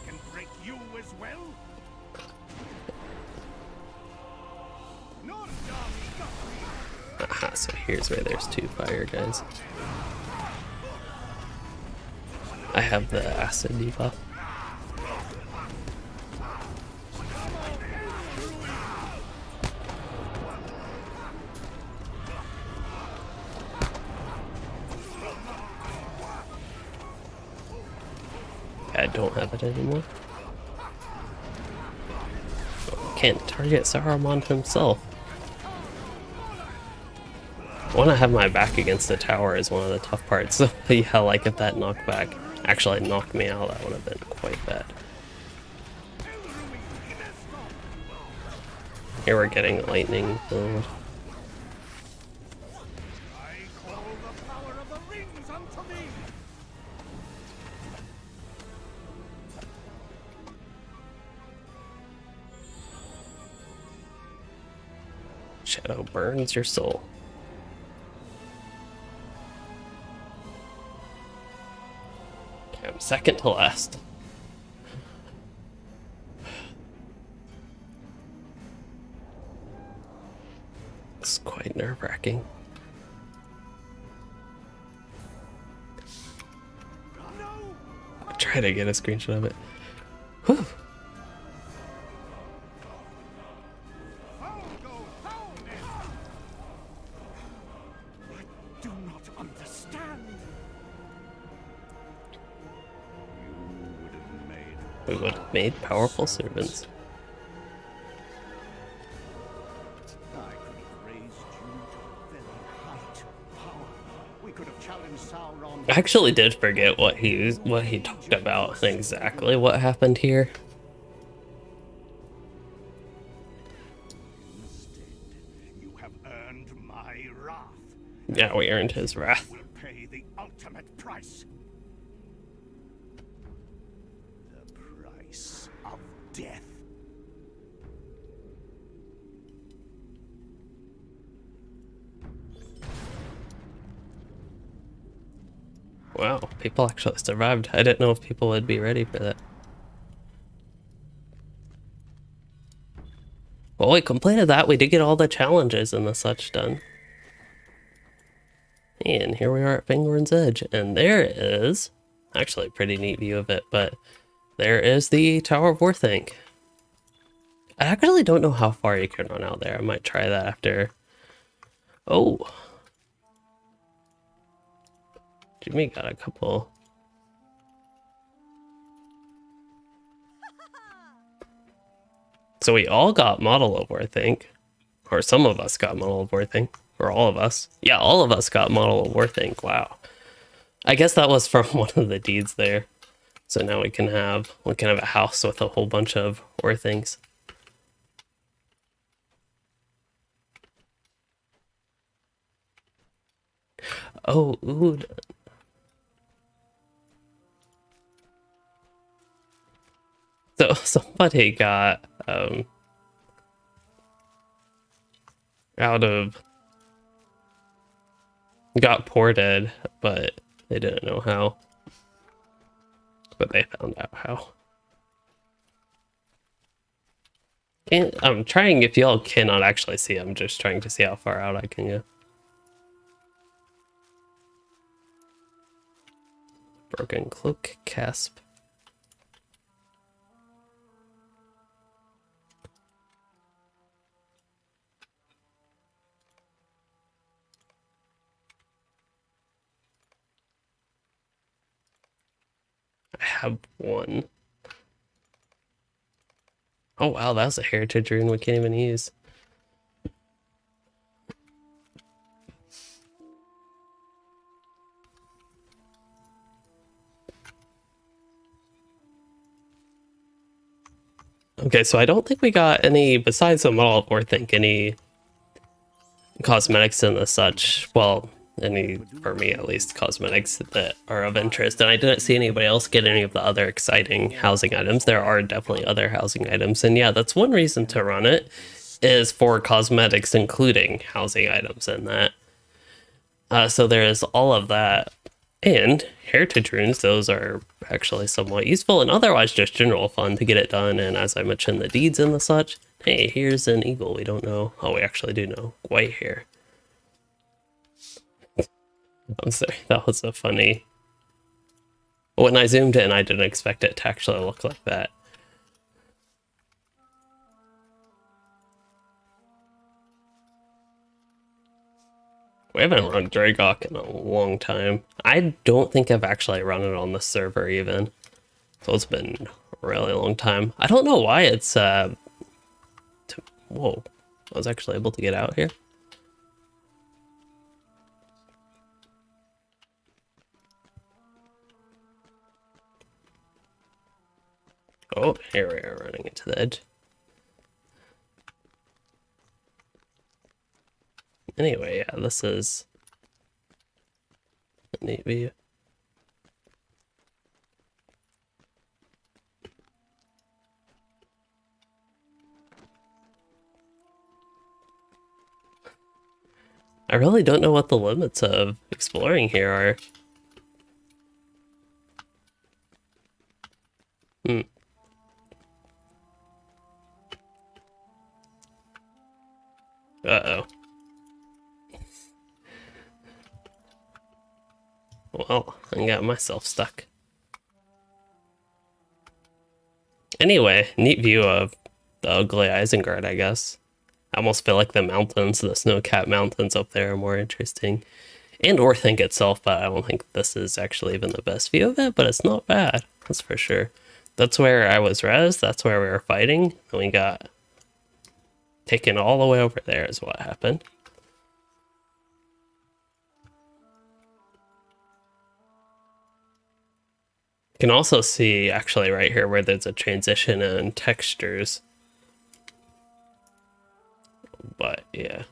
Aha, so here's where there's two fire guys. I have the acid debuff. I don't have it anymore. Can't target Saruman himself. When I have my back against the tower is one of the tough parts. So yeah, like if that knockback actually knocked me out, that would have been quite bad. Here we're getting lightning build. Shadow burns your soul. Okay, I'm second to last. It's quite nerve-wracking. try to get a screenshot of it. Whew. I do not understand. We would have made powerful servants. I could have raised you to a very height of power. We could have challenged Sauron. I actually did forget what he talked about and exactly what happened here. Instead, you have earned my wrath. Yeah, we earned his wrath. Will pay the ultimate price. The price of death. Wow, people actually survived. I didn't know if people would be ready for that. Well, we completed that. We did get all the challenges and the such done. And here we are at Fangorn's Edge. And there is... Actually, a pretty neat view of it, but... There is the Tower of Orthanc. I actually don't know how far you can run out there. I might try that after... Oh! Jimmy got a couple... So we all got Model of Orthanc. Or some of us got Model of Orthanc. Or all of us. Yeah, all of us got Model of Orthanc. Wow. I guess that was from one of the deeds there. So now we can have a house with a whole bunch of Orthancs. Oh, ooh. So somebody got got ported, but they didn't know how. But they found out how. And I'm trying, if y'all cannot actually see, I'm just trying to see how far out I can go. Broken cloak casp. I have one. Oh wow, that was a heritage rune we can't even use. Okay, so I don't think we got any, besides the Model of Orthanc, any cosmetics and the such. Well, any, for me at least, cosmetics that are of interest. And I didn't see anybody else get any of the other exciting housing items. There are definitely other housing items. And yeah, that's one reason to run it, is for cosmetics, including housing items in that. So there is all of that. And heritage runes, those are actually somewhat useful, and otherwise just general fun to get it done. And as I mentioned, the deeds and the such. Hey, here's an eagle. We don't know. Oh, we actually do know. White hair. I'm sorry, that was a funny... When I zoomed in, I didn't expect it to actually look like that. We haven't run Dragok in a long time. I don't think I've actually run it on the server even. So it's been a really long time. I don't know why it's, whoa. I was actually able to get out here. Oh, here we are running into the edge. Anyway, yeah, this is a neat view. I really don't know what the limits of exploring here are. Uh-oh. Well, I got myself stuck. Anyway, neat view of the ugly Isengard, I guess. I almost feel like the mountains, the snow-capped mountains up there are more interesting. And Orthanc itself, but I don't think this is actually even the best view of it, but it's not bad, that's for sure. That's where I was res, that's where we were fighting, and we got taken all the way over there is what happened. You can also see, actually, right here where there's a transition in textures. But, yeah.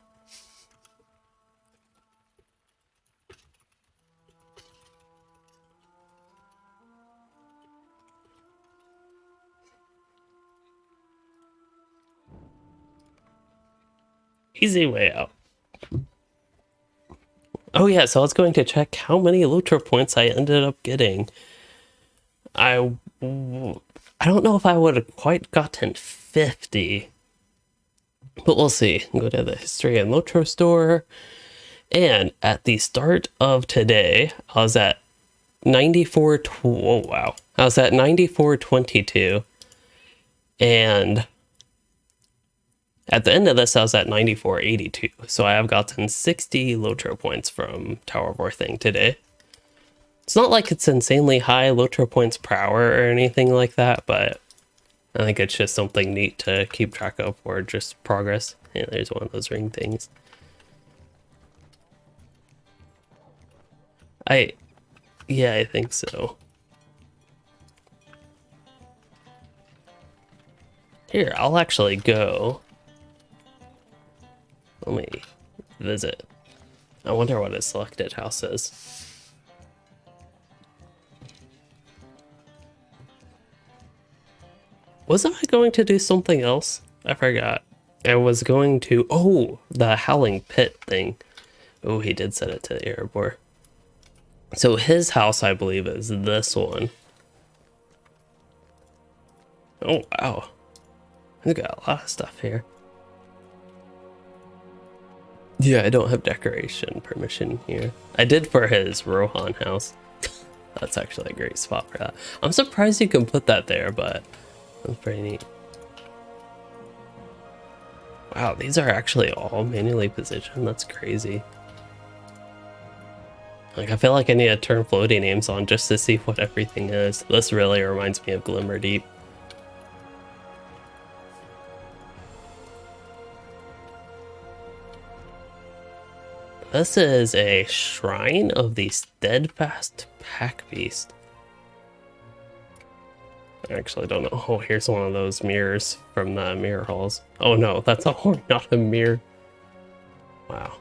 Easy way out. Oh yeah, so I was going to check how many Lotro points I ended up getting. I don't know if I would have quite gotten 50, but we'll see. Go to the history and Lotro store, and at the start of today, I was at 94. Oh wow, I was at 94.22, and at the end of this, I was at 94.82. So I have gotten 60 Lotro points from Tower of Orthanc today. It's not like it's insanely high Lotro points per hour or anything like that, but I think it's just something neat to keep track of for just progress. Yeah, there's one of those ring things. Yeah, I think so. Here, I'll actually go. Let me visit. I wonder what his selected house is. Wasn't I going to do something else? I forgot. I was going to... Oh, the Howling Pit thing. Oh, he did set it to the Erebor. So his house, I believe, is this one. Oh, wow. He's got a lot of stuff here. Yeah, I don't have decoration permission here. I did for his Rohan house. That's actually a great spot for that. I'm surprised you can put that there, but... That's pretty neat. Wow, these are actually all manually positioned. That's crazy. Like, I feel like I need to turn floating names on just to see what everything is. This really reminds me of Glimmerdeep. This is a Shrine of the Steadfast Pack Beast. I actually don't know. Oh, here's one of those mirrors from the mirror halls. Oh no, that's a horn, not a mirror. Wow.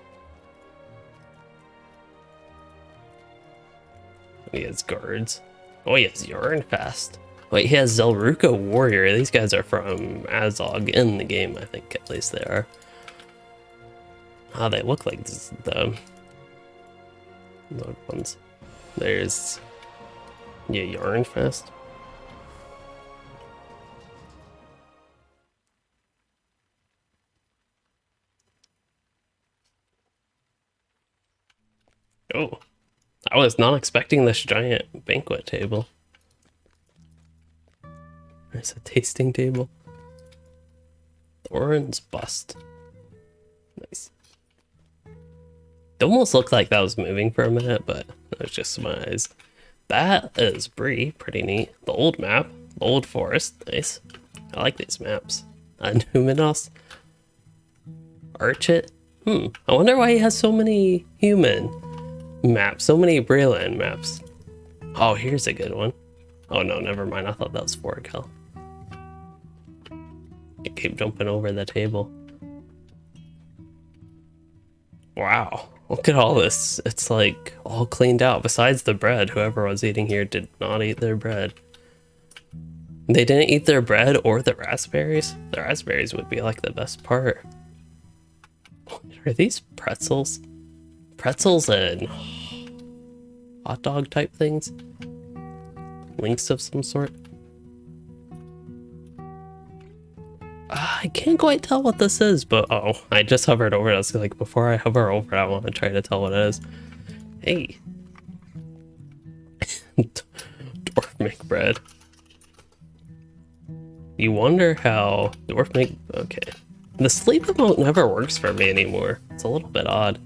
He has guards. Oh, he has Yarnfast. Wait, he has Zelruka Warrior. These guys are from Azog in the game, I think. At least they are. Ah, they look like the ones. There's... Yeah, Yarnfest. Oh, I was not expecting this giant banquet table. There's a tasting table. Thorin's bust. Nice. It almost looked like that was moving for a minute, but that was just my eyes. That is Bree, pretty neat. The old map, the old forest, nice. I like these maps. Numinos. Archit. I wonder why he has so many human maps, so many Breland maps. Oh, here's a good one. Oh no, never mind. I thought that was Forkel. I keep jumping over the table. Wow, look at all this. It's like all cleaned out. Besides the bread, whoever was eating here did not eat their bread. They didn't eat their bread or the raspberries. The raspberries would be like the best part. Are these pretzels? Pretzels and hot dog type things? Links of some sort? I can't quite tell what this is, but oh, I just hovered over it. I was like, before I hover over it, I want to try to tell what it is. Hey. Dwarf make bread. You wonder how dwarf make... Okay. The sleep emote never works for me anymore. It's a little bit odd.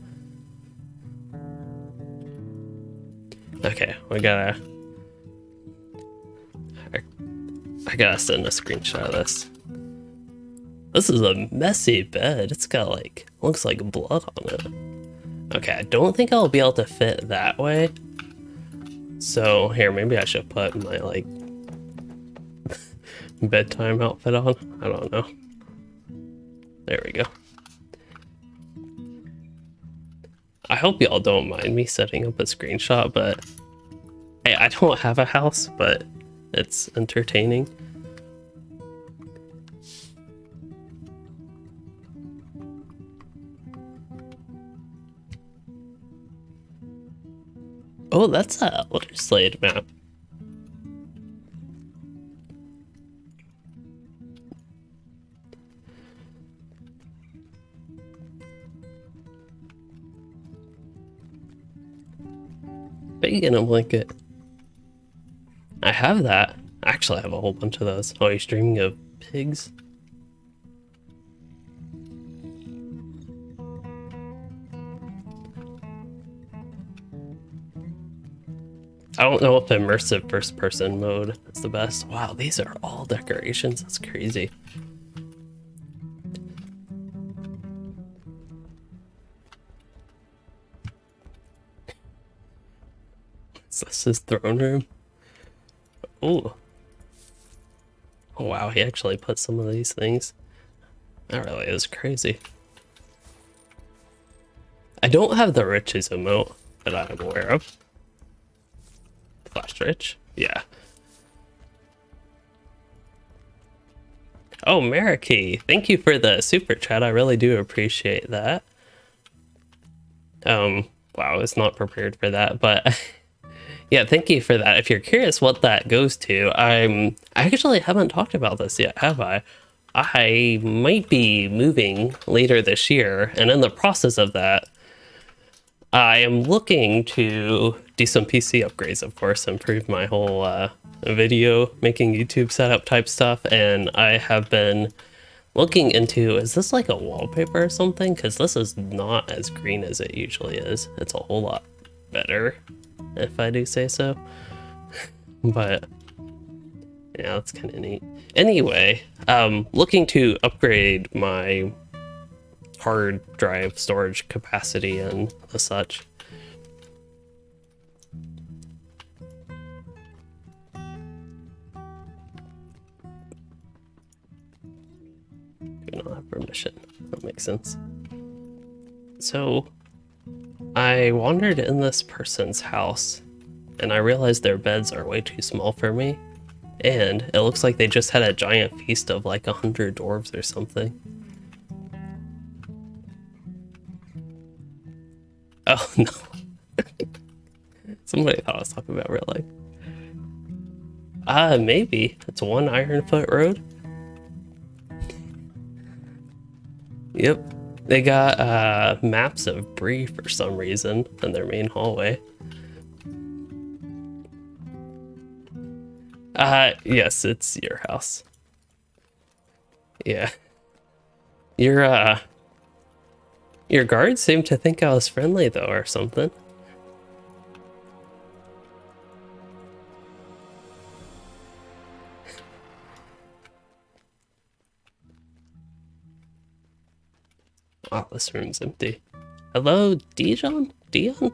Okay, we gotta... I gotta send a screenshot of this. This is a messy bed. It's got like... looks like blood on it. Okay, I don't think I'll be able to fit that way. So, here, maybe I should put my, like... bedtime outfit on. I don't know. There we go. I hope y'all don't mind me setting up a screenshot, but hey, I don't have a house, but it's entertaining. Oh, that's a Elder Slade map. Bacon a blanket. I have that. Actually, I have a whole bunch of those. Oh, you're streaming of pigs? I don't know if immersive first person mode is the best. Wow, these are all decorations. That's crazy. Is this his throne room? Ooh. Oh wow, he actually put some of these things. That really is crazy. I don't have the riches emote that I'm aware of. Flash rich? Yeah. Oh, Mariki, thank you for the super chat. I really do appreciate that. Wow, I was not prepared for that, but yeah, thank you for that. If you're curious what that goes to, I actually haven't talked about this yet, have I? I might be moving later this year, and in the process of that, I am looking to do some PC upgrades, of course, improve my whole video making YouTube setup type stuff, and I have been looking into, is this like a wallpaper or something? Because this is not as green as it usually is. It's a whole lot better, if I do say so. But yeah, that's kind of neat. Anyway, looking to upgrade my hard drive storage capacity and the such. Do not have permission. That makes sense. So I wandered in this person's house and I realized their beds are way too small for me, and it looks like they just had a giant feast of like 100 dwarves or something. Oh no. Somebody thought I was talking about real life. Maybe. It's one Ironfoot Road. Yep. They got maps of Bree for some reason in their main hallway. Yes, it's your house. Yeah. Your guards seem to think I was friendly though, or something. Wow, this room's empty. Hello, Dijon? Dion?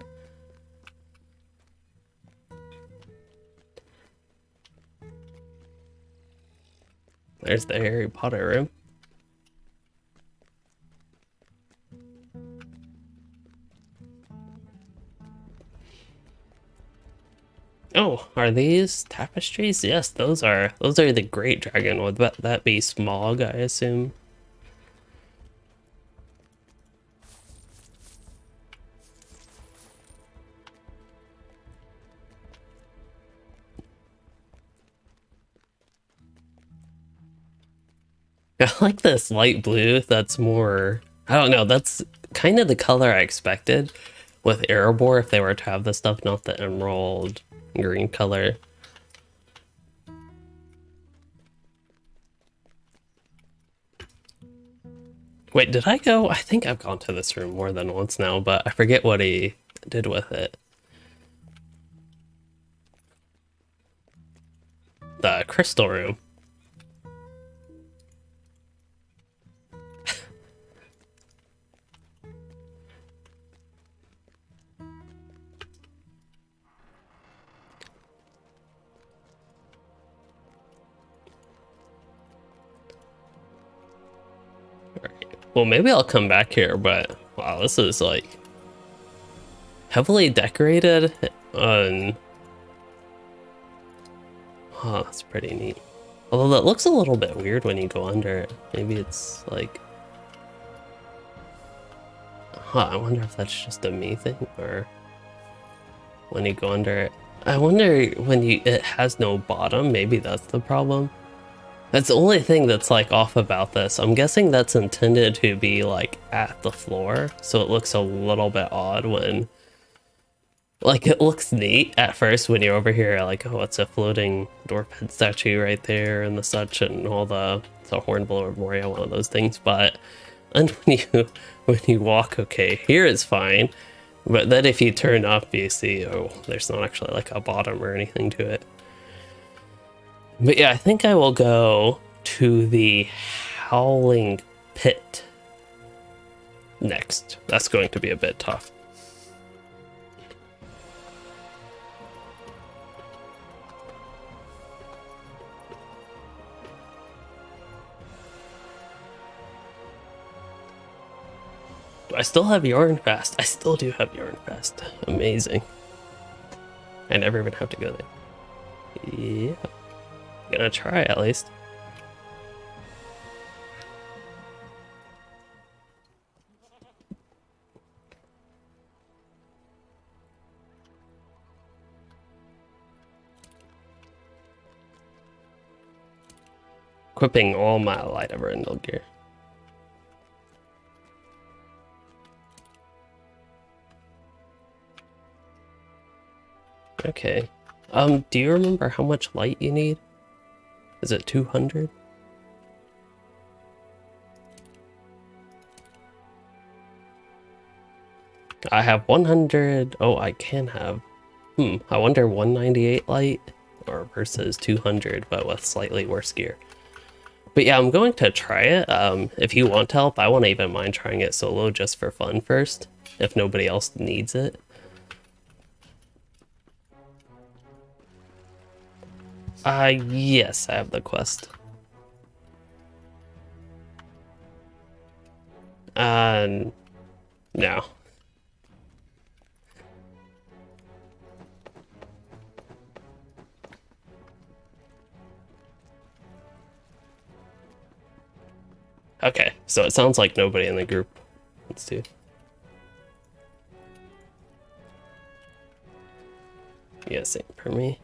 There's the Harry Potter room. Oh, are these tapestries? Yes, those are the Great Dragon. Would that be Smaug, I assume? I like this light blue. That's more, I don't know, that's kind of the color I expected with Erebor if they were to have this stuff, not the emerald green color. Wait, did I go? I think I've gone to this room more than once now, but I forget what he did with it. The crystal room. Well, maybe I'll come back here, but wow, this is like heavily decorated and oh, that's pretty neat. Although that looks a little bit weird when you go under it. Maybe it's like, huh, I wonder if that's just a me thing or when you go under it. I wonder when it has no bottom, maybe that's the problem. That's the only thing that's like off about this. I'm guessing that's intended to be like at the floor, so it looks a little bit odd when, like, it looks neat at first when you're over here, like, oh, it's a floating dwarf statue right there and the such and all it's a hornblower of Moria, one of those things. But and when you walk, okay, here it's fine, but then if you turn up, you see, oh, there's not actually like a bottom or anything to it. But yeah, I think I will go to the Howling Pit next. That's going to be a bit tough. Do I still have Yarnfast? I still do have Yarnfast. Amazing. I never even have to go there. Yeah. Gonna try at least. Equipping all my light of Rendell gear. Okay. Do you remember how much light you need? Is it 200? I have 100. Oh, I can have. I wonder 198 light or versus 200, but with slightly worse gear. But yeah, I'm going to try it. If you want help, I won't even mind trying it solo just for fun first, if nobody else needs it. Yes, I have the quest. No. Okay, so it sounds like nobody in the group wants to. Yeah, same for me.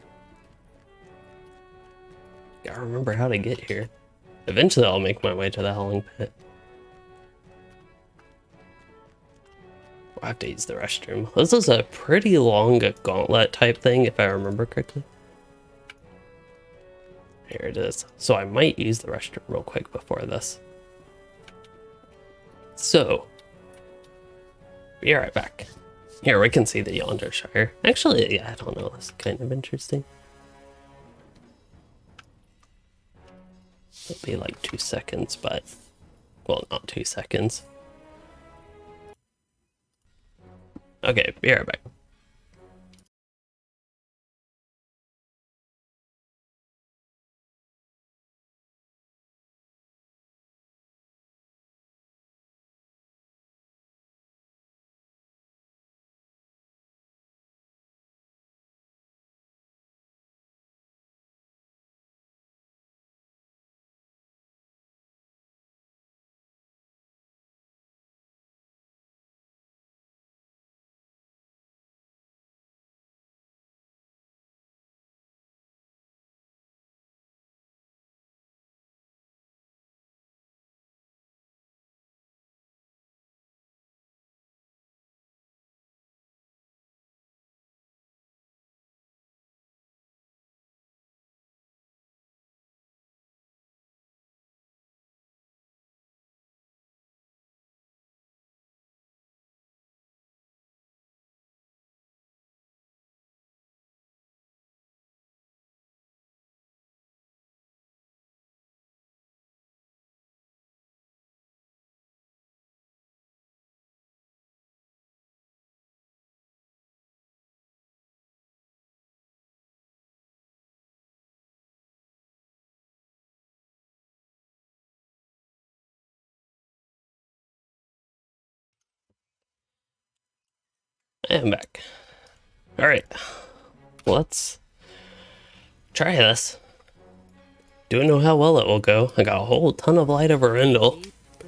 Gotta remember how to get here. Eventually I'll make my way to the Howling Pit. I'll have to use the restroom. This is a pretty long gauntlet type thing, if I remember correctly. Here it is. So I might use the restroom real quick before this. So, be right back. Here, we can see the Yonder Shire. Actually, yeah, I don't know. This is kind of interesting. It'll be like 2 seconds, but... well, not 2 seconds. Okay, be right back. And back. Alright. Let's try this. Don't know how well it will go. I got a whole ton of light over Rendell.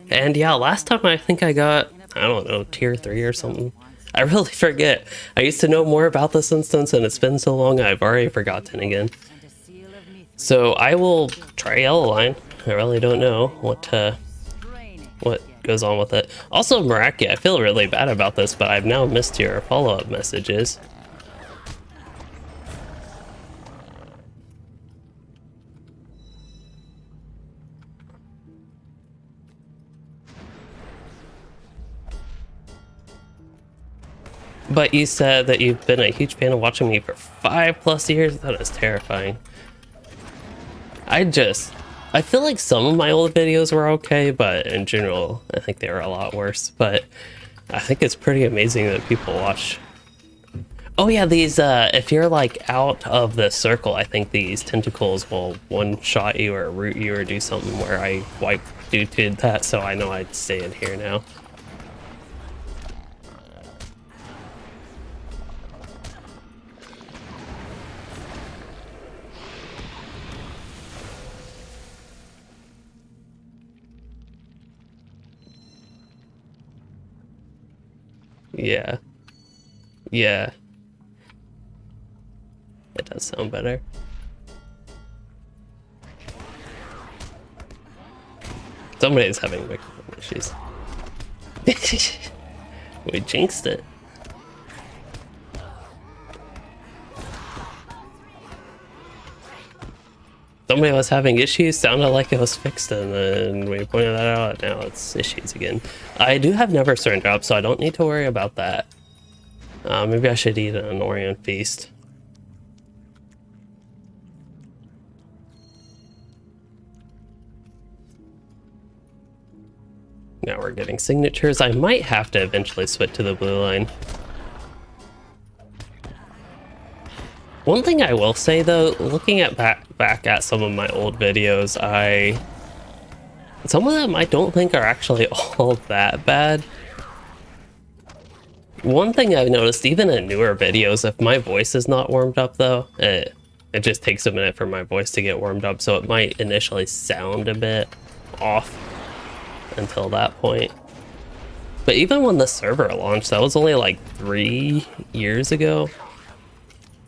And yeah, last time I think I got, I don't know, tier 3 or something. I really forget. I used to know more about this instance and it's been so long I've already forgotten again. So I will try Yellow Line. I really don't know what goes on with it. Also, Maraki, I feel really bad about this, but I've now missed your follow-up messages. But you said that you've been a huge fan of watching me for 5+ years? That is terrifying. I feel like some of my old videos were okay, but in general, I think they were a lot worse. But I think it's pretty amazing that people watch. Oh yeah, these, if you're like out of the circle, I think these tentacles will one-shot you or root you or do something where I did that, so I know I'd stay in here now. Yeah. Yeah. It does sound better. Somebody's having microphone issues. We jinxed it. Somebody was having issues, sounded like it was fixed, and then we pointed that out, now it's issues again. I do have Never Surrender up, so I don't need to worry about that. Maybe I should eat an Orient Feast. Now we're getting signatures. I might have to eventually switch to the blue line. One thing I will say though, looking at back at some of my old videos, some of them I don't think are actually all that bad. One thing I've noticed, even in newer videos, if my voice is not warmed up though, it just takes a minute for my voice to get warmed up, so it might initially sound a bit off until that point. But even when the server launched, that was only like 3 years ago.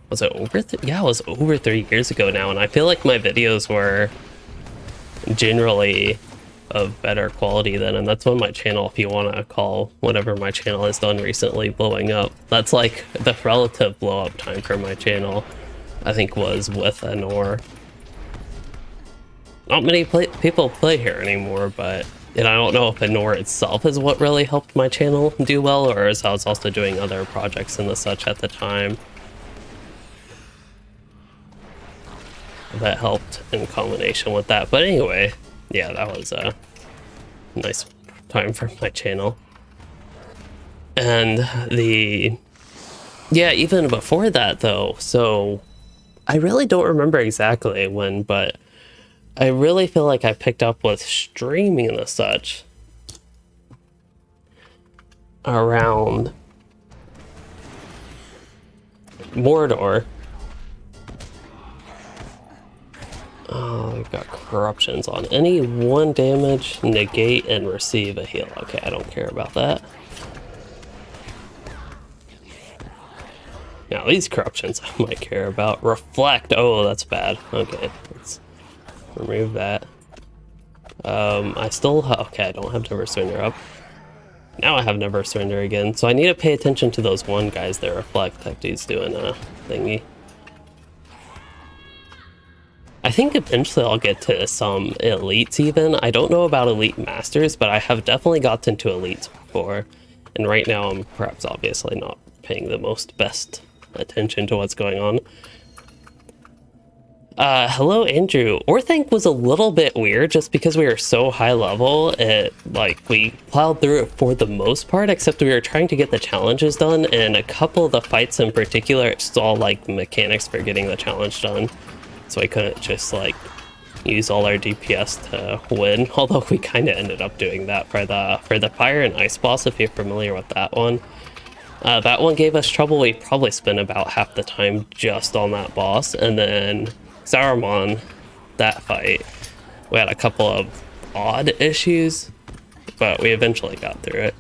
Was it over? Yeah, it was over 3 years ago now, and I feel like my videos were generally of better quality then, and that's when my channel, if you want to call whatever my channel has done recently blowing up, that's like the relative blow up time for my channel, I think, was with Anor. Not many people play here anymore, but and I don't know if Anor itself is what really helped my channel do well, or as I was also doing other projects and the such at the time that helped in combination with that. But anyway, yeah, that was a nice time for my channel. And yeah, even before that though, so I really don't remember exactly when, but I really feel like I picked up with streaming and the such around Mordor. Oh, we've got corruptions on. Any 1 damage, negate, and receive a heal. Okay, I don't care about that. Now, these corruptions I might care about. Reflect. Oh, that's bad. Okay, let's remove that. I still okay, I don't have Never Surrender up. Now I have Never Surrender again. So I need to pay attention to those one guys that reflect. That dude's doing a thingy. I think eventually I'll get to some elites even. I don't know about elite masters, but I have definitely gotten to elites before. And right now I'm perhaps obviously not paying the best attention to what's going on. Hello Andrew. Orthanc was a little bit weird just because we were so high level. We plowed through it for the most part, except we were trying to get the challenges done, and a couple of the fights in particular, it's all like mechanics for getting the challenge done. So I couldn't just like use all our DPS to win, although we kind of ended up doing that for the fire and ice boss, if you're familiar with that one. That one gave us trouble. We probably spent about half the time just on that boss, and then Saruman, that fight, we had a couple of odd issues, but we eventually got through it.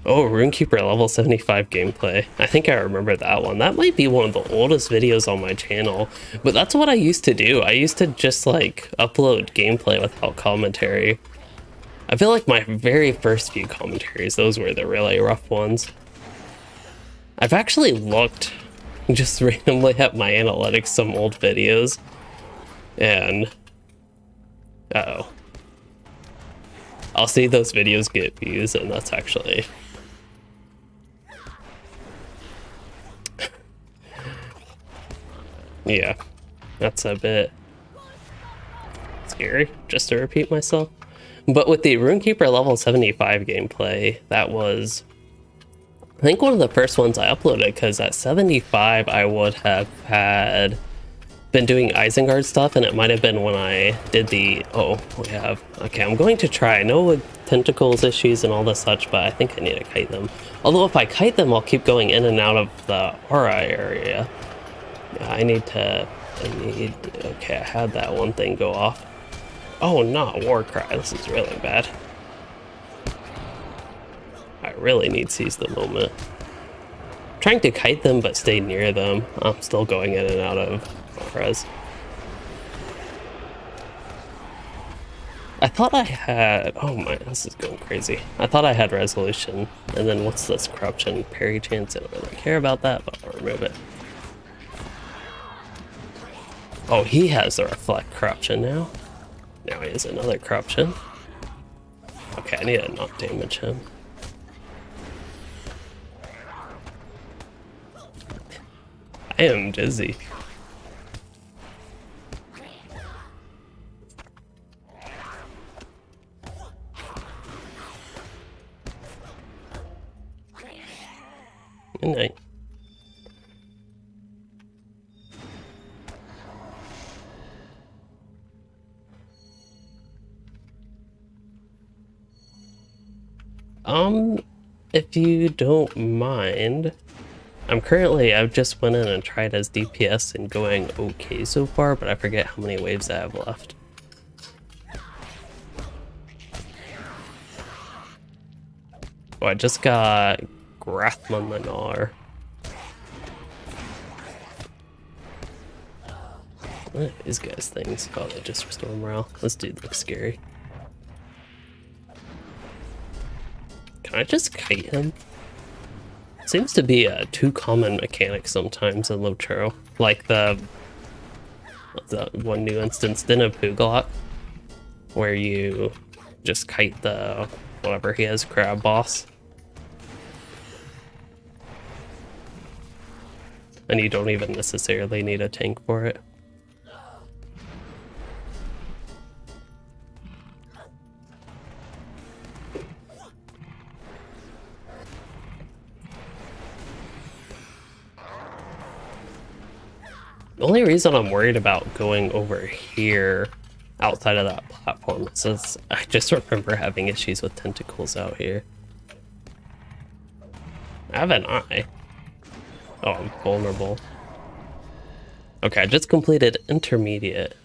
Oh, Runekeeper level 75 gameplay. I think I remember that one. That might be one of the oldest videos on my channel, but that's what I used to do. I used to just like upload gameplay without commentary. I feel like my very first few commentaries, those were the really rough ones. I've actually looked just randomly at my analytics, some old videos, and uh-oh. I'll see those videos get views, and that's actually... yeah, that's a bit scary, just to repeat myself. But with the Runekeeper level 75 gameplay, that was, I think, one of the first ones I uploaded, because at 75 I would have had been doing Isengard stuff, and it might have been when I did the, okay, I'm going to try. I know with tentacles issues and all this such, but I think I need to kite them. Although if I kite them, I'll keep going in and out of the aura area. Yeah, okay, I had that one thing go off. Oh, not Warcry. This is really bad. I really need Seize the Moment. I'm trying to kite them, but stay near them. I'm still going in and out of auras. I thought I had... oh my, this is going crazy. I thought I had Resolution. And then what's this? Corruption, Parry Chance. I don't really care about that, but I'll remove it. Oh, he has the Reflect Corruption now. Now he has another Corruption. Okay, I need to not damage him. I am dizzy. Good night. If you don't mind, I've just went in and tried as DPS and going okay so far, but I forget how many waves I have left. Oh, I just got Grathman the Gnawer. What are these guys' things? Oh, they just restore morale. This dude looks scary. Can I just kite him? Seems to be a too common mechanic sometimes in Lotro. Like the one new instance, Den of Pugalok, where you just kite the whatever he has, crab boss. And you don't even necessarily need a tank for it. The only reason I'm worried about going over here outside of that platform is I just remember having issues with tentacles out here. Haven't I? Oh, I'm vulnerable. Okay, I just completed intermediate.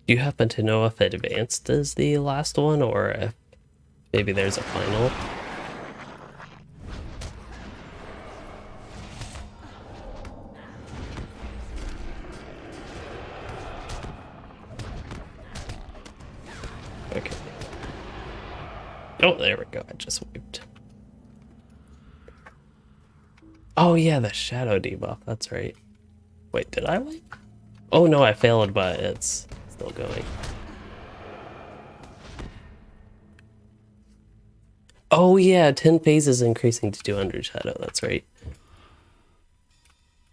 Do you happen to know if advanced is the last one, or if maybe there's a final? Okay. Oh, there we go. I just wiped. Oh yeah, the shadow debuff. That's right. Wait, did I wipe? Oh no, I failed, but it's still going. Oh yeah, 10 phases increasing to 200 shadow. That's right.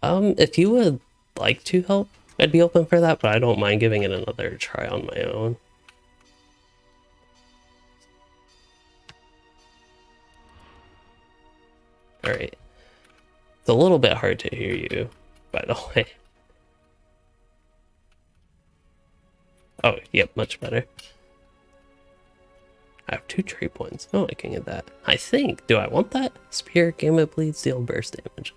If you would like to help, I'd be open for that, but I don't mind giving it another try on my own. Alright. It's a little bit hard to hear you, by the way. Oh, yep, much better. I have 2 trade points. Oh, I can get that. I think. Do I want that? Spear, Gambit Bleed, deal burst damage.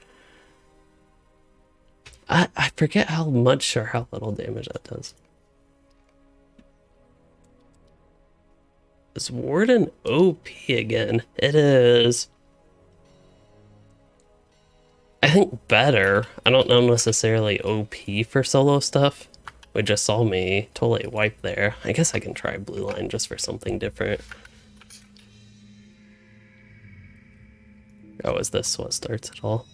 I forget how much or how little damage that does. Is Warden OP again? It is. I think better. I don't know necessarily OP for solo stuff. We just saw me totally wipe there. I guess I can try blue line just for something different. Oh, is this what starts it all?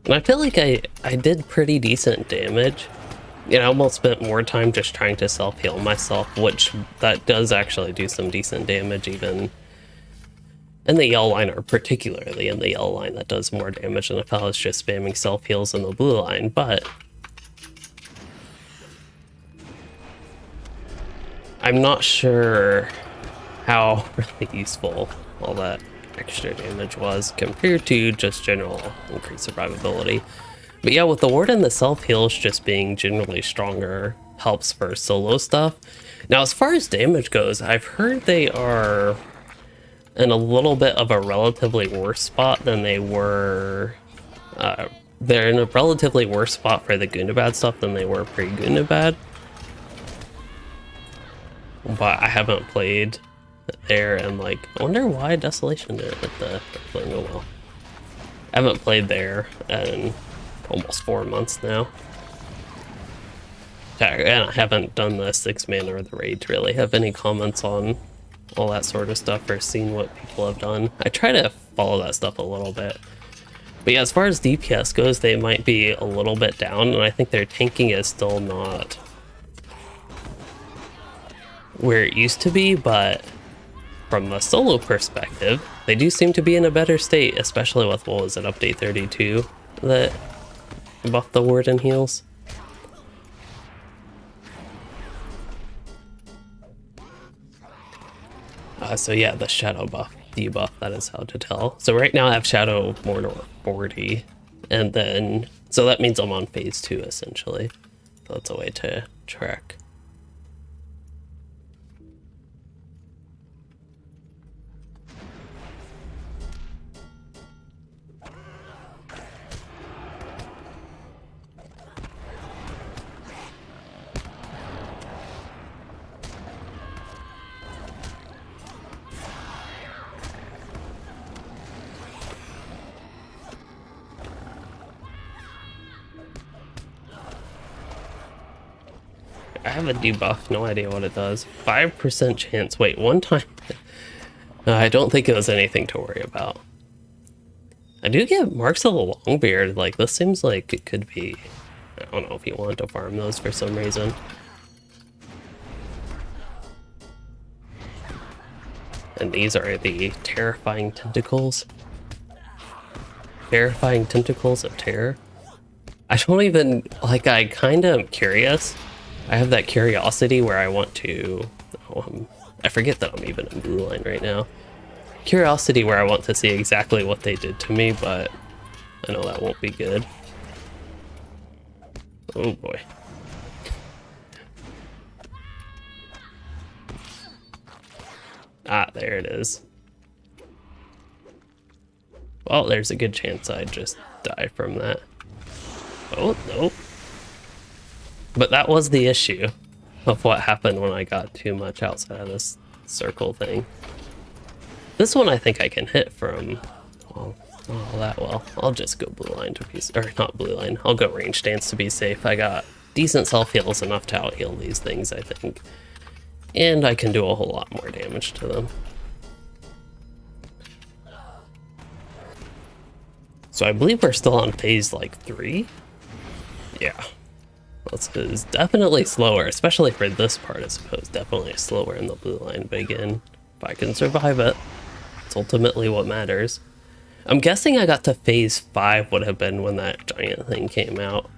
And I feel like I did pretty decent damage. You know, I almost spent more time just trying to self-heal myself, which that does actually do some decent damage even in the yellow line, or particularly in the yellow line, that does more damage than if I was just spamming self-heals in the blue line, but I'm not sure how really useful all that extra damage was compared to just general increased survivability. But yeah, with the Warden, the self-heals just being generally stronger helps for solo stuff. Now, as far as damage goes, I've heard they are in a little bit of a relatively worse spot than they were. They're in a relatively worse spot for the Gundabad stuff than they were pre-Gundabad. But I haven't played there, and like, I wonder why Desolation didn't hit the thing. Oh well. I haven't played there in almost 4 months now. And I haven't done the 6-man or the raid to really have any comments on all that sort of stuff or seen what people have done. I try to follow that stuff a little bit. But yeah, as far as DPS goes, they might be a little bit down, and I think their tanking is still not where it used to be, but from the solo perspective, they do seem to be in a better state, especially with, what was it, update 32 that buffed the Warden heals. So yeah, the Shadow buff, debuff, that is how to tell. So right now I have Shadow Mordor 40, and then, so that means I'm on phase 2 essentially. So that's a way to track. I have a debuff, no idea what it does. 5% chance. Wait, one time? I don't think it was anything to worry about. I do get Marks of the Longbeard. Like, this seems like it could be... I don't know if you want to farm those for some reason. And these are the terrifying tentacles. Terrifying tentacles of terror. I don't even... Like, I kind of am curious. I have that curiosity where I want to... I forget that I'm even in blue line right now. Curiosity where I want to see exactly what they did to me, but I know that won't be good. Oh boy. Ah, there it is. Well, there's a good chance I'd just die from that. Oh, no. But that was the issue of what happened when I got too much outside of this circle thing. This one I think I can hit from, well, oh, that well. I'll just go blue line to be, or not blue line, I'll go range stance to be safe. I got decent self-heals, enough to out-heal these things, I think. And I can do a whole lot more damage to them. So I believe we're still on phase like 3. Yeah. This is definitely slower, especially for this part, I suppose. Definitely slower in the blue line, but again, if I can survive it, it's ultimately what matters. I'm guessing I got to phase 5 would have been when that giant thing came out.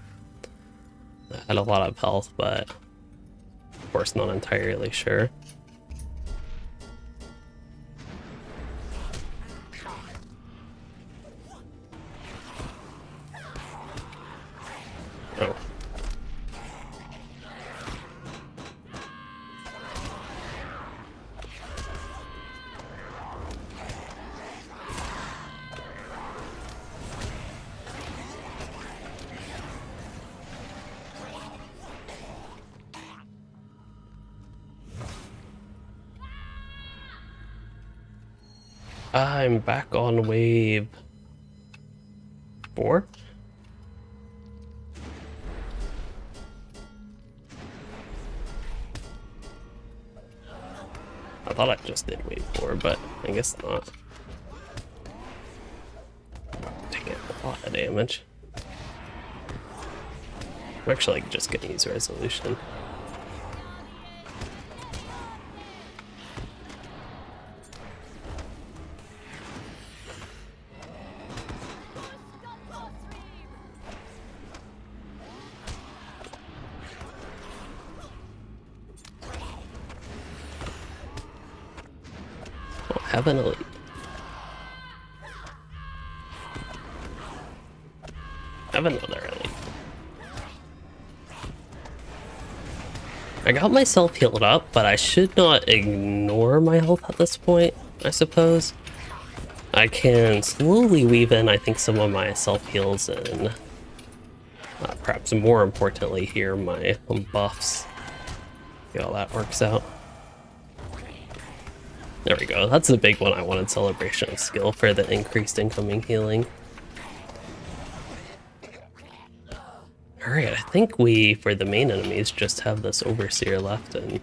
That had a lot of health, but of course not entirely sure. Oh, I'm back on wave 4. I thought I just did wave 4, but I guess not. Taking a lot of damage. I'm actually just gonna use resolution. Oh, have an elite. Have another elite. I got myself healed up, but I should not ignore my health at this point, I suppose. I can slowly weave in, I think, some of my self-heals and perhaps more importantly here, my buffs. See how that works out. There we go, that's the big one I wanted, Celebration of Skill for the increased incoming healing. Alright, I think we, for the main enemies, just have this Overseer left, and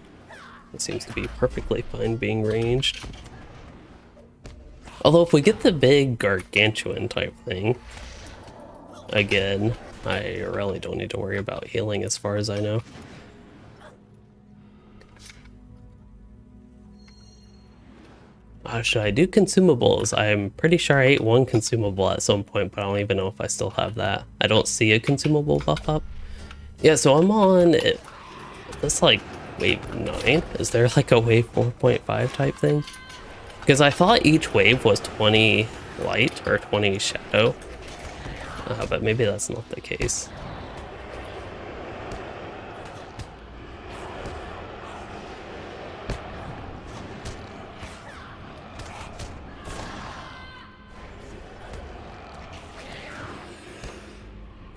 it seems to be perfectly fine being ranged. Although if we get the big Gargantuan type thing, again, I really don't need to worry about healing as far as I know. Should I do consumables? I'm pretty sure I ate one consumable at some point, but I don't even know if I still have that. I don't see a consumable buff up. Yeah, so I'm on it. That's like wave 9. Is there like a wave 4.5 type thing? Because I thought each wave was 20 light or 20 shadow, but maybe that's not the case.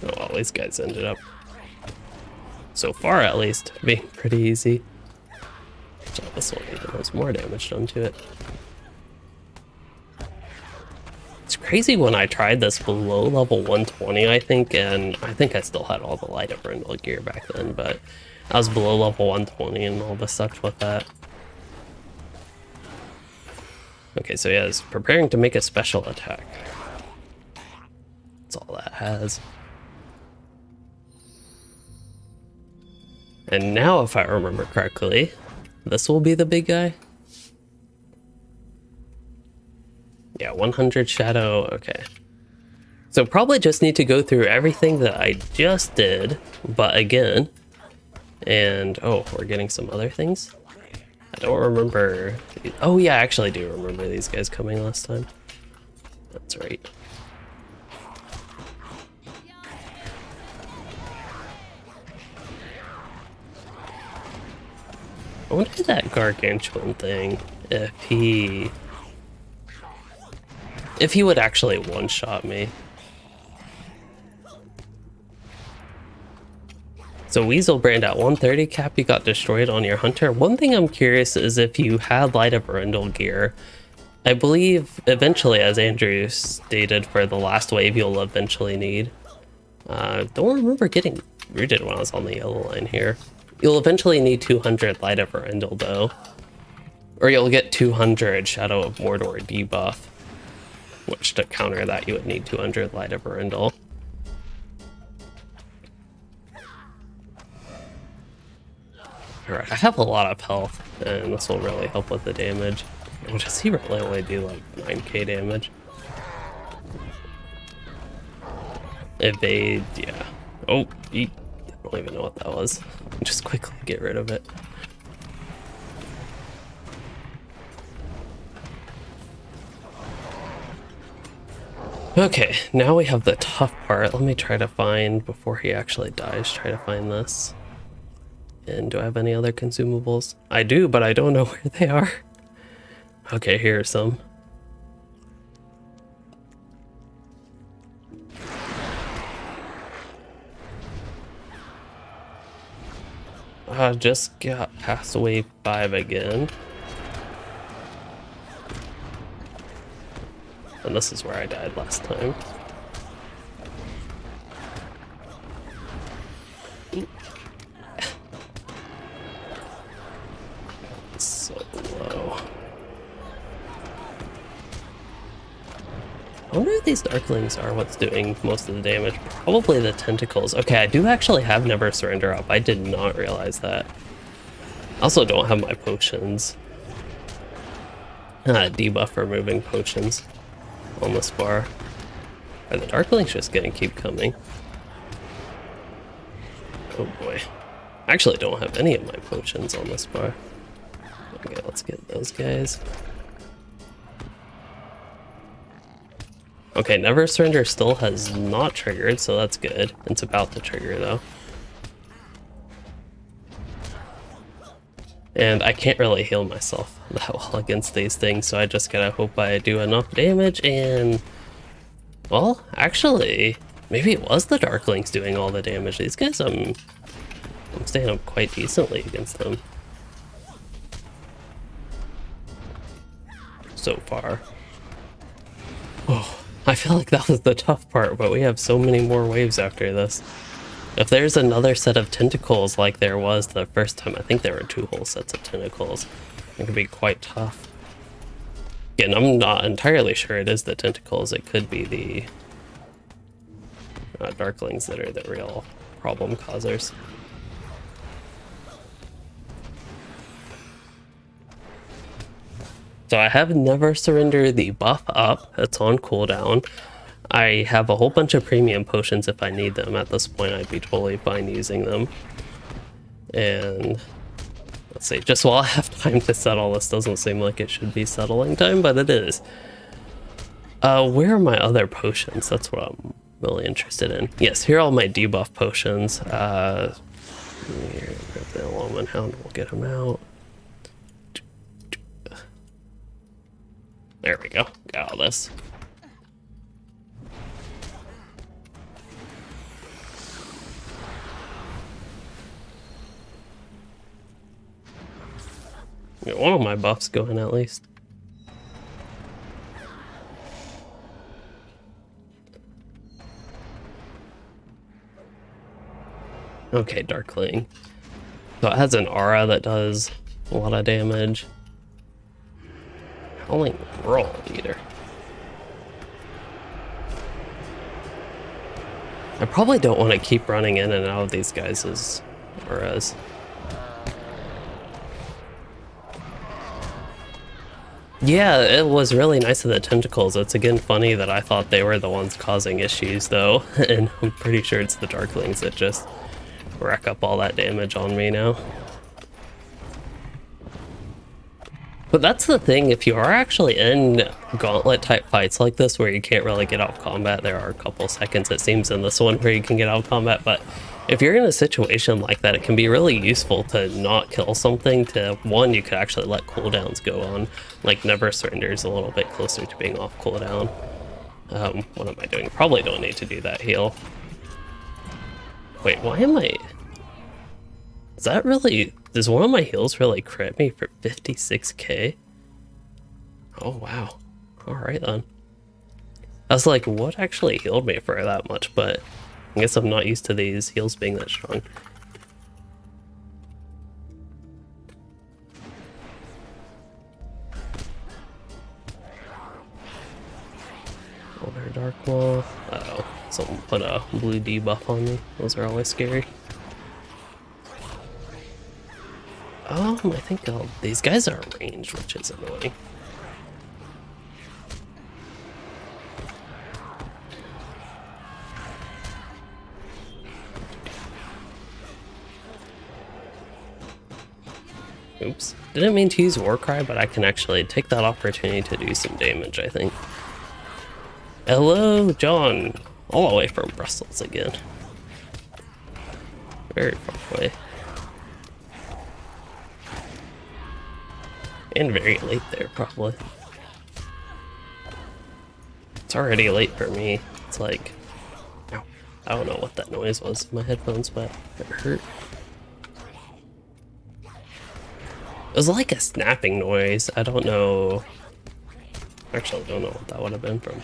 Oh, well, these guys ended up, so far at least, being pretty easy. So this one even has more damage done to it. It's crazy when I tried this below level 120, I think, and I think I still had all the Light of Brindle gear back then, but I was below level 120 and all this sucked with that. Okay, so yeah, it's preparing to make a special attack. That's all that has. And now, if I remember correctly, this will be the big guy. Yeah, 100 shadow, okay. So probably just need to go through everything that I just did, but again. And, oh, we're getting some other things? I don't remember. Oh yeah, I actually do remember these guys coming last time. That's right. I wonder if that Gargantuan thing, if he would actually one-shot me. So Weaselbrand at 130 cap, you got destroyed on your hunter. One thing I'm curious is if you had Light of Brindle gear. I believe eventually, as Andrew stated, for the last wave you'll eventually need. Don't remember getting rooted when I was on the yellow line here. You'll eventually need 200 Light of Brindle though. Or you'll get 200 Shadow of Mordor debuff. Which to counter that you would need 200 Light of Brindle. Alright, I have a lot of health, and this will really help with the damage. Oh, does he really only do like 9k damage? Evade, yeah. Oh, I don't even know what that was. Just quickly get rid of it. Okay, now we have the tough part. Let me try to find, before he actually dies, try to find this. And do I have any other consumables? I do, but I don't know where they are. Okay, here are some. Just got past wave 5 again. And this is where I died last time. So low. I wonder if these Darklings are what's doing most of the damage. Probably the tentacles. Okay, I do actually have Never Surrender up. I did not realize that. I also don't have my potions. Debuff removing potions on this bar. Are the Darklings just gonna keep coming? Oh boy. I actually don't have any of my potions on this bar. Okay, let's get those guys. Okay, Never Surrender still has not triggered, so that's good. It's about to trigger though. And I can't really heal myself that well against these things, so I just gotta hope I do enough damage and... Well, actually, maybe it was the Darklings doing all the damage. These guys, I'm staying up quite decently against them. So far. Oh, I feel like that was the tough part, but we have so many more waves after this. If there's another set of tentacles like there was the first time, I think there were 2 whole sets of tentacles. It could be quite tough. Again, I'm not entirely sure it is the tentacles. It could be the Darklings that are the real problem causers. So I have Never Surrender the buff up. It's on cooldown. I have a whole bunch of premium potions if I need them. At this point, I'd be totally fine using them. And let's see, just while I have time to settle, this doesn't seem like it should be settling time, but it is. Where are my other potions? That's what I'm really interested in. Yes, here are all my debuff potions. Here, grab the Element Hound, we'll get him out. There we go, got all this. Get one of my buffs going at least. Okay, Darkling. So it has an aura that does a lot of damage. Howling Roll Eater. I probably don't want to keep running in and out of these guys' auras. Yeah, it was really nice of the tentacles. It's again funny that I thought they were the ones causing issues though, and I'm pretty sure it's the Darklings that just rack up all that damage on me now. But that's the thing, if you are actually in gauntlet type fights like this where you can't really get out of combat, there are a couple seconds it seems in this one where you can get out of combat, but if you're in a situation like that, it can be really useful to not kill something. To one, you could actually let cooldowns go on, like Never Surrender is a little bit closer to being off cooldown. What am I doing? Probably don't need to do that heal. Wait, why am I... Is that really... Does one of my heals really crit me for 56k? Oh, wow. Alright then. I was like, what actually healed me for that much? But I guess I'm not used to these heals being that strong. Another Dark Wall. Uh-oh. Someone put a blue debuff on me. Those are always scary. I think these guys are ranged, which is annoying. Oops. Didn't mean to use Warcry, but I can actually take that opportunity to do some damage, I think. Hello, John. All the way from Brussels again. Very far away. And very late there, probably. It's already late for me. It's like... Ow. I don't know what that noise was in my headphones, but it hurt. It was like a snapping noise. I don't know Actually, I don't know what that would have been from.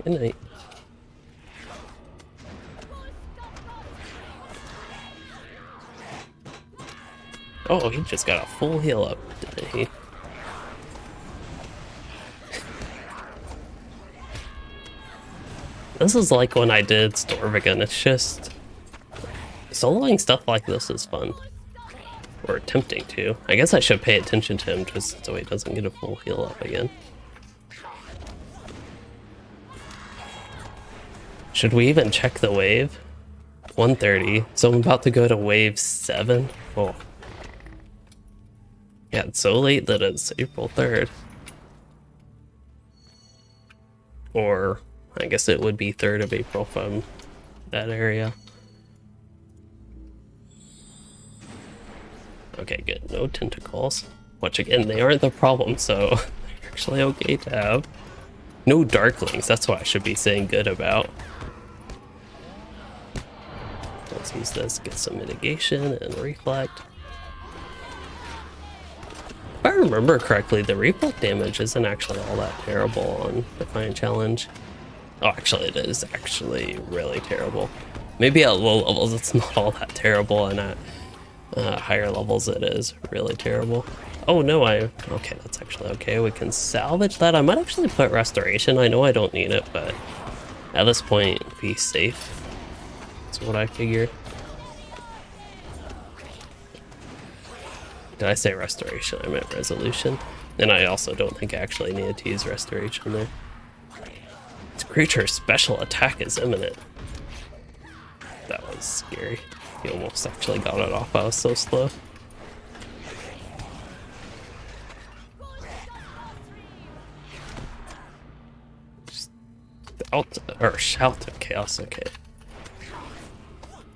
Good night. Oh, he just got a full heal up, didn't he? This is like when I did Storvigan. It's just soloing stuff like this is fun. Or attempting to. I guess I should pay attention to him just so he doesn't get a full heal up again. Should we even check the wave? 130. So I'm about to go to wave 7. Oh. Yeah, it's so late that it's April 3rd. Or I guess it would be 3rd of April from that area. Okay, good. No tentacles. Which again, they aren't the problem, so they're actually okay to have. No darklings, that's what I should be saying good about. Let's use this, get some mitigation and reflect. If I remember correctly, the reflect damage isn't actually all that terrible on Defiant Challenge. Oh, actually it is actually really terrible. Maybe at low levels it's not all that terrible, and at higher levels it is really terrible. Oh no, okay, that's actually okay. We can salvage that. I might actually put Restoration. I know I don't need it, but at this point, be safe. That's what I figured. Did I say Restoration? I meant Resolution. And I also don't think I actually needed to use Restoration there. This creature's special attack is imminent. That was scary. He almost actually got it off. I was so slow. Just out or shout of chaos. Okay.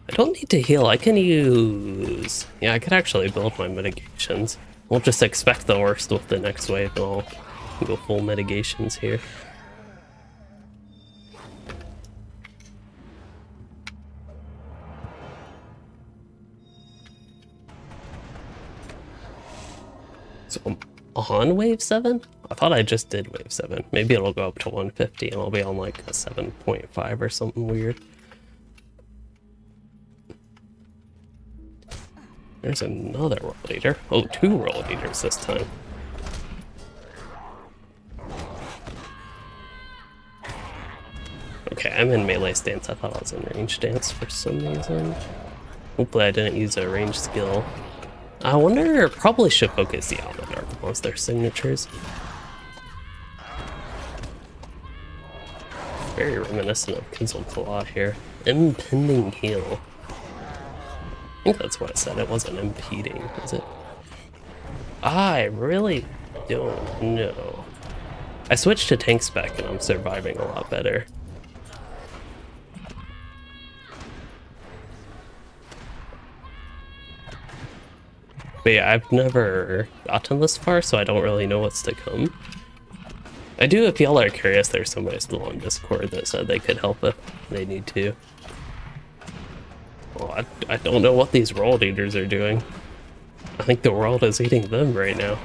I don't need to heal. I can use. Yeah, I could actually build my mitigations. We'll just expect the worst with the next wave, and I'll go full mitigations here. So I'm on wave 7? I thought I just did wave 7. Maybe it'll go up to 150 and I'll be on like a 7.5 or something weird. There's another World Eater. Oh, 2 World Eaters this time. Okay, I'm in melee stance. I thought I was in range stance for some reason. Hopefully I didn't use a range skill. I wonder, probably should focus the Almond Dark once their signatures. Very reminiscent of Kinsel Claw here. Impending heal. I think that's what I said. It wasn't impeding, is it? I really don't know. I switched to tank spec and I'm surviving a lot better. But yeah, I've never gotten this far, so I don't really know what's to come. I do, if y'all are curious, there's somebody still on Discord that said they could help if they need to. Well, I don't know what these World Eaters are doing. I think the world is eating them right now.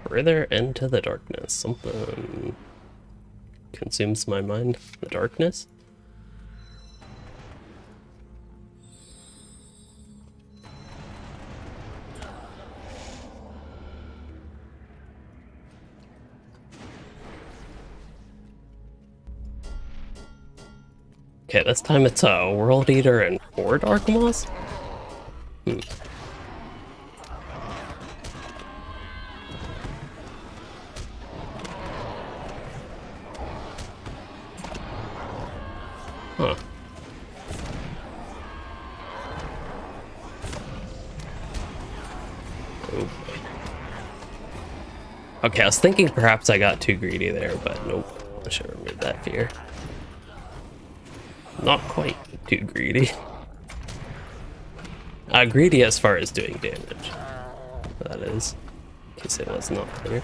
Further into the darkness. Something consumes my mind. The darkness. Okay, this time it's a World Eater and 4 Dark Moss? Huh. Oh boy. Okay, I was thinking perhaps I got too greedy there, but nope. I should remove that fear. Not quite too greedy. Greedy as far as doing damage. That is, in case it was not clear.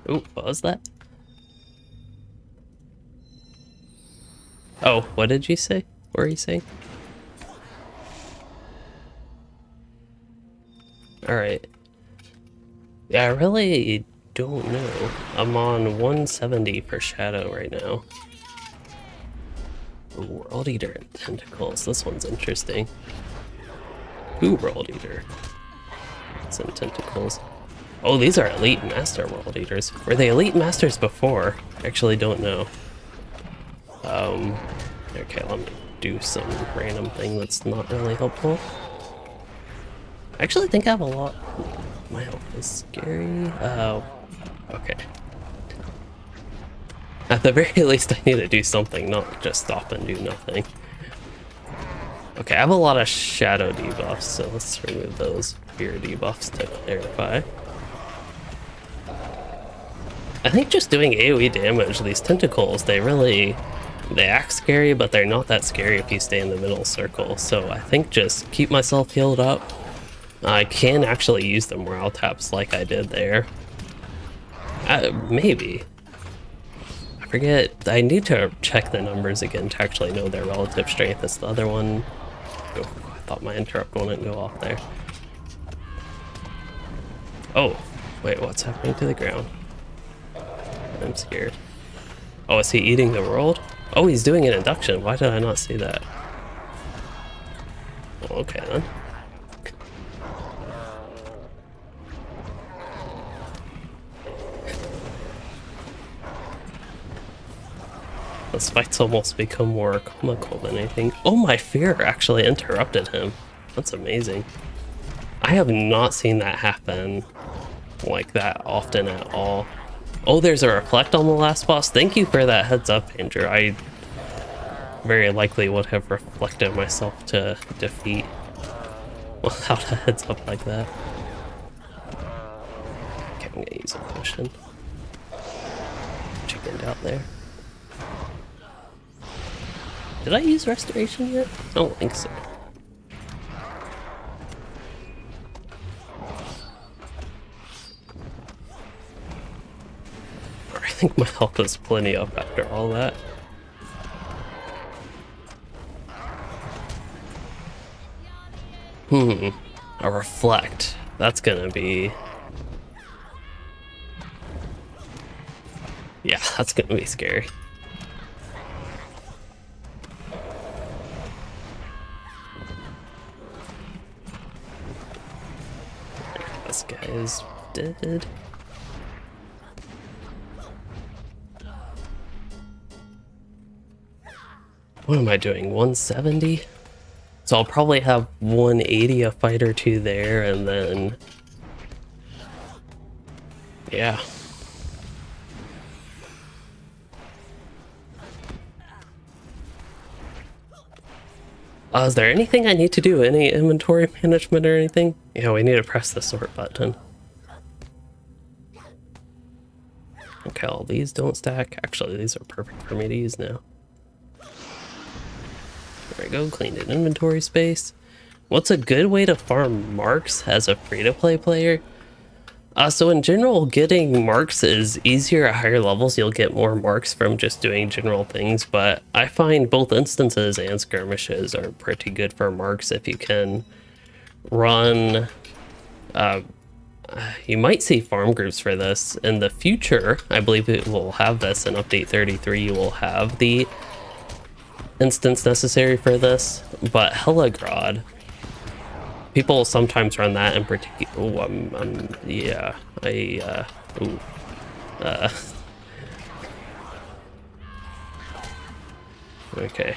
Ooh, what was that? Oh, what did you say? What were you saying? Alright. Yeah, I really don't know. I'm on 170 for Shadow right now. Ooh, World Eater and Tentacles. This one's interesting. Ooh, World Eater. Some tentacles. Oh, these are Elite Master World Eaters. Were they Elite Masters before? Actually don't know. Okay, let me do some random thing that's not really helpful. I actually think I have a lot. My health is scary. Oh, okay. At the very least, I need to do something, not just stop and do nothing. Okay, I have a lot of shadow debuffs, so let's remove those fear debuffs to clarify. I think just doing AoE damage, these tentacles, they act scary, but they're not that scary if you stay in the middle circle. So I think just keep myself healed up. I can actually use the morale taps like I did there. Maybe. I forget. I need to check the numbers again to actually know their relative strength. It's the other one. Oh, I thought my interrupt wouldn't go off there. Oh, wait, what's happening to the ground? I'm scared. Oh, is he eating the world? Oh, he's doing an induction. Why did I not see that? Well, okay then. This fight's almost become more comical than anything. Oh, my fear actually interrupted him. That's amazing. I have not seen that happen like that often at all. Oh, there's a reflect on the last boss. Thank you for that heads up, Andrew. I very likely would have reflected myself to defeat without a heads up like that. Okay, I'm gonna use a potion. Chickened out there. Did I use restoration yet? I don't think so. I think my health is plenty up after all that. A reflect. That's gonna be... Yeah, that's gonna be scary. This guy is dead. What am I doing? 170? So I'll probably have 180, a fight or two there, and then... Yeah. Is there anything I need to do? Any inventory management or anything? Yeah, we need to press the sort button. Okay, all these don't stack. Actually, these are perfect for me to use now. There we go, cleaned in inventory space. What's a good way to farm marks as a free-to-play player? So in general, getting marks is easier at higher levels. You'll get more marks from just doing general things, but I find both instances and skirmishes are pretty good for marks if you can run... you might see farm groups for this. In the future, I believe it will have this in update 33. You will have the instance necessary for this, but Helagrod, people sometimes run that in particular. Oh, yeah, okay.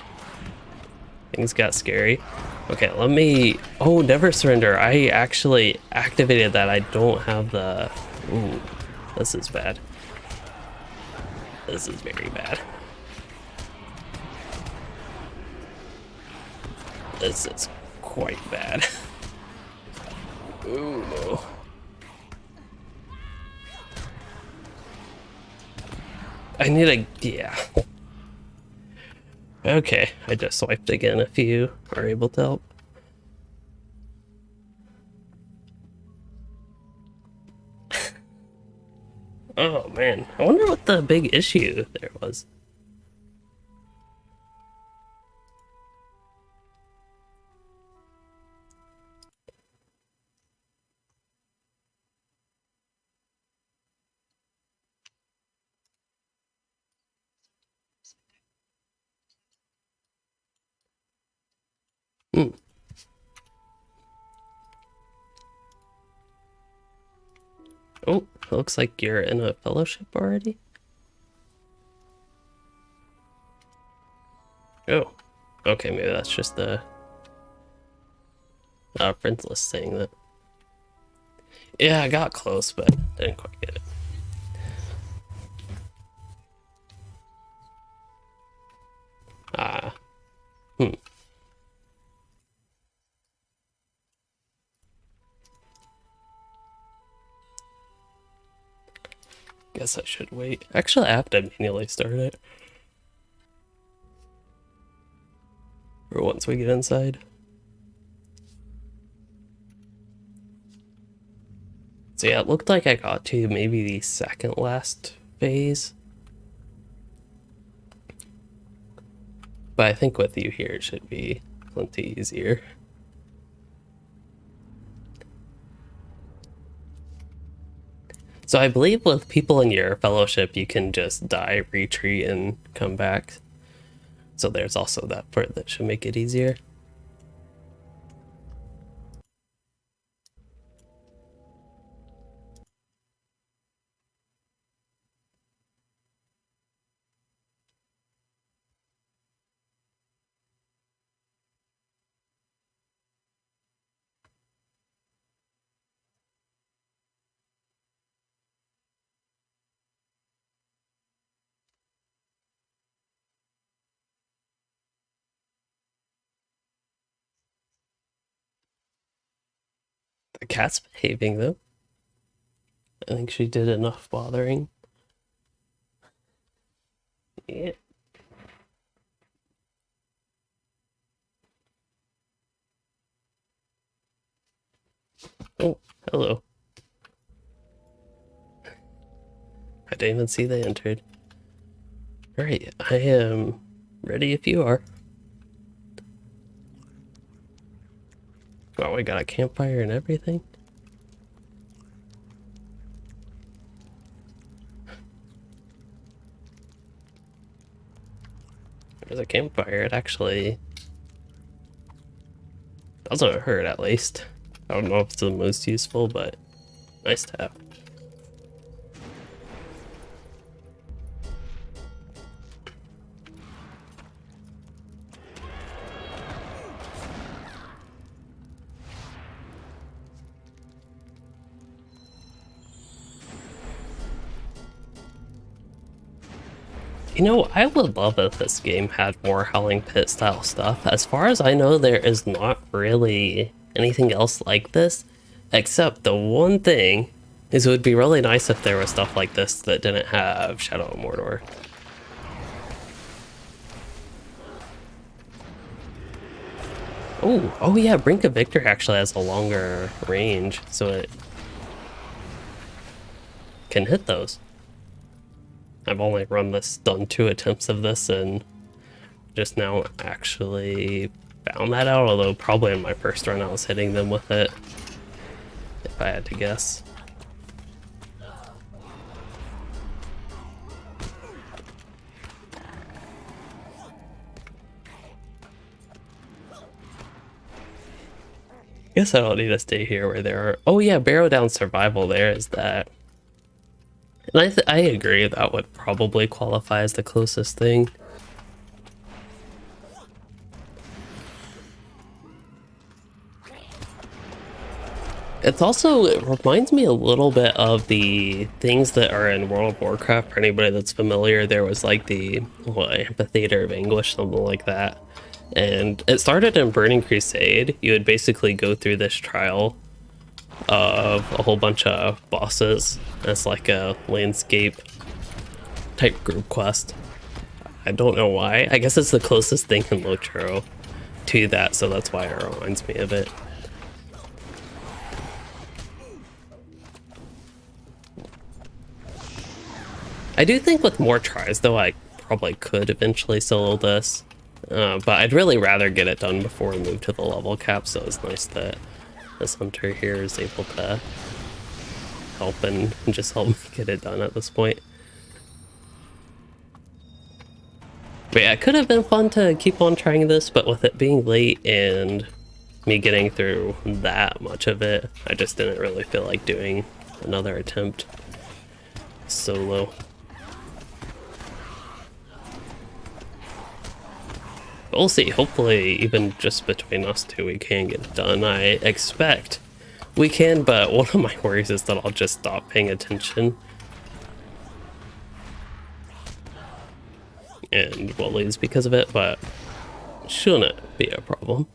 Things got scary. Okay, let me... Oh, never surrender. I actually activated that. I don't have the... Ooh, this is bad. This is very bad. This is quite bad. Ooh, no. I need a... Yeah. Okay, I just swiped again if you are able to help. Oh man, I wonder what the big issue there was. Hmm. Oh, it looks like you're in a fellowship already. Oh, okay, maybe that's just the friends list saying that. Yeah, I got close, but didn't quite get it. Ah, hmm. Guess I should wait. Actually, I have to manually start it. Or once we get inside. So yeah, it looked like I got to maybe the second last phase. But I think with you here, it should be plenty easier. So I believe with people in your fellowship, you can just die, retreat, and come back. So there's also that part that should make it easier. The cat's behaving though. I think she did enough bothering. Yeah. Oh, hello. I didn't even see they entered. Alright, I am ready if you are. Oh, we got a campfire and everything. There's a campfire. It actually doesn't hurt, at least. I don't know if it's the most useful, but nice to have. You know, I would love if this game had more Howling Pit style stuff. As far as I know, there is not really anything else like this, except the one thing is it would be really nice if there was stuff like this that didn't have Shadow of Mordor. Oh yeah, Brink of Victor actually has a longer range, so it can hit those. I've only done 2 attempts of this, and just now actually found that out, although probably in my first run I was hitting them with it, if I had to guess. Guess I don't need to stay here where there are... Oh yeah, Barrow Down Survival, there is that. And I agree, that would probably qualify as the closest thing. It reminds me a little bit of the things that are in World of Warcraft. For anybody that's familiar, there was like the Amphitheater of Anguish, something like that. And it started in Burning Crusade. You would basically go through this trial of a whole bunch of bosses as like a landscape type group quest. I don't know why. I guess it's the closest thing in Lotro to that, so that's why it reminds me of it. I do think with more tries, though, I probably could eventually solo this. But I'd really rather get it done before we move to the level cap, so it's nice that this hunter here is able to help and just help me get it done at this point. But yeah, it could have been fun to keep on trying this, but with it being late and me getting through that much of it, I just didn't really feel like doing another attempt solo. But we'll see. Hopefully, even just between us two, we can get it done. I expect we can, but one of my worries is that I'll just stop paying attention and we'll lose because of it, but shouldn't be a problem.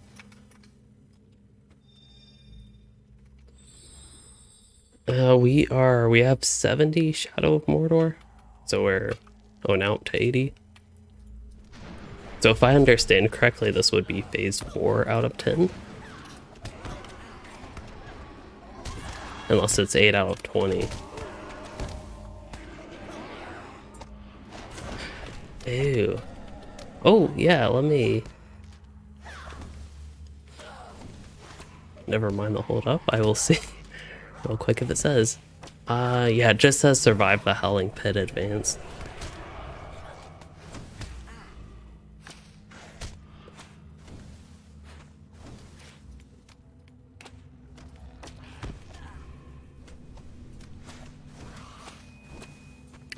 We have 70 Shadow of Mordor, so we're going out to 80. So if I understand correctly, this would be phase 4 out of 10. Unless it's 8 out of 20. Ew. Oh, yeah, let me... Never mind the hold up, I will see real quick if it says. Yeah, it just says survive the Howling Pit advanced.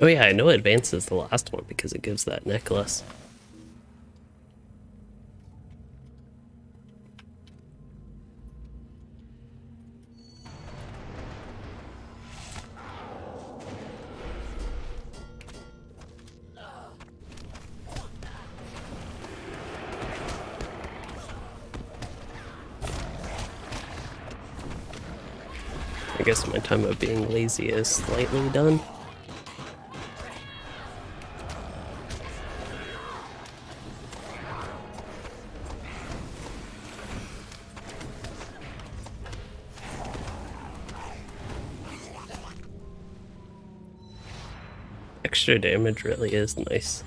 Oh yeah, I know advanced is the last one because it gives that necklace. I guess my time of being lazy is slightly done. Extra damage really is nice.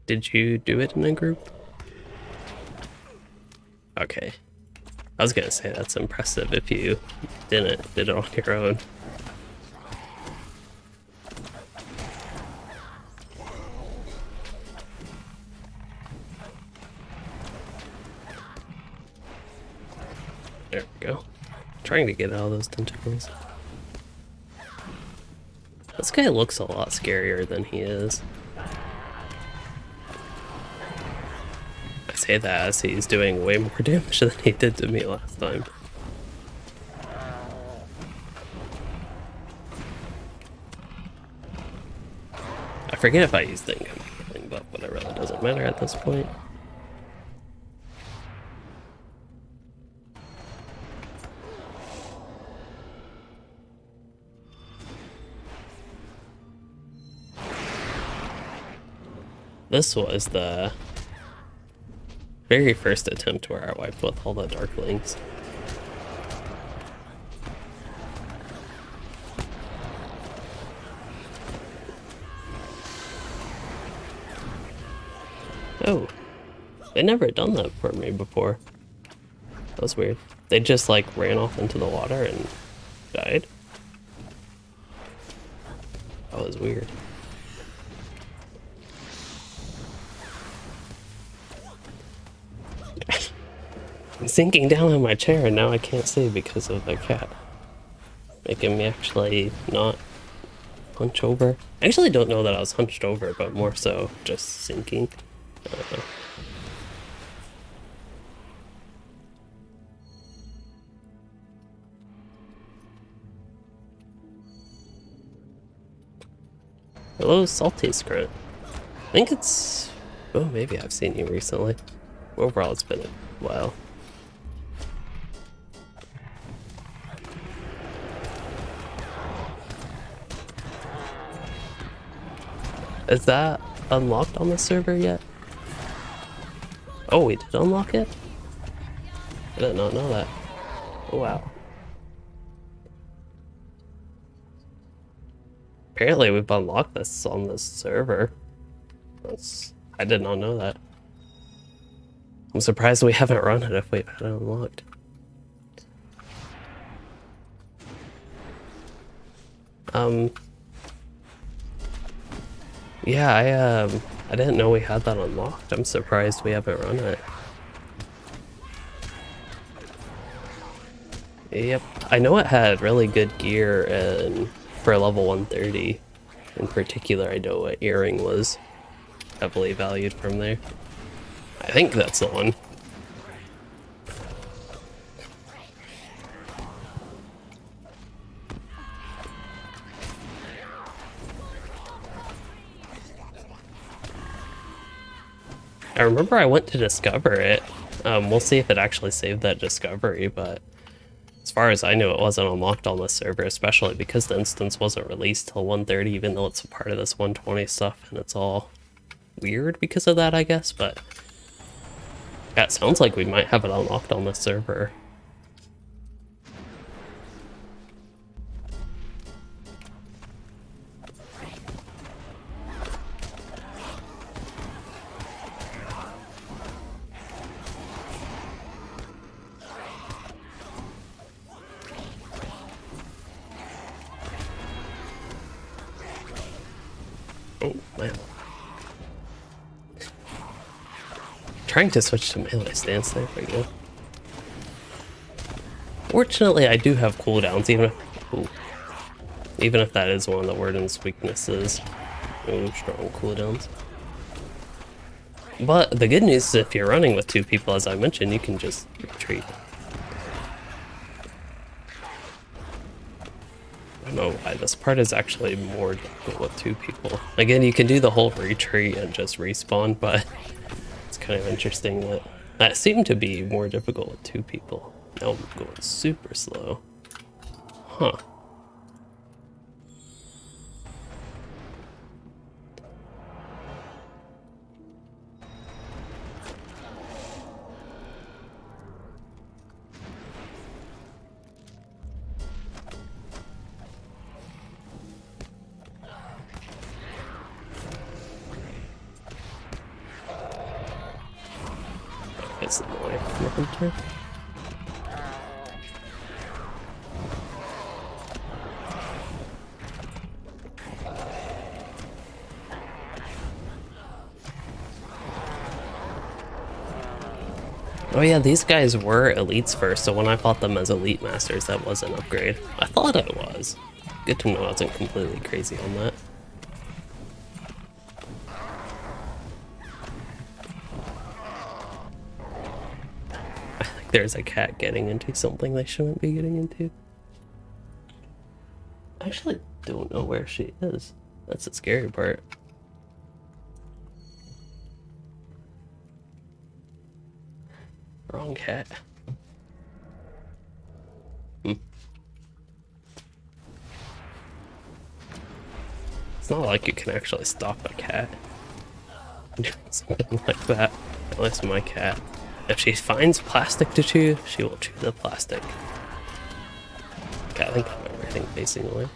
Did you do it in a group? Okay. I was gonna say that's impressive if you did it on your own. There we go. Trying to get out of those tentacles. This guy looks a lot scarier than he is. I say that as he's doing way more damage than he did to me last time. I forget if I use the incoming healing buff, but it really doesn't matter at this point. This was the very first attempt where I wiped with all the Darklings. Oh, they never done that for me before. That was weird. They just like ran off into the water and died. That was weird. I'm sinking down in my chair and now I can't see because of the cat. Making me actually not hunch over. I actually don't know that I was hunched over, but more so just sinking. I don't know. Hello, Salty Scrunt. I think it's... Oh, maybe I've seen you recently. Overall, it's been a while. Is that unlocked on the server yet? Oh, we did unlock it? I did not know that. Oh, wow. Apparently we've unlocked this on this server. I did not know that. I'm surprised we haven't run it if we've had it unlocked. Yeah, I didn't know we had that unlocked. I'm surprised we haven't run it. Yep, I know it had really good gear and for level 130. In particular, I know what earring was heavily valued from there. I think that's the one. I remember I went to discover it. We'll see if it actually saved that discovery, but as far as I knew, it wasn't unlocked on this server, especially because the instance wasn't released till 130, even though it's a part of this 120 stuff, and it's all weird because of that, I guess, but yeah, it sounds like we might have it unlocked on this server. Oh, man. Trying to switch to melee stance, there we go. Fortunately, I do have cooldowns, even if that is one of the Warden's weaknesses. Ooh, strong cooldowns. But the good news is if you're running with two people, as I mentioned, you can just retreat. I don't know why this part is actually more difficult with two people. Again, you can do the whole retreat and just respawn, but it's kind of interesting that seemed to be more difficult with two people. Now I'm going super slow. Huh. It's the boy from the hunter. Oh yeah, these guys were elites first, so when I fought them as elite masters, that was an upgrade. I thought it was. Good to know I wasn't completely crazy on that. I think there's a cat getting into something they shouldn't be getting into. I actually don't know where she is. That's the scary part. Wrong cat. It's not like you can actually stop a cat doing something like that. At least my cat. If she finds plastic to chew, she will chew the plastic. Okay, I think I have everything facing away.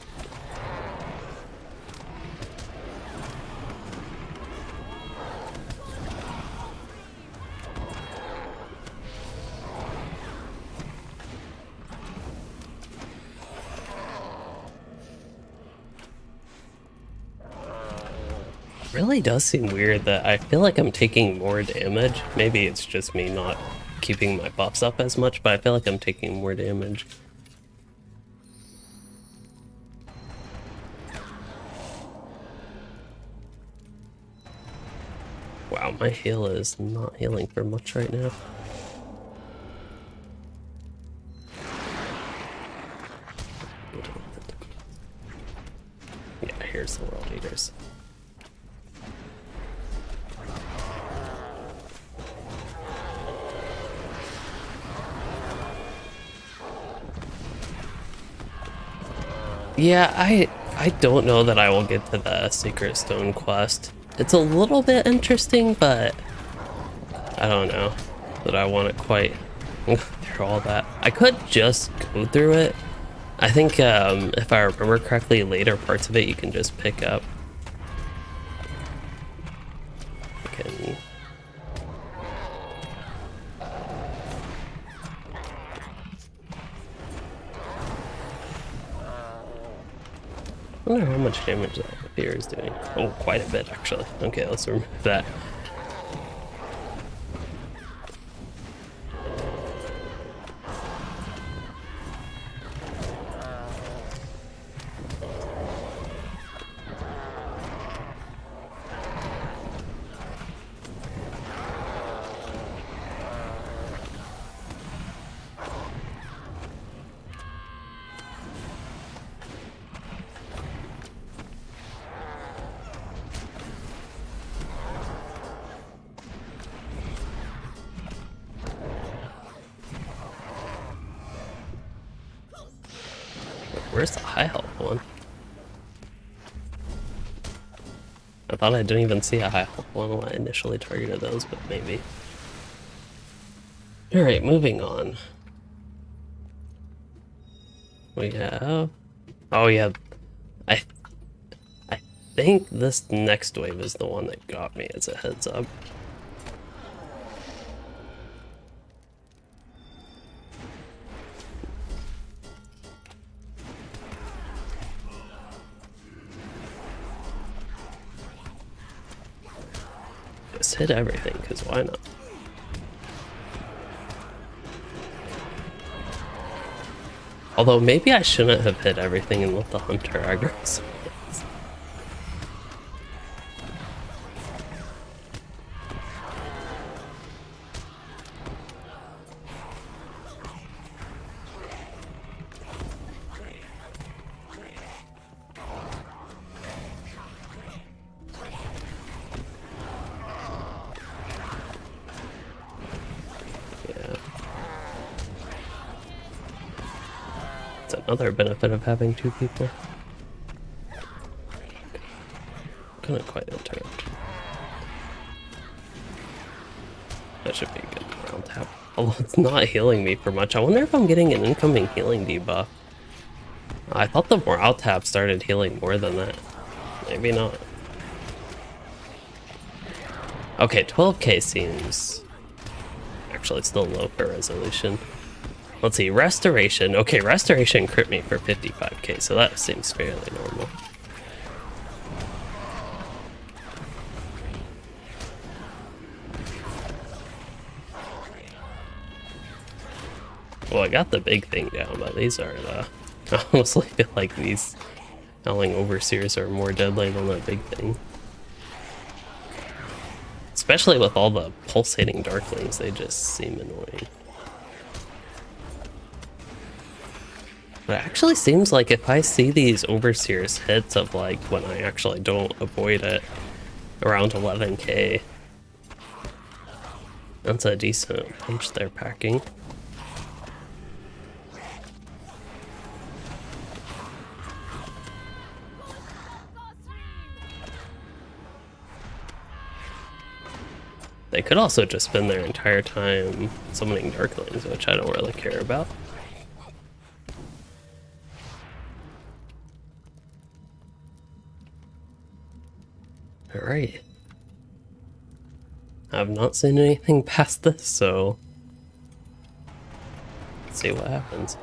Really does seem weird that I feel like I'm taking more damage. Maybe it's just me not keeping my buffs up as much, but I feel like I'm taking more damage. Wow, my heal is not healing for much right now. Yeah, here's the World Eaters. Yeah, I don't know that I will get to the Secret Stone quest. It's a little bit interesting, but I don't know that I want it quite through all that. I could just go through it. I think if I remember correctly, later parts of it you can just pick up. Okay. I wonder how much damage that fear is doing. Oh, quite a bit actually. Okay, let's remove that. Where's the high health one? I thought I didn't even see a high health one when I initially targeted those, but maybe. Alright, moving on. We have... Oh yeah, I think this next wave is the one that got me as a heads up. Just hit everything, because why not? Although maybe I shouldn't have hit everything and let the hunter aggro some things. Another benefit of having two people. Couldn't quite interrupt. That should be a good round tap. Although it's not healing me for much. I wonder if I'm getting an incoming healing debuff. I thought the morale tap started healing more than that. Maybe not. Okay, 12k seems actually still low for resolution. Let's see, restoration. Okay, restoration crit me for 55k, so that seems fairly normal. Well, I got the big thing down, but these aren't, I honestly feel like these Howling Overseers are more deadly than that big thing. Especially with all the pulsating darklings, they just seem annoying. But it actually seems like if I see these Overseers hits of like when I actually don't avoid it around 11k, that's a decent punch they're packing. They could also just spend their entire time summoning Darklings, which I don't really care about. Alright. I've not seen anything past this, so let's see what happens.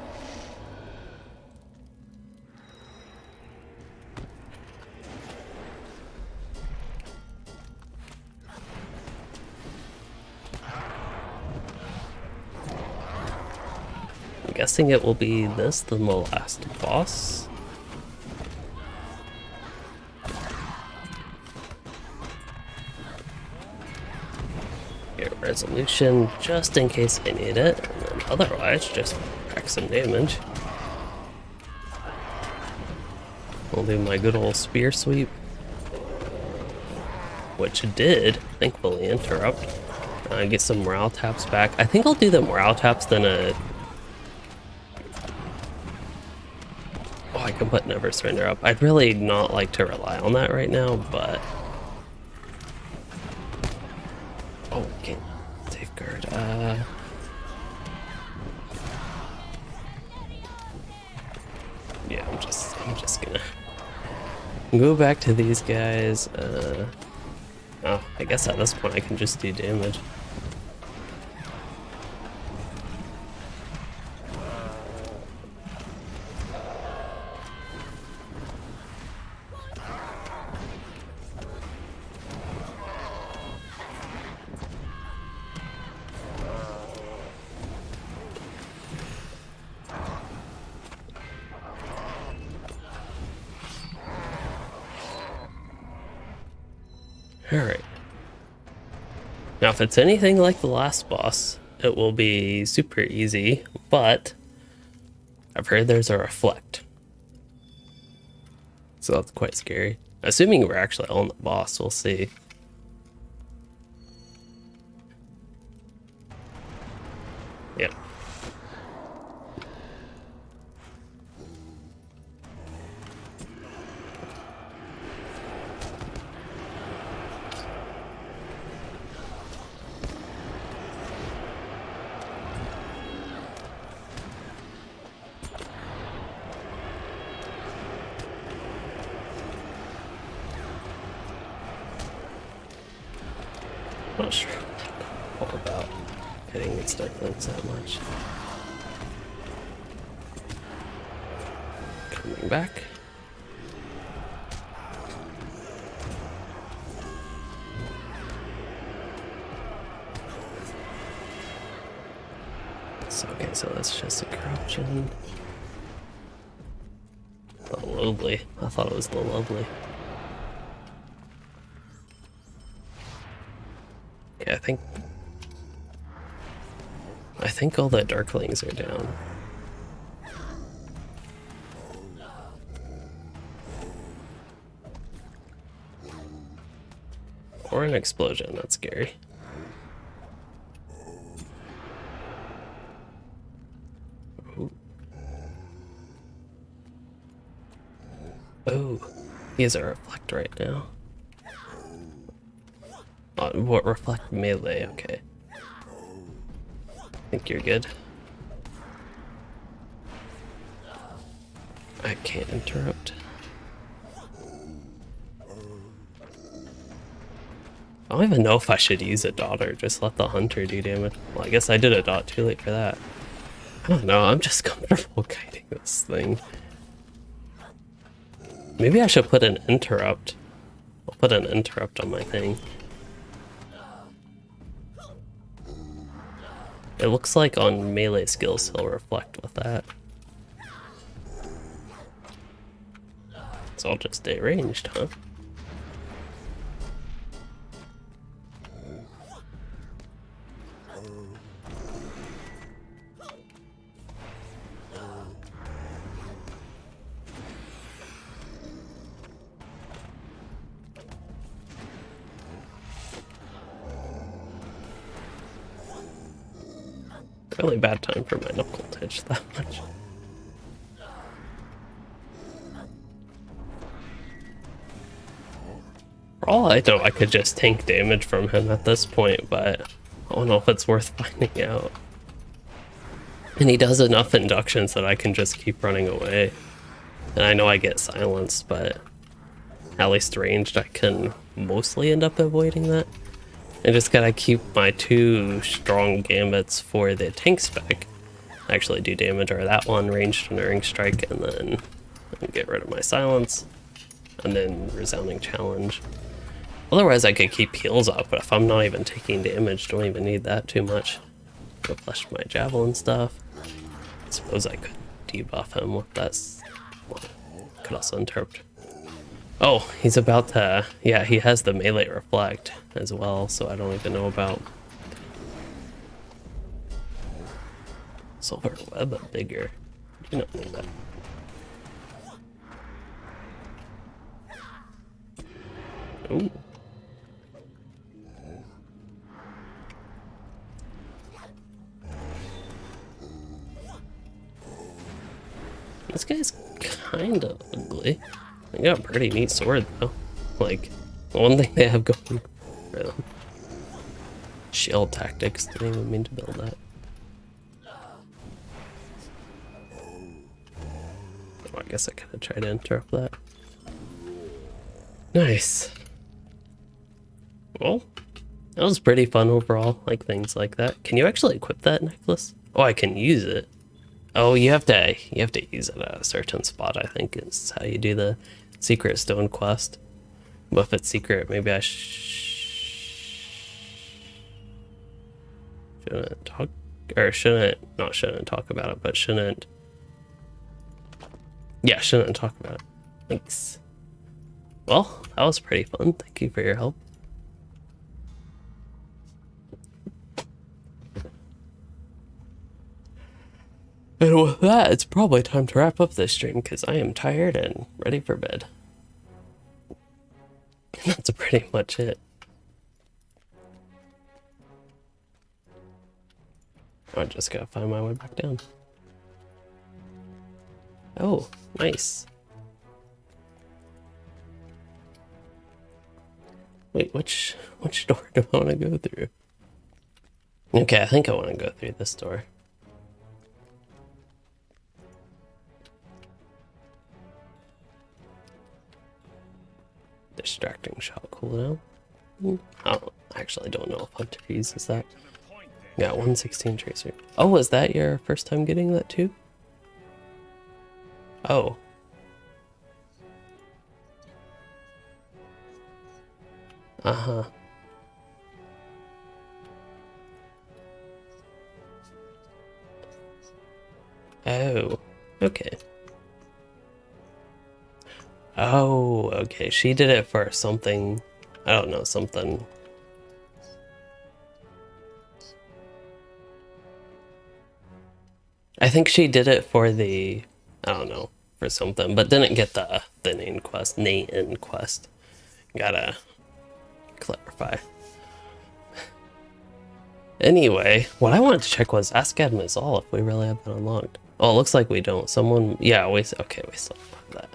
I'm guessing it will be this, then the last boss. Resolution just in case I need it, and then otherwise just pack some damage. I'll do my good old spear sweep, which did thankfully interrupt. Get some morale taps back. I think I'll do the morale taps then oh, I can put Never Surrender up. I'd really not like to rely on that right now, but oh, can't Isengard. Yeah, I'm just gonna go back to these guys. Oh, I guess at this point I can just do damage. Alright. Now if it's anything like the last boss, it will be super easy, but I've heard there's a reflect. So that's quite scary. Assuming we're actually on the boss, we'll see. Yep. Not sure all about hitting and stuff that much. Coming back. So, okay, so that's just a corruption. The Lowly. I thought it was the Lovely. Okay, I think all the Darklings are down. Or an explosion, that's scary. Ooh. Oh, he has a reflect right now. What reflect melee? Okay. I think you're good. I can't interrupt. I don't even know if I should use a dot or just let the hunter do damage. Well, I guess I did a dot too late for that. I don't know, I'm just comfortable kiting this thing. Maybe I should put an interrupt. I'll put an interrupt on my thing. It looks like on melee skills he'll reflect with that. So I'll just stay ranged, huh? Really bad time for my knuckle to hitch that much. For all I know, I could just tank damage from him at this point, but I don't know if it's worth finding out. And he does enough inductions that I can just keep running away. And I know I get silenced, but at least ranged I can mostly end up avoiding that. I just gotta keep my 2 strong gambits for the tank spec. Actually do damage, or that one ranged enduring strike, and then get rid of my silence, and then resounding challenge. Otherwise I could keep heals up, but if I'm not even taking damage, don't even need that too much. Go flush my javelin stuff. I suppose I could debuff him with that. Well, could also interrupt. Oh, he's about to, yeah, he has the melee reflect as well, so I don't even know about Silver Web bigger. You don't need that. Ooh. This guy's kind of ugly. They got a pretty neat sword though. Like, the one thing they have going for them. Shield tactics, didn't even mean to build that. Oh, I guess I kind of tried to interrupt that. Nice. Well, that was pretty fun overall, like things like that. Can you actually equip that necklace? Oh, I can use it. Oh, you have to use it at a certain spot, I think, is how you do the secret stone quest. But if it's secret, maybe I shouldn't talk, or shouldn't talk about it, but shouldn't talk about it. Thanks. Well, that was pretty fun. Thank you for your help. And with that, it's probably time to wrap up this stream because I am tired and ready for bed. And that's pretty much it. I just gotta find my way back down. Oh, nice. Wait, which door do I want to go through? Okay, I think I want to go through this door. Distracting shot cooldown. I actually don't know if Hunter uses that. Yeah, 116 tracer. Oh, was that your first time getting that too? Oh. Uh-huh. Oh, okay. Oh, okay. She did it for something. I don't know, something. I think she did it for the, I don't know, for something, but didn't get the Nain quest. Gotta clarify. Anyway, what I wanted to check was Ask Admizal if we really have that unlocked. Oh, it looks like we don't. Someone, yeah, we still have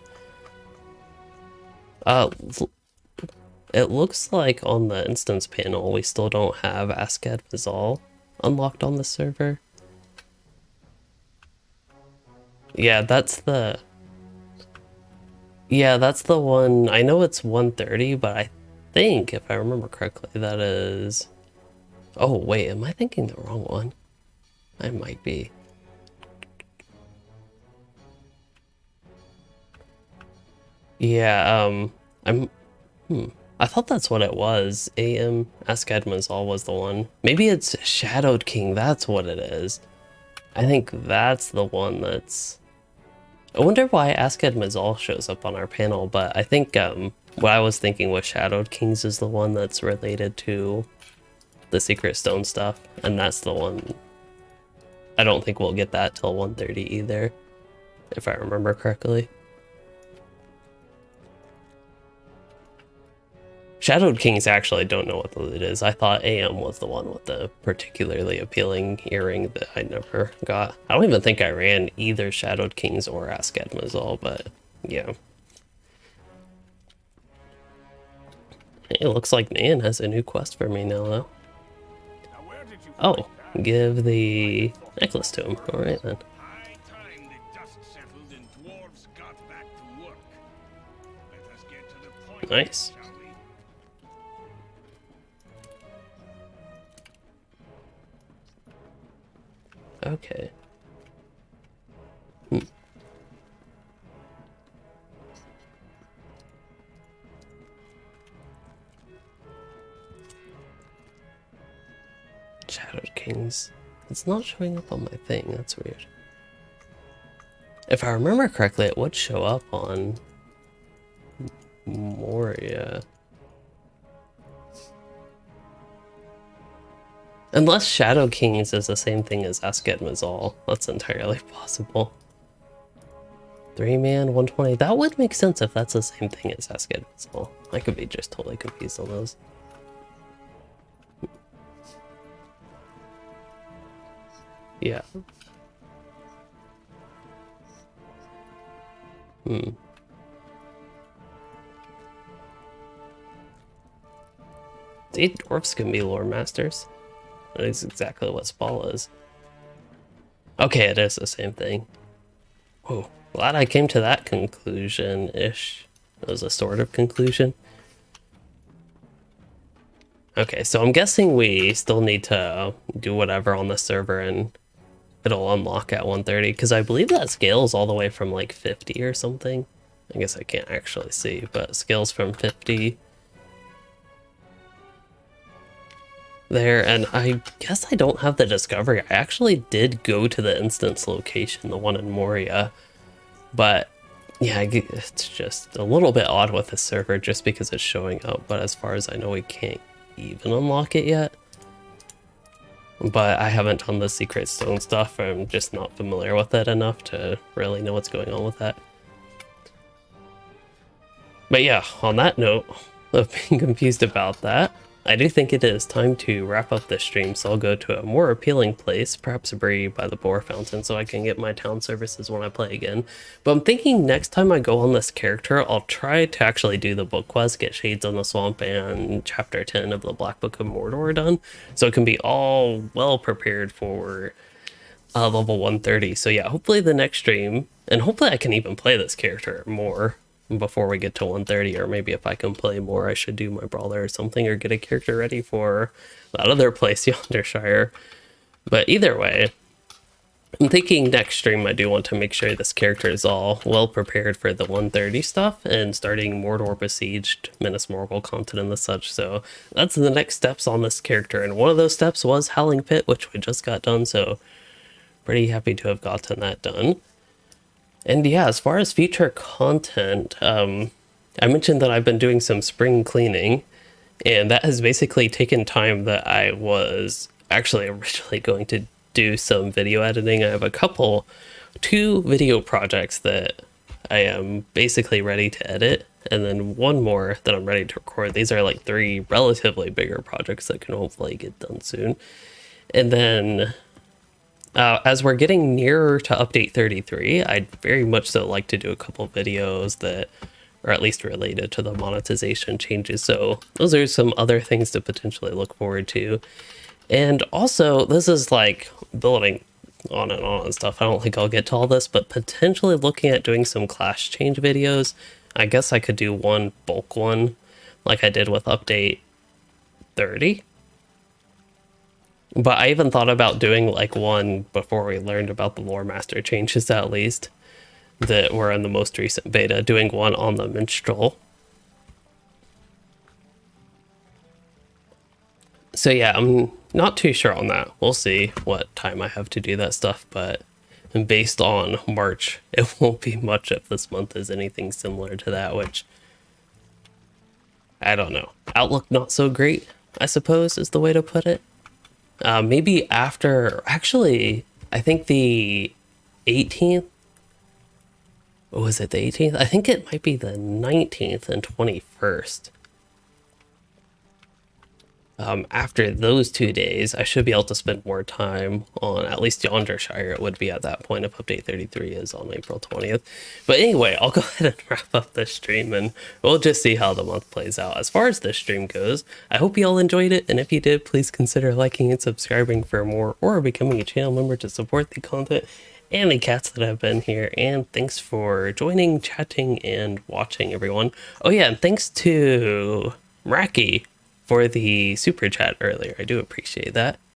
that. It looks like on the instance panel we still don't have Ask Admizal unlocked on the server. Yeah, that's the one. I know it's 130, but I think if I remember correctly that is. Oh wait, am I thinking the wrong one? I might be. Yeah, I thought that's what it was. Ask Admizal was the one. Maybe it's Shadowed King, that's what it is. I think that's the one that's... I wonder why Ask Admizal shows up on our panel, but I think what I was thinking was Shadowed Kings is the one that's related to the Secret Stone stuff, and that's the one. I don't think we'll get that till 130 either, if I remember correctly. Shadowed Kings actually don't know what the loot is. I thought AM was the one with the particularly appealing earring that I never got. I don't even think I ran either Shadowed Kings or Ask Admizal, but yeah. It looks like Nan has a new quest for me now, though. Oh, give the necklace to him. Alright then. Nice. Okay. Shadowed Kings. It's not showing up on my thing, that's weird. If I remember correctly, it would show up on Moria. Unless Shadow Kings is the same thing as Ask Admizal. That's entirely possible. 3-man, 120. That would make sense if that's the same thing as Ask Admizal. I could be just totally confused on those. Yeah. See, dwarves can be lore masters. That is exactly what Spall is. Okay, it is the same thing. Oh, glad I came to that conclusion-ish. It was a sort of conclusion. Okay, so I'm guessing we still need to do whatever on the server and it'll unlock at 130, because I believe that scales all the way from like 50 or something. I guess I can't actually see, but scales from 50 there, and I guess I don't have the discovery. I actually did go to the instance location, the one in Moria, but yeah, it's just a little bit odd with the server just because it's showing up, but as far as I know, we can't even unlock it yet. But I haven't done the secret stone stuff. I'm just not familiar with it enough to really know what's going on with that. But yeah, on that note of being confused about that, I do think it is time to wrap up this stream, so I'll go to a more appealing place, perhaps Bree by the Boar Fountain, so I can get my town services when I play again. But I'm thinking next time I go on this character, I'll try to actually do the book quest, get Shades on the Swamp and Chapter 10 of the Black Book of Mordor done, so it can be all well prepared for level 130. So yeah, hopefully the next stream, and hopefully I can even play this character more before we get to 130, or maybe if I can play more, I should do my brawler or something, or get a character ready for that other place, Yondershire. But either way, I'm thinking next stream I do want to make sure this character is all well prepared for the 130 stuff and starting Mordor Besieged, Minas Morgul content and the such. So that's the next steps on this character, and one of those steps was Howling Pit, which we just got done, so pretty happy to have gotten that done. And yeah, as far as future content, I mentioned that I've been doing some spring cleaning, and that has basically taken time that I was actually originally going to do some video editing. I have two video projects that I am basically ready to edit, and then one more that I'm ready to record. These are like 3 relatively bigger projects that can hopefully get done soon. And then as we're getting nearer to update 33, I'd very much so like to do a couple videos that are at least related to the monetization changes. So those are some other things to potentially look forward to. And also, this is like building on and stuff. I don't think I'll get to all this, but potentially looking at doing some class change videos. I guess I could do one bulk one like I did with update 30. But I even thought about doing like one before we learned about the Lore Master changes, at least, that were in the most recent beta, doing one on the Minstrel. So yeah, I'm not too sure on that. We'll see what time I have to do that stuff, but based on March, it won't be much if this month is anything similar to that, which, I don't know. Outlook not so great, I suppose, is the way to put it. Maybe after, actually, I think the 18th, what was it, the 18th? I think it might be the 19th and 21st. After those 2 days, I should be able to spend more time on at least Yondershire. It would be at that point if update 33 is on April 20th. But anyway, I'll go ahead and wrap up this stream and we'll just see how the month plays out. As far as this stream goes, I hope you all enjoyed it, and if you did, please consider liking and subscribing for more, or becoming a channel member to support the content and the cats that have been here. And thanks for joining, chatting, and watching, everyone. Oh yeah, and thanks to Mracky for the super chat earlier. I do appreciate that.